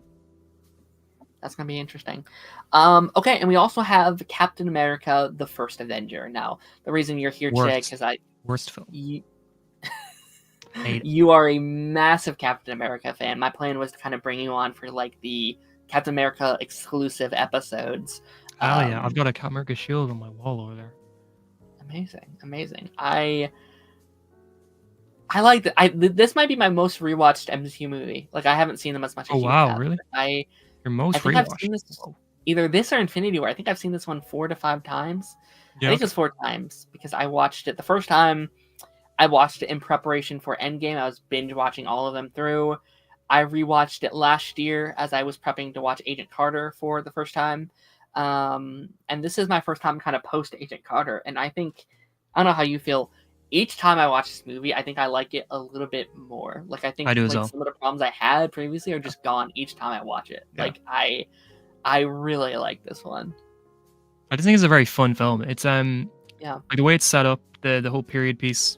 That's gonna be interesting. Okay, and we also have Captain America: The First Avenger. Now, the reason you're here today, Worst. because Worst film. you, Hate it. you are a massive Captain America fan. My plan was to kind of bring you on for like the Captain America exclusive episodes. Hell yeah. I've Um, got a Captain America shield on my wall over there. amazing, amazing. I like that. This might be my most rewatched MCU movie. Like, I haven't seen them as much Oh as you wow, have. really? I Your I most think I've rewatched. seen this Whoa. either this or Infinity War. I think I've seen this one 4 to 5 times. I Yeah, think okay. it's 4 times because I watched it the first time. I watched it in preparation for Endgame. I was binge watching all of them through. I rewatched it last year as I was prepping to watch Agent Carter for the first time. And this is my first time kind of post Agent Carter. And I think, I don't know how you feel. Each time I watch this movie, I think I like it a little bit more. Like, I I think do as like well. some of the problems I had previously are just gone each time I watch it. Yeah. Like, I really like this one. I just think it's a very fun film. It's Yeah. like the way it's set up, the whole period piece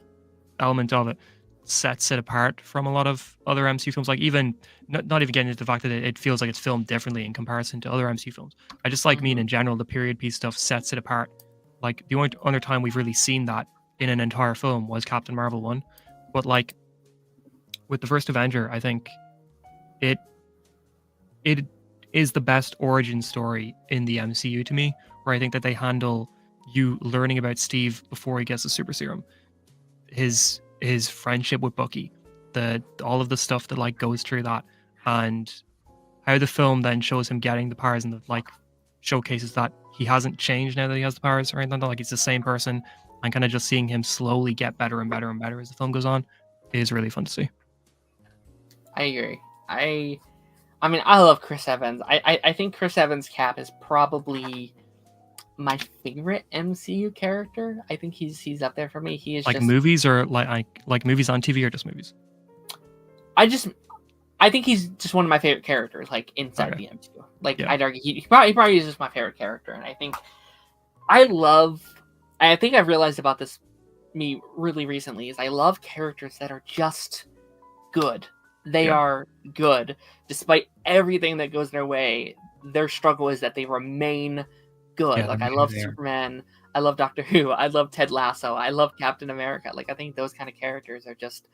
element of it sets it apart from a lot of other MCU films. Like even not even getting into the fact that it feels like it's filmed differently in comparison to other MCU films. I just like mean Hmm. in general the period piece stuff sets it apart. Like the only other time we've really seen that in an entire film was Captain Marvel 1. But like with the first Avenger, I think it it is the best origin story in the MCU to me, where I think that they handle you learning about Steve before he gets the super serum, his friendship with Bucky, the all of the stuff that like goes through that, and how the film then shows him getting the powers and like showcases that he hasn't changed now that he has the powers or anything like that. Like he's the same person, and kind of just seeing him slowly get better and better and better as the film goes on is really fun to see. I agree. I mean, I love Chris Evans. I think Chris Evans' Cap is probably my favorite MCU character. I think he's up there for me. He is Like just movies or like movies on TV or just movies? I think he's just one of my favorite characters, like inside Okay. the MCU. Like Yeah. I'd argue he probably is just my favorite character, and I think I think I've realized about this me really recently is I love characters that are just good. They Yeah. are good despite everything that goes their way. Their struggle is that they remain good. Yeah, Like they're I who love they are. Superman, I love Doctor Who, I love Ted Lasso, I love Captain America. Like I think those kind of characters are just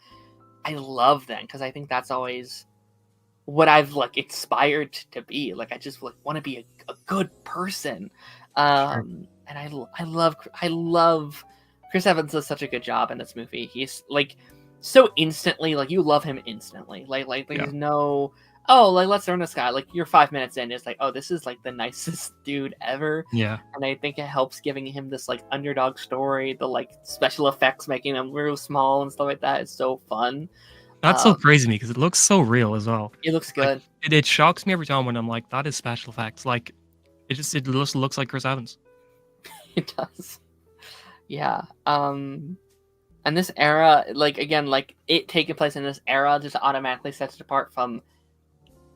I love them because I think that's always what I've like inspired to be. Like I just like want to be a good person. Sure. And I love Chris Evans does such a good job in this movie. He's like so instantly like you love him instantly. Like Yeah. there's no like let's learn this guy. Like you're 5 minutes in, it's like this is like the nicest dude ever. Yeah. And I think it helps giving him this like underdog story. The like special effects making him real small and stuff like that is so fun. That's so crazy to me because it looks so real as well. It looks Like good. it shocks me every time when I'm like, that is special effects. Like it just looks like Chris Evans. It does. Yeah. And this era, like again, like it taking place in this era just automatically sets it apart from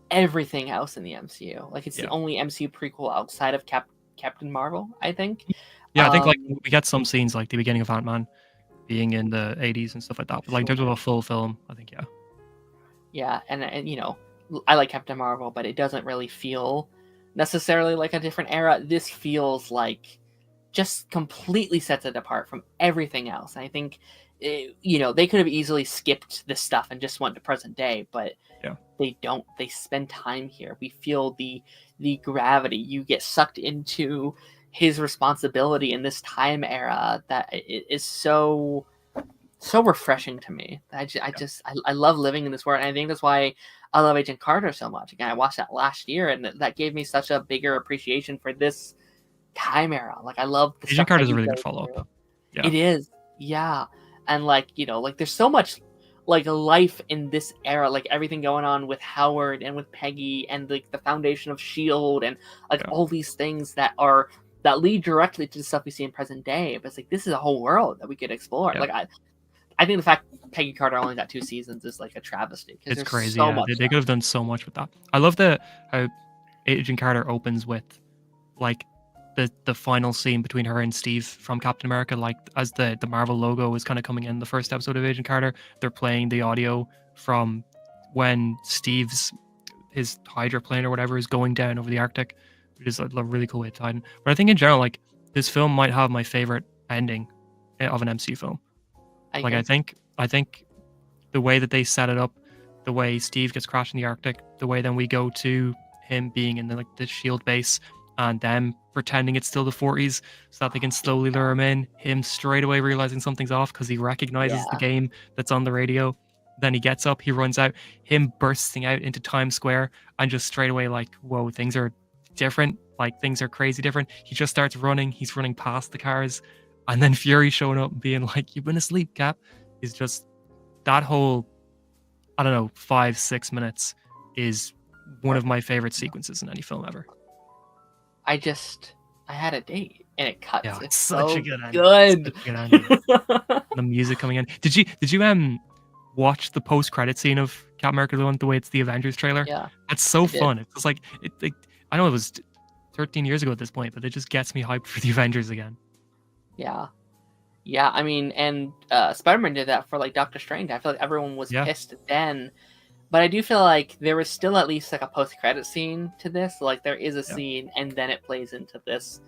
everything else in the MCU. Like it's the Yeah. only MCU prequel outside of Captain Marvel, I think. Yeah, I think like Um, we get some scenes like the beginning of Ant-Man being in the 80s and stuff like that. But like in terms of Sure. a full film, I think yeah. Yeah, and you know, I like Captain Marvel, but it doesn't really feel necessarily like a different era. This feels like just completely sets it apart from everything else. I think, you know, they could have easily skipped this stuff and just went to present day, but Yeah. they don't. They spend time here. We feel the gravity. You get sucked into his responsibility in this time era that it is so refreshing to me. I love living in this world, and I think that's why I love Agent Carter so much. Again, I watched that last year, and that gave me such a bigger appreciation for this time era. Like I love the Agent stuff Carter is a Peggy really good goes follow-up. through. Yeah. It is, yeah, and like you know, like there's so much like life in this era, like everything going on with Howard and with Peggy, and like the foundation of Shield, and like Yeah. all these things that lead directly to the stuff we see in present day. But it's like this is a whole world that we could explore. Yeah. Like I think the fact Peggy Carter only got 2 seasons is like a travesty because It's there's crazy, so yeah. much. They could have done so much with that. I love how Agent Carter opens with like the final scene between her and Steve from Captain America, like as the Marvel logo is kind of coming in the first episode of Agent Carter, they're playing the audio from when his hydroplane or whatever is going down over the Arctic, which is a really cool way to tie in. But I think in general, like this film might have my favorite ending of an MCU film. Like I think the way that they set it up, the way Steve gets crashed in the Arctic, the way then we go to him being in the Shield base and them pretending it's still the 40s so that they can slowly lure him in, him straight away realizing something's off because he recognizes the game that's on the radio. Then he gets up, he runs out, him bursting out into Times Square and just straight away like, whoa, things are different, like things are crazy different. He just starts running, he's running past the cars, and then Fury showing up and being like, you've been asleep, Cap. Is just that whole, I don't know, 5-6 minutes is one of my favorite sequences in any film ever. I had a date and it cuts. Yeah, it's such so a good ending. good. Such a good ending. The music coming in. Did you watch the post credit scene of Captain America the way it's the Avengers trailer? Yeah, That's so I did. fun. It's like I know it was 13 years ago at this point, but it just gets me hyped for the Avengers again. Yeah. I mean, and Spider-Man did that for like Doctor Strange. I feel like everyone was pissed then, but I do feel like there was still at least like a post-credit scene to this. Like there is a scene, and then it plays into this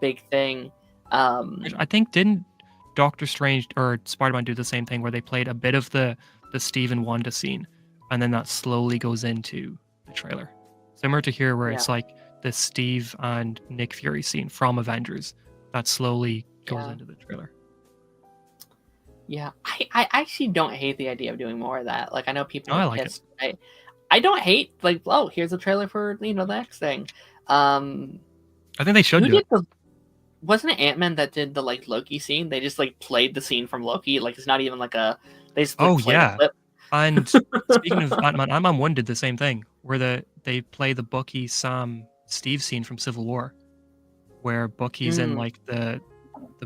big thing. I think didn't Doctor Strange or Spider-Man do the same thing where they played a bit of the Steve and Wanda scene, and then that slowly goes into the trailer. Similar to here, where Yeah, it's like the Steve and Nick Fury scene from Avengers that slowly goes yeah, into the trailer. yeah. I actually don't hate the idea of doing more of that. Like I know people Oh, were I like it. pissed. I don't hate like, oh, here's a trailer for the next thing. Um, I think they should who do did it. the wasn't it Ant-Man that did the like Loki scene? They just like played the scene from Loki. Like it's not even like a they just like Oh played a yeah. clip. And speaking of Ant-Man 1 did the same thing, where they play the Bucky, Sam, Steve scene from Civil War, where Bucky's in Mm, like the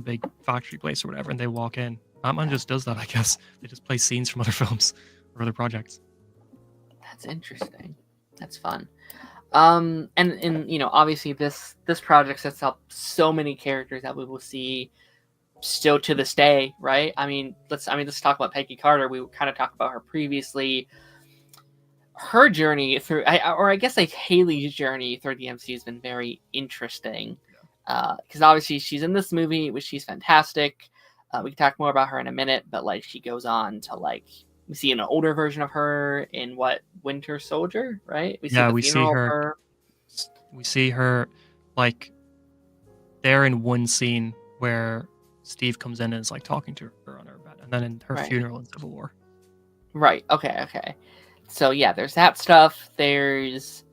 big factory place or whatever, and they walk in. Ant-Man just does that, I guess. They just play scenes from other films or other projects. that's interesting. That's fun. And obviously this project sets up so many characters that we will see still to this day, right? Let's talk about Peggy Carter. We kind of talked about her previously. Her journey through, or I guess like Haley's journey through the MCU has been very interesting. Because obviously she's in this movie, which she's fantastic. We can talk more about her in a minute, but like she goes on to like we see an older version of her in what Winter Soldier, right? We see Yeah, the funeral of her. we see her like there in one scene where Steve comes in and is like talking to her on her bed, and then in her Right. funeral in Civil War. Right. Okay. So yeah, there's that stuff. There's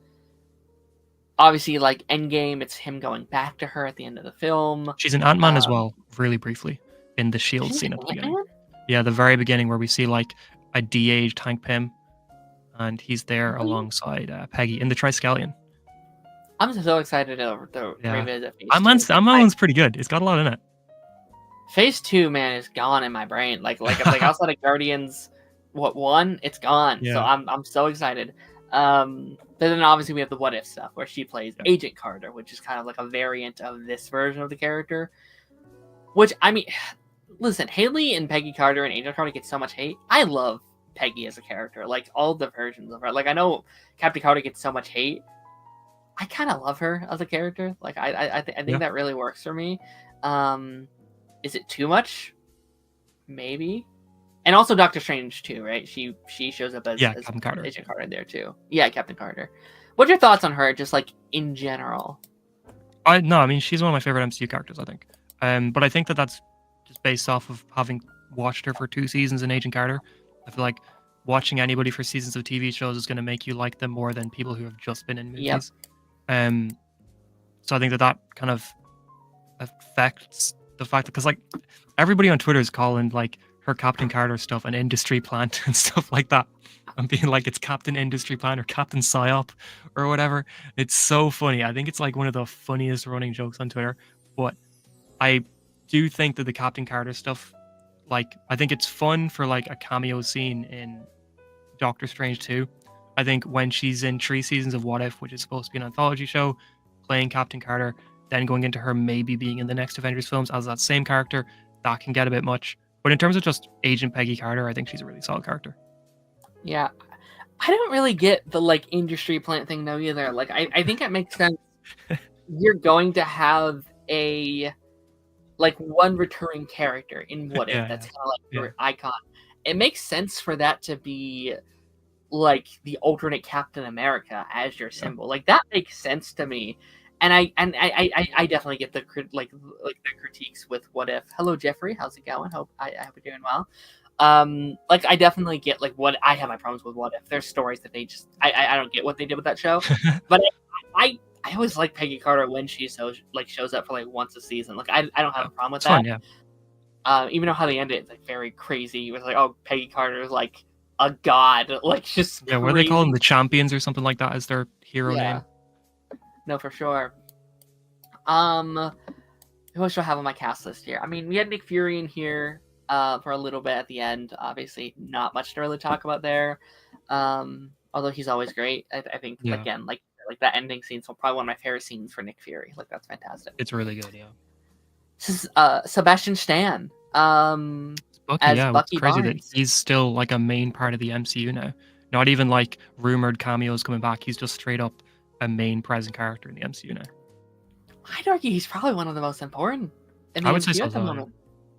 obviously like Endgame. It's him going back to her at the end of the film. She's in Ant-Man as Um, well, really briefly, in the Shield she's scene at the Ant-Man. beginning. Yeah, the very beginning where we see like a de-aged Hank Pym, and he's there Really? alongside Peggy in the Triskelion. I'm so excited to Yeah, revisit Phase Two. Ant-Man one's pretty good. It's got a lot in it. Phase Two, man, is gone in my brain. Like outside of Guardians, what one? It's gone. So Yeah, I'm so excited. But then obviously we have the What If stuff where she plays yeah, Agent Carter, which is kind of like a variant of this version of the character. Which I mean, listen, Haley and Peggy Carter and Agent Carter get so much hate. I love Peggy as a character, like all the versions of her. Like I know Captain Carter gets so much hate. I kind of love her as a character. Like I think yeah, that really works for me. Um, is it too much? Maybe. And also Doctor Strange too, right? She shows up yeah. as Captain Carter. Agent Carter there too. Yeah, Captain Carter. What's your thoughts on her, just like in general? I mean, she's one of my favorite MCU characters, I think. But I think that that's just based off of having watched her for 2 seasons in Agent Carter. I feel like watching anybody for seasons of TV shows is going to make you like them more than people who have just been in Yep. movies. Um, so I think that that kind of affects the fact that because like everybody on Twitter is calling like her Captain Carter stuff an industry plant and stuff like that. I'm being like it's Captain Industry Plant or Captain Psyop or whatever. It's so funny. I think it's like one of the funniest running jokes on Twitter. But I do think that the Captain Carter stuff, like I think it's fun for like a cameo scene in Doctor Strange 2. I think when she's in 3 seasons of What If, which is supposed to be an anthology show, playing Captain Carter, then going into her maybe being in the next Avengers films as that same character, that can get a bit much. But in terms of just Agent Peggy Carter, I think she's a really solid character. Yeah. I don't really get the like industry plant thing though either. Like I think it makes sense. You're going to have a like one recurring character in What If Yeah, that's yeah, kind of like yeah, your icon. It makes sense for that to be like the alternate Captain America as your yeah. symbol. Like that makes sense to me. And I definitely get the like the critiques with What If. Hello Jeffrey, how's it going? I hope you're doing well. Like I definitely get like what I have my problems with What If. There's stories that they just I don't get what they did with that show. But I always like Peggy Carter when she shows up for like once a season. Like I don't have Yeah. a problem with It's fun, that. yeah. Even though how they ended it's like very crazy. It was like, oh, Peggy Carter is like a god, like just Yeah, where they call them crazy. the champions or something like that as their hero Yeah, name. no, for sure. Um, who else do I have on my cast list here? I mean, we had Nick Fury in here for a little bit at the end. Obviously, not much to really talk about there. Although he's always great. I think Yeah, again, like that ending scene, so probably one of my favorite scenes for Nick Fury. Like that's fantastic. it's really good, yeah. This is Sebastian Stan. It's Bucky, As yeah. It's Bucky crazy that Barnes. he's still like a main part of the MCU now. Not even like rumored cameos coming back. He's just straight up a main present character in the MCU now. I'd argue he's probably one of the most important in the I would say MCU so at as the well, yeah. moment.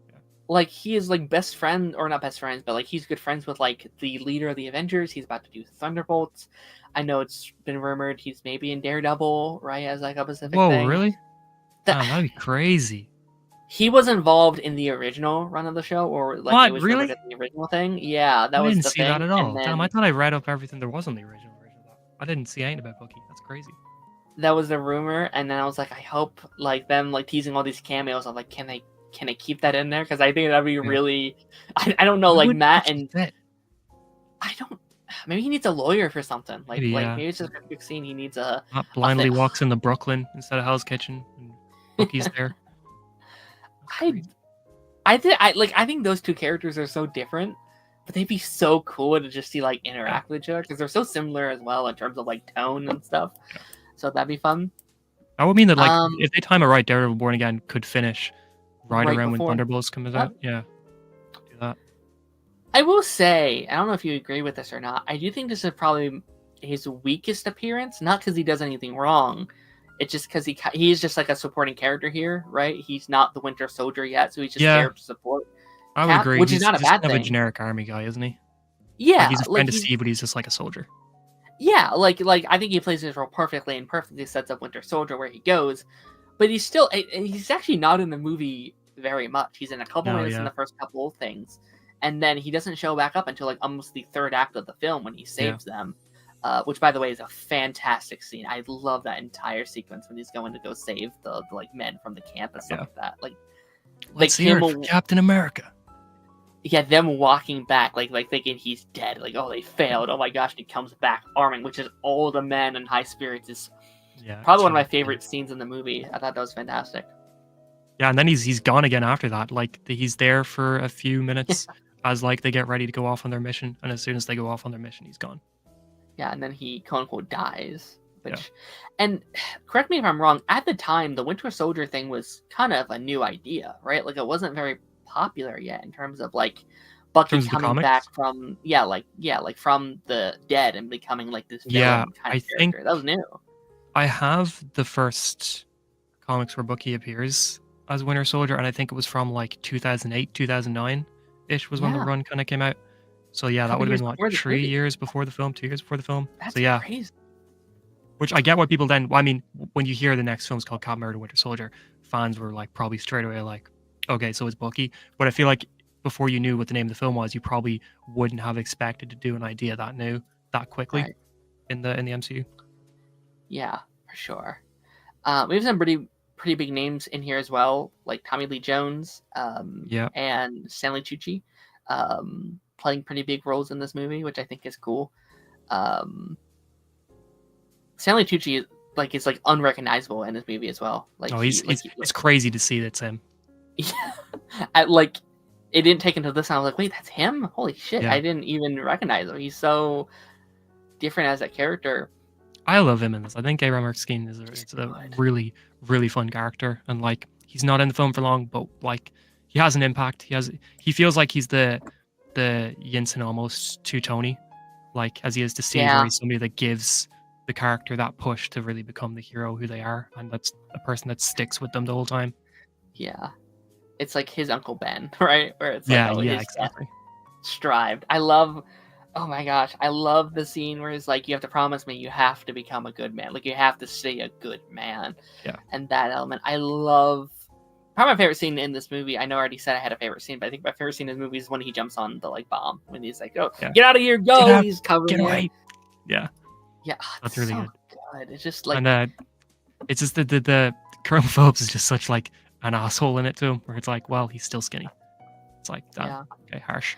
Yeah. like he is like best friend, or not best friends, but like he's good friends with like the leader of the Avengers. He's about to do Thunderbolts. I know it's been rumored he's maybe in Daredevil, right, as like a Pacific Whoa, thing. really? That Damn, that'd be crazy. he was involved in the original run of the show, or like it What? was rumored Really? as the original thing. Yeah, that I was didn't the see that thing. at And all. Damn, I then thought I read up everything there was on the original version of that. I didn't see anything about Bucky. That's crazy. that was the rumor. And then I was like, I hope like them like teasing all these cameos. I'm like, can they keep that in there? Because I think that'd be Yeah. really. I don't know, Who like would Matt actually and fit? I don't. Maybe he needs a lawyer for something. Maybe, yeah. Maybe it's just a quick scene. He needs a Blindly thing. walks into Brooklyn instead of Hell's Kitchen, and Bucky's there. That's I crazy. I think those two characters are so different, but they'd be so cool to just see like interact with each other because they're so similar as well in terms of like tone and stuff. Yeah. So that'd be fun. That would mean that like if they time it right, Daredevil Born Again could finish right around when before. Thunderbolts comes out. Yeah, do that. I will say, I don't know if you agree with this or not. I do think this is probably his weakest appearance, not because he does anything wrong. It's just because he's just like a supporting character here, right? He's not the Winter Soldier yet, so he's just there to support. I would agree. Which is not a bad thing. thing. A generic army guy, isn't he? Yeah, like he's a friend to see, but he's just like a soldier. Yeah, like I think he plays his role perfectly and perfectly sets up Winter Soldier where he goes, but he's actually not in the movie very much. He's in a couple minutes in the first couple of things, and then he doesn't show back up until like almost the third act of the film when he saves them. Which, by the way, is a fantastic scene. I love that entire sequence when he's going to go save the like men from the camp and stuff like that. Let's hear it for Captain America. Yeah, them walking back, like thinking he's dead. Like, oh, they failed. Oh my gosh, and he comes back arming, which is all the men in high spirits. Is probably one of my favorite scenes in the movie. I thought that was fantastic. Yeah, and then he's gone again after that. Like he's there for a few minutes as like they get ready to go off on their mission, and as soon as they go off on their mission, he's gone. Yeah, and then he quote unquote dies. And correct me if I'm wrong. At the time, the Winter Soldier thing was kind of a new idea, right? Like it wasn't very popular yet in terms of like Bucky coming back from from the dead and becoming like this villain kind of character. That was new. I have the first comics where Bucky appears as Winter Soldier, and I think it was from like 2008, 2009 ish was when the run kind of came out. So yeah, that would have been what 3 years before the film, 2 years before the film. That's so crazy. Which I get what people then. I mean, when you hear the next film's called Captain America: Winter Soldier, fans were like probably straight away like, okay, so it's Bucky. But I feel like before you knew what the name of the film was, you probably wouldn't have expected to do an idea that new that quickly in the MCU. Yeah, for sure. We have some pretty big names in here as well, like Tommy Lee Jones, and Stanley Tucci, playing pretty big roles in this movie, which I think is cool. Stanley Tucci is like unrecognizable in this movie as well. Like, it's crazy to see that's him. Yeah, it didn't take until this time. I was like, wait, that's him? Holy shit! Yeah. I didn't even recognize him. He's so different as a character. I love him in this. I think Abraham Erskine is a really, really fun character, and like he's not in the film for long, but like he has an impact. He feels like he's the Yinsen almost to Tony, like as he is to Steve, where he's somebody that gives the character that push to really become the hero who they are, and that's a person that sticks with them the whole time. Yeah, it's like his Uncle Ben, right? Where it's like, exactly. Strived. Oh my gosh, I love the scene where it's like, you have to promise me you have to become a good man. Like you have to stay a good man. Yeah. And that element, I love. Probably my favorite scene in this movie. I know I already said I had a favorite scene, but I think my favorite scene in this movie is when he jumps on the like bomb. When he's like, "Oh, get out of here, go!" He's covered. Get away. Yeah. Yeah, that's really so good. It's just like, and it's just the Colonel Phillips is just such like an asshole in it to him, where it's like, well, he's still skinny. It's like, okay, harsh.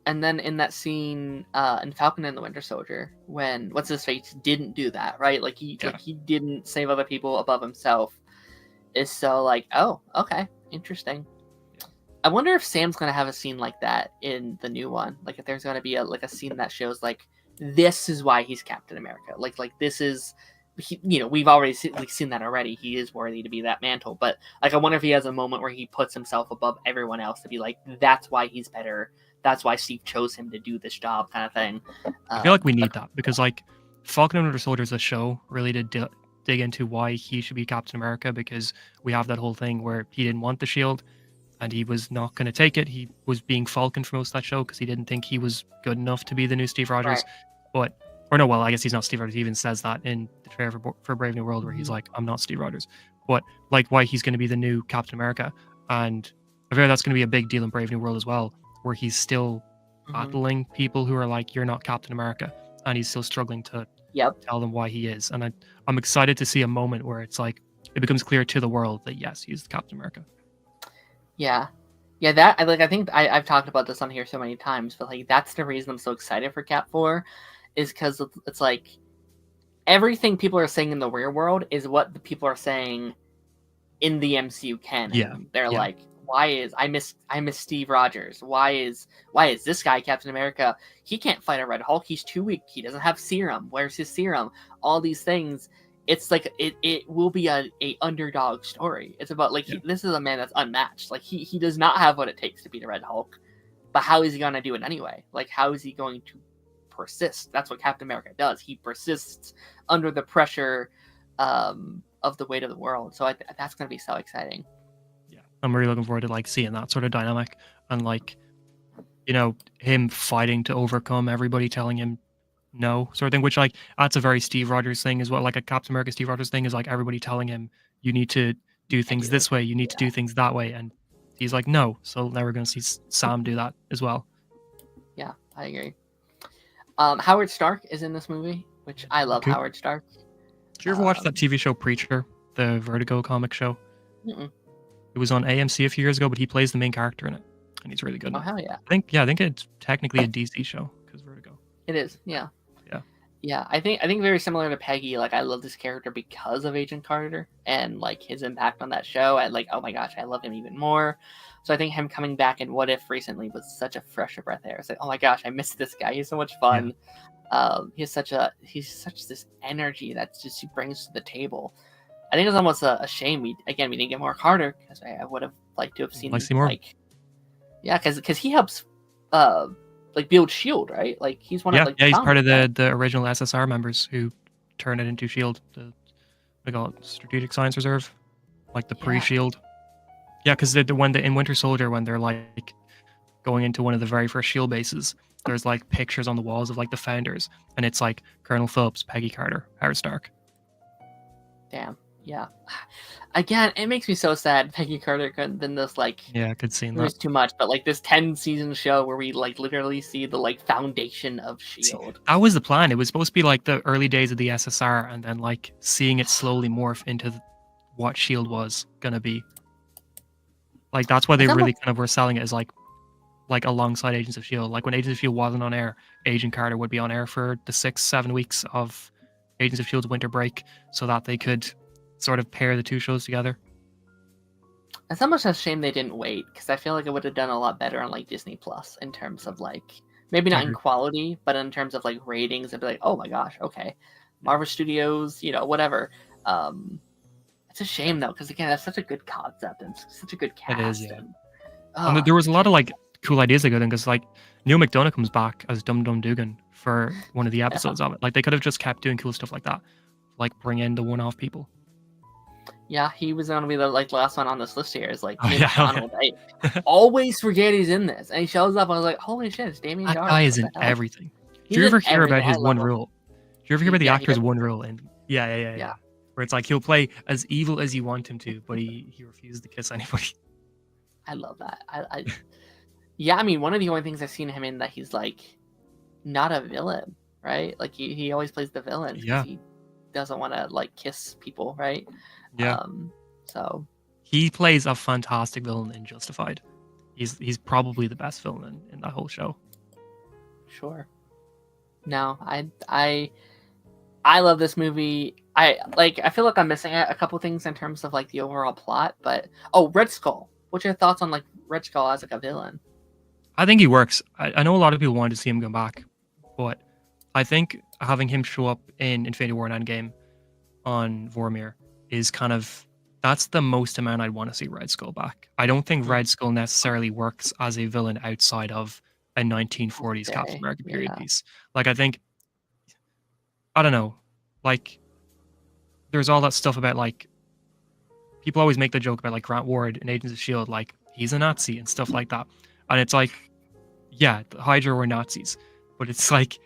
And then in that scene in Falcon and the Winter Soldier, when what's his face didn't do that, right? Like he didn't save other people above himself. Is so like, oh, okay, interesting. Yeah. I wonder if Sam's gonna have a scene like that in the new one. Like if there's gonna be a scene that shows like, this is why he's Captain America. Like this is, we've already seen that already. He is worthy to be that mantle. But like, I wonder if he has a moment where he puts himself above everyone else to be like, that's why he's better. That's why Steve chose him to do this job, kind of thing. I feel like we need that because like Falcon and Winter Soldier is a show really to dig into why he should be Captain America, because we have that whole thing where he didn't want the shield, and he was not going to take it. He was being Falcon for most of that show because he didn't think he was good enough to be the new Steve Rogers. Right. But, or no, well, I guess he's not Steve Rogers. He even says that in the trailer for Brave New World, where he's Mhm. like, I'm not Steve Rogers. But like, why he's going to be the new Captain America. And I feel that's going to be a big deal in Brave New World as well, where he's still Mhm. battling people who are like, you're not Captain America. And he's still struggling to Yep. tell them why he is. And I'm excited to see a moment where it's like, it becomes clear to the world that yes, he's Captain America. Yeah. Yeah, that I think I've talked about this on here so many times, but like that's the reason I'm so excited for Cap 4 is because it's like everything people are saying in the real world is what the people are saying in the MCU canon. Yeah. They're Yeah. like, why is I miss Steve Rogers? Why is this guy Captain America? He can't fight a Red Hulk. He's too weak. He doesn't have serum. Where's his serum? All these things. It's like it will be a underdog story. It's about like Yeah. this is a man that's unmatched. Like he does not have what it takes to beat a Red Hulk. But how is he gonna do it anyway? Like how is he going to persist? That's what Captain America does. He persists under the pressure of the weight of the world. So that's gonna be so exciting. Yeah. I'm really looking forward to like seeing that sort of dynamic and like, you know, him fighting to overcome everybody telling him no sort of thing, which like that's a very Steve Rogers thing as well. Like a Captain America Steve Rogers thing is like everybody telling him you need to do Can't things do this this. way, you need to do things that way, and he's like no. So now we're going to see Sam do that as well. Yeah, I agree. Howard Stark is in this movie, which I love. Cool. Howard Stark. Did you ever watch that TV show Preacher, the Vertigo comic show? Mm-mm. It was on AMC a few years ago, but he plays the main character in it, and he's really good. Oh hell yeah! I think it's technically a DC show because Vertigo. It is. Yeah. Yeah. Yeah, I think very similar to Peggy. Like I love this character because of Agent Carter and like his impact on that show. And like, oh my gosh, I love him even more. So I think him coming back in What If recently was such a fresh breath air. It's like, oh my gosh, I miss this guy. He's so much fun. He's such this energy that just he brings to the table. I think it's almost a shame we didn't get more Carter because I would have liked to have seen more. like, yeah, because he helps like build Shield, right? Like he's one of like he's part of founders, the original SSR members who turn it into Shield. They call it Strategic Science Reserve, like the pre-Shield. Yeah, because when in Winter Soldier, when they're like going into one of the very first Shield bases, there's like pictures on the walls of like the founders, and it's like Colonel Phillips, Peggy Carter, Howard Stark. Damn. Yeah. Again, it makes me so sad Peggy Carter couldn't been this like Yeah, I could see it that. was too much, but like this 10-season show where we like literally see the like foundation of Shield. That was the plan. It was supposed to be like the early days of the SSR, and then like seeing it slowly morph into what Shield was gonna be. Like that's why they really kind of were selling it as like alongside Agents of Shield. Like when Agents of Shield wasn't on air, Agent Carter would be on air for the 6-7 weeks of Agents of Shield's winter break, so that they could sort of pair the two shows together. It's almost a shame they didn't wait because I feel like it would have done a lot better on like Disney Plus in terms of like maybe not in quality, but in terms of like ratings. It'd be like, oh my gosh, okay, Marvel Studios, whatever. It's a shame though because again, that's such a good concept and such a good cast. It is, yeah. And there was a lot of like cool ideas they got in because like Neil McDonough comes back as Dum Dum Dugan for one of the episodes of it. Like they could have just kept doing cool stuff like that, like bring in the one-off people. Yeah, he was going to be the like last one on this list here. Is like Donald. I always forget he's in this, and he shows up. And I was like, "Holy shit, it's Damien Jarvis!" That guy is in everything. Do you ever hear about his one rule? Do you ever hear about the actor's one rule? And yeah. Where it's like he'll play as evil as you want him to, but he refuses to kiss anybody. I love that. Yeah, I mean, one of the only things I've seen him in that he's like not a villain, right? Like he always plays the villain because he doesn't want to like kiss people, right? Yeah. So he plays a fantastic villain in Justified. He's probably the best villain in that whole show. Sure. No, I love this movie. I feel like I'm missing a couple things in terms of like the overall plot, but Red Skull. What's your thoughts on like Red Skull as like a villain? I think he works. I know a lot of people wanted to see him come back, but I think having him show up in Infinity War and Endgame on Vormir is kind of that's the most amount I'd want to see Red Skull back. I don't think Red Skull necessarily works as a villain outside of a 1940s Captain America period piece. Like I don't know, like there's all that stuff about like people always make the joke about like Grant Ward in Agents of Shield, like he's a Nazi and stuff like that. And it's like, yeah, the Hydra were Nazis, but it's like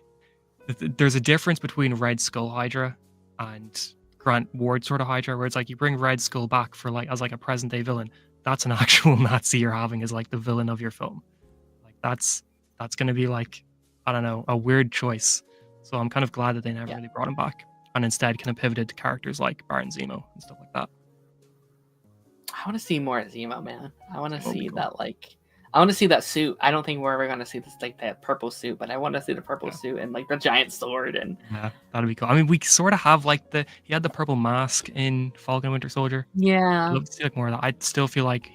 there's a difference between Red Skull Hydra and Grant Ward sort of Hydra, where it's like you bring Red Skull back for like as like a present day villain. That's an actual Nazi you're having as like the villain of your film. Like that's gonna be like, I don't know, a weird choice. So I'm kind of glad that they never Yeah. really brought him back and instead kind of pivoted to characters like Baron Zemo and stuff like that. I want to see more Zemo, man. I want to That would be see cool. that, like, I want to see that suit. I don't think we're ever gonna see this like that purple suit, but I want to see the purple Yeah. suit and like the giant sword and Yeah, that'd be cool. I mean, we sort of have like he had the purple mask in Falcon and Winter Soldier. I'd yeah. love to see like more of that. I still feel like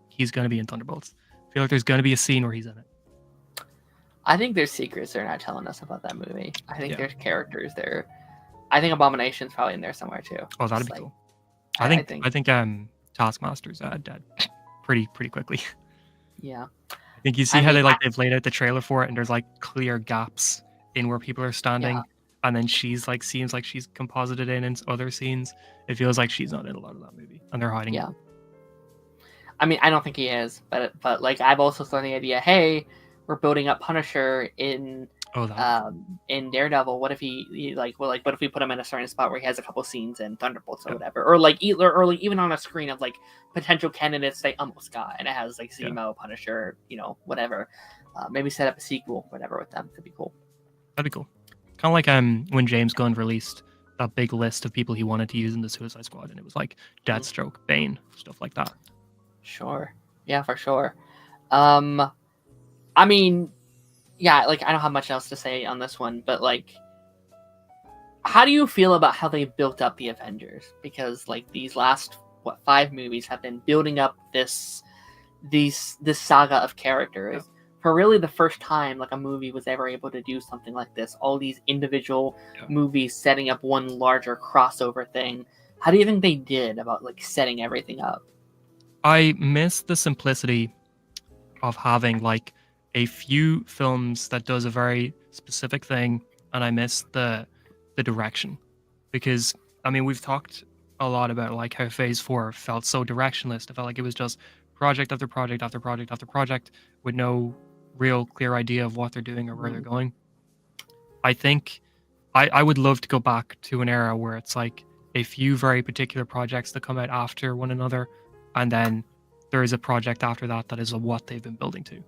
he's gonna be in Thunderbolts. I feel like there's gonna be a scene where he's in it. I think there's secrets they're not telling us about that movie. I think Yeah. there's characters there. I think Abomination's probably in there somewhere too. Oh, that'd Just, be like, cool. I think Taskmaster's dead pretty quickly. yeah. I think you see I how mean, they've laid out the trailer for it, and there's like clear gaps in where people are standing, Yeah. and then she's like seems like she's composited in other scenes. It feels like she's not in a lot of that movie, and they're hiding Yeah. it. I mean, I don't think he is, but like I've also thrown the idea, hey, we're building up Punisher in Oh, that. in Daredevil. What if he like, well, like, what if we put him in a certain spot where he has a couple scenes in Thunderbolts or Yeah. whatever, or like even on a screen of like potential candidates they almost got, and it has like Zemo, Punisher, whatever. Maybe set up a sequel, whatever, with them could be cool. That'd be cool. Kind of like when James Gunn released that big list of people he wanted to use in the Suicide Squad, and it was like Deathstroke, Bane, stuff like that. Sure. Yeah, for sure. I mean, yeah, like I don't have much else to say on this one, but like, how do you feel about how they built up the Avengers? Because like these last 5 movies have been building up this saga of characters. Yeah. For really the first time like a movie was ever able to do something like this, all these individual movies setting up one larger crossover thing. How do you think they did about like setting everything up? I miss the simplicity of having like a few films that does a very specific thing, and I miss the direction, because I mean we've talked a lot about like how Phase 4 felt so directionless. It felt like it was just project after project after project after project with no real clear idea of what they're doing or where they're going. I think I would love to go back to an era where it's like a few very particular projects that come out after one another, and then there is a project after that is what they've been building to.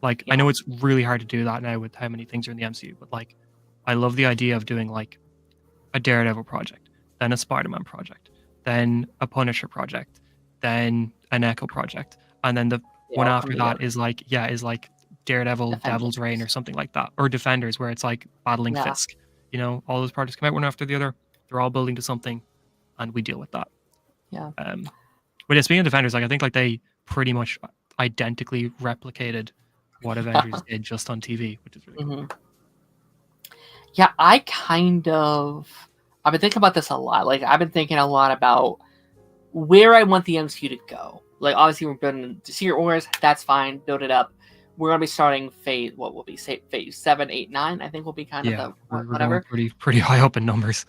Like, I know it's really hard to do that now with how many things are in the MCU, but like, I love the idea of doing like a Daredevil project, then a Spider-Man project, then a Punisher project, then an Echo project, and then the one after that is like Daredevil, Defenders. Devil's Reign or something like that, or Defenders, where it's like battling Fisk. All those projects come out one after the other. They're all building to something, and we deal with that. Yeah. But yeah, speaking of Defenders, like I think like they pretty much identically replicated what Avengers did just on TV, which is really cool. Yeah, I've been thinking about this a lot. Like, I've been thinking a lot about where I want the MCU to go. Like, obviously, we're building the Secret Wars. That's fine. Build it up. We're gonna be starting phase 7, 8, 9. I think will be kind of the whatever. We're going pretty high up in numbers.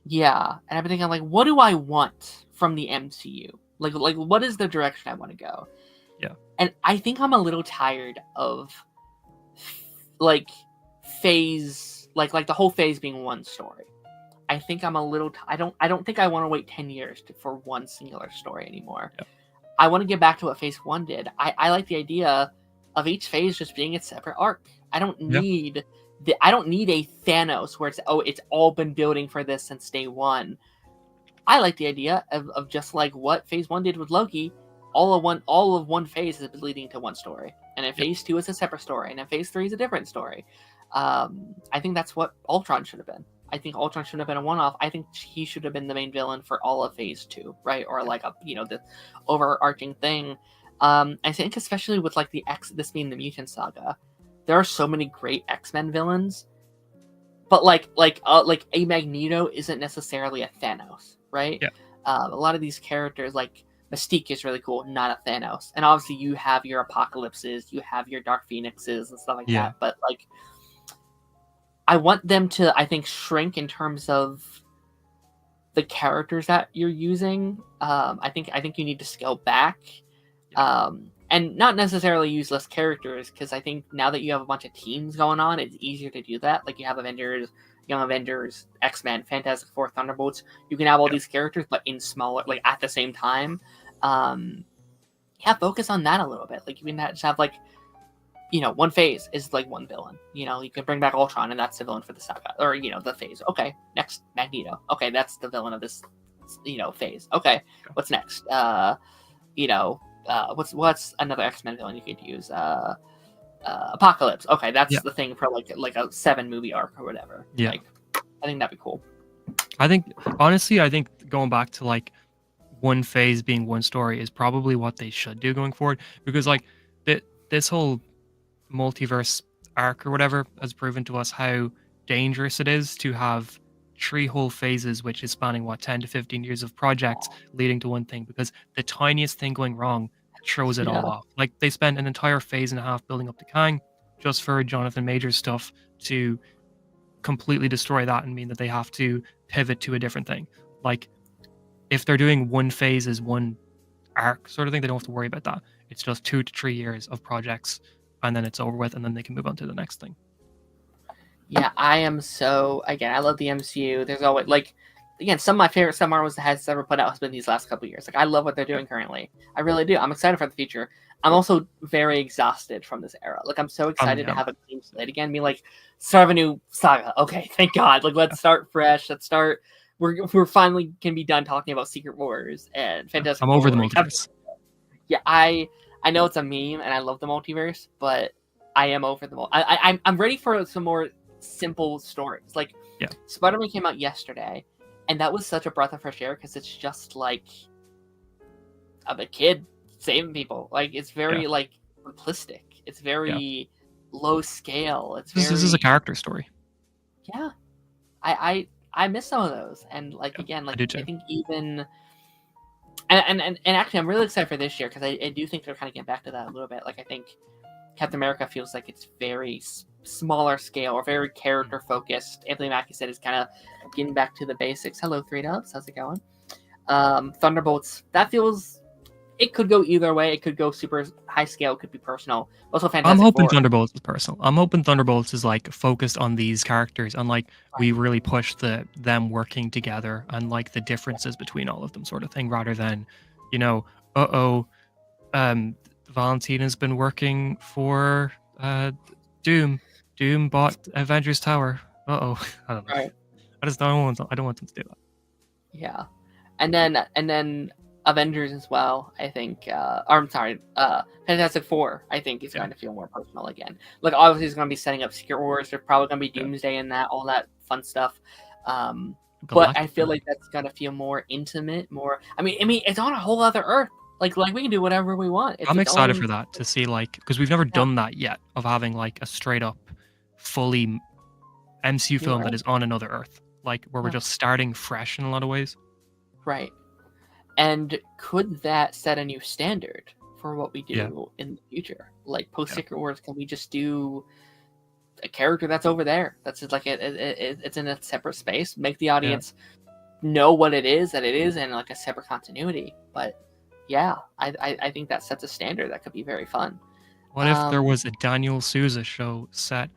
Yeah, and I've been thinking like, what do I want from the MCU? Like what is the direction I want to go? Yeah. And I think I'm a little tired of like phase like the whole phase being one story. I think I'm a little I don't think I want to wait 10 years for one singular story anymore. Yeah. I want to get back to what phase 1 did. I like the idea of each phase just being its separate arc. I don't need I don't need a Thanos where it's all been building for this since day 1. I like the idea of just like what phase 1 did with Loki. All of one phase is leading to one story, and then phase 2 is a separate story, and then phase 3 is a different story. I think that's what Ultron should have been. I think Ultron should have been a one-off. I think he should have been the main villain for all of phase 2, right? Or like the overarching thing. I think especially with like this being the Mutant Saga, there are so many great X-Men villains, but like a Magneto isn't necessarily a Thanos, right? Yeah. A lot of these characters like Mystique is really cool, not a Thanos. And obviously you have your Apocalypses, you have your Dark Phoenixes and stuff like that. But like, I want them to, I think, shrink in terms of the characters that you're using. I think you need to scale back. And and not necessarily useless characters, because I think now that you have a bunch of teams going on, it's easier to do that. Like you have Avengers, Young Avengers, X-Men, Fantastic Four, Thunderbolts. You can have all these characters, but in smaller, like at the same time. Focus on that a little bit. Like you can just have like, one phase is like one villain. You can bring back Ultron, and that's the villain for the saga, or the phase. Okay, next Magneto. Okay, that's the villain of this, phase. Okay, what's next? What's another X-Men villain you could use? Apocalypse. Okay, that's the thing for like a 7-movie arc or whatever. Yeah, like, I think that'd be cool. I think honestly, going back to like one phase being one story is probably what they should do going forward, because like this whole multiverse arc or whatever has proven to us how dangerous it is to have 3 whole phases, which is spanning 10 to 15 years of projects leading to one thing, because the tiniest thing going wrong throws it all off. Like they spent an entire phase and a half building up to Kang just for Jonathan Majors stuff to completely destroy that and mean that they have to pivot to a different thing. Like if they're doing one phase as one arc sort of thing, they don't have to worry about that. It's just 2 to 3 years of projects, and then it's over with, and then they can move on to the next thing. Yeah, I am I love the MCU. There's always some of my favorite stuff Marvel has ever put out has been these last couple of years. Like I love what they're doing currently. I really do. I'm excited for the future. I'm also very exhausted from this era. Like I'm so excited to have a clean slate again. Be like, start of a new saga. Okay, thank God. Like let's start fresh. Let's start. We're finally can be done talking about Secret Wars and Fantastic I'm over the multiverse. Yeah, I know it's a meme, and I love the multiverse, but I am over the I'm ready for some more simple stories. Like Spider-Man came out yesterday, and that was such a breath of fresh air because it's just like I'm a kid saving people. Like it's very like simplistic. It's very low scale. This is a character story. Yeah, I miss some of those, and again, like I think even. And actually, I'm really excited for this year because I do think they're kind of getting back to that a little bit. Like I think Captain America feels like it's very smaller scale or very character focused. Anthony Mackie said it's kind of getting back to the basics. Hello, 3Dubs. How's it going? Thunderbolts. That feels. It could go either way. It could go super high scale. It could be personal. Also, Fantastic I'm hoping Four. Thunderbolts is personal. I'm hoping Thunderbolts is like focused on these characters and like we really push them working together and like the differences between all of them sort of thing, rather than, Valentina's been working for Doom. Doom bought Avengers Tower. I don't know. Right. I don't want them to do that. Yeah, and then Avengers as well, I think. Fantastic Four, I think, is going to feel more personal again. Like, obviously, it's going to be setting up Secret Wars. There's probably going to be Doomsday in that, all that fun stuff. But I feel like that's going to feel more intimate, more. I mean, it's on a whole other Earth. Like we can do whatever we want. I'm excited for that, to see, like, because we've never done that yet, of having like a straight up, fully MCU film that is on another Earth, like where we're just starting fresh in a lot of ways. Right. And could that set a new standard for what we do in the future? Like post Secret Wars, can we just do a character that's over there? That's just like it's in a separate space. Make the audience know what it is in like a separate continuity. But I think that sets a standard that could be very fun. What if there was a Daniel Souza show set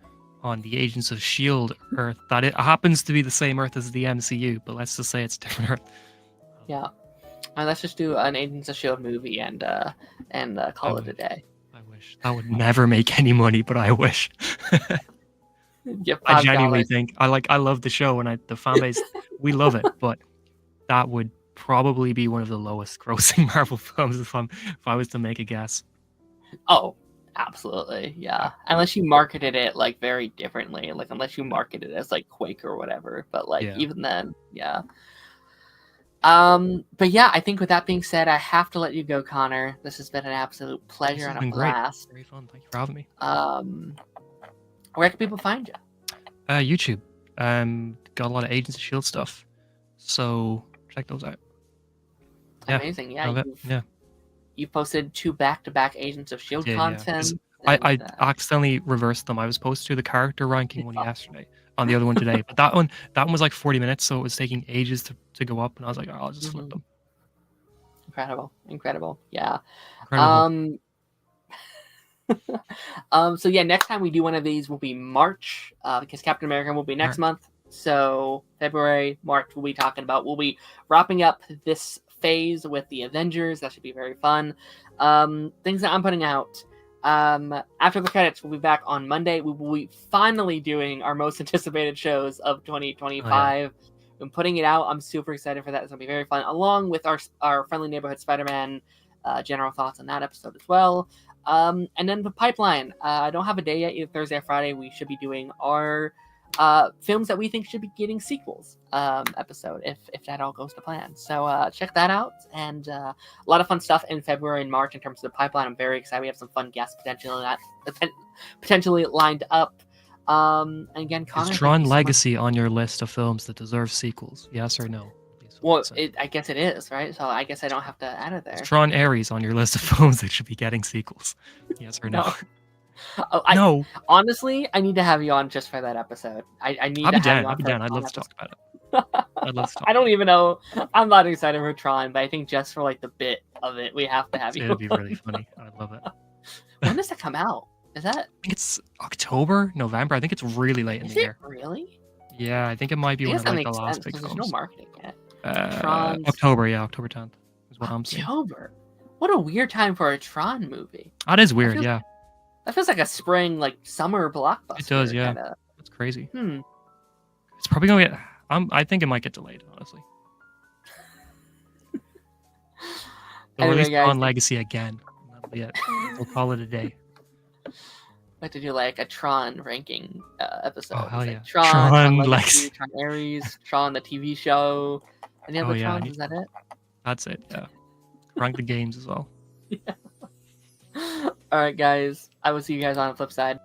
on the Agents of S.H.I.E.L.D. Earth that it happens to be the same Earth as the MCU, but let's just say it's a different Earth? Yeah. Let's just do an Agents of S.H.I.E.L.D. movie and call it a day. I wish. That would never make any money, but I wish. I genuinely think I love the show, and the fan base, we love it, but that would probably be one of the lowest grossing Marvel films if I was to make a guess. Oh, absolutely, yeah. Unless you marketed it like very differently, like unless you marketed it as like Quake or whatever, but like even then, yeah. But yeah, I think with that being said, I have to let you go, Connor. This has been an absolute pleasure and a blast. Very fun. Thank you for having me. Where can people find you? YouTube. Got a lot of Agents of S.H.I.E.L.D. stuff, so check those out. Amazing. Yeah. You posted 2 back-to-back Agents of S.H.I.E.L.D. content. I accidentally reversed them. I was supposed to do the character ranking one yesterday, on the other one today, but that one was like 40 minutes, so it was taking ages to go up, and I was like, I'll just flip them. Incredible. Yeah. Incredible. So yeah, next time we do one of these will be March, because Captain America will be next month. So February, March we'll be wrapping up this phase with the Avengers. That should be very fun. Things that I'm putting out. After the credits, we'll be back on Monday. We will be finally doing our most anticipated shows of 2025. I'm putting it out. I'm super excited for that. It's gonna be very fun, along with our friendly neighborhood Spider-Man. General thoughts on that episode as well. And then the pipeline. I don't have a day yet, either Thursday or Friday. We should be doing our films that we think should be getting sequels episode, if that all goes to plan. So check that out. And a lot of fun stuff in February and March in terms of the pipeline. I'm very excited. We have some fun guests potentially lined up. And again, Connor, is Tron Legacy on your list of films that deserve sequels? Yes or no? Well, I guess it is, right? So I guess I don't have to add it there. Is Tron Ares on your list of films that should be getting sequels? Yes or no? No. Honestly, I need to have you on just for that episode. I need to have you on. I'd be down. I'd love to talk about it. I'd love to talk. I don't even know. I'm not excited for Tron, but I think just for like the bit of it, we have to have you. It'd be really funny. I love it. When does that come out? Is that? I think it's October, November. I think it's really late in the year. Really? Yeah, I think it might be one of like the last big films. There's no marketing yet. October, yeah, October 10th is what I'm seeing. October? What a weird time for a Tron movie. That is weird, yeah. That feels like a spring, like summer blockbuster. It does, yeah. That's crazy. It's probably gonna get. I think it might get delayed, honestly. They'll release Tron Legacy again. That'll be it. We'll call it a day. I'd like to do like a Tron ranking episode. Oh hell yeah! Like Tron Legacy, Tron Ares, Tron the TV show. Any other Trons? Is that it? That's it. Yeah. Rank the games as well. Yeah. All right, guys. I will see you guys on the flip side.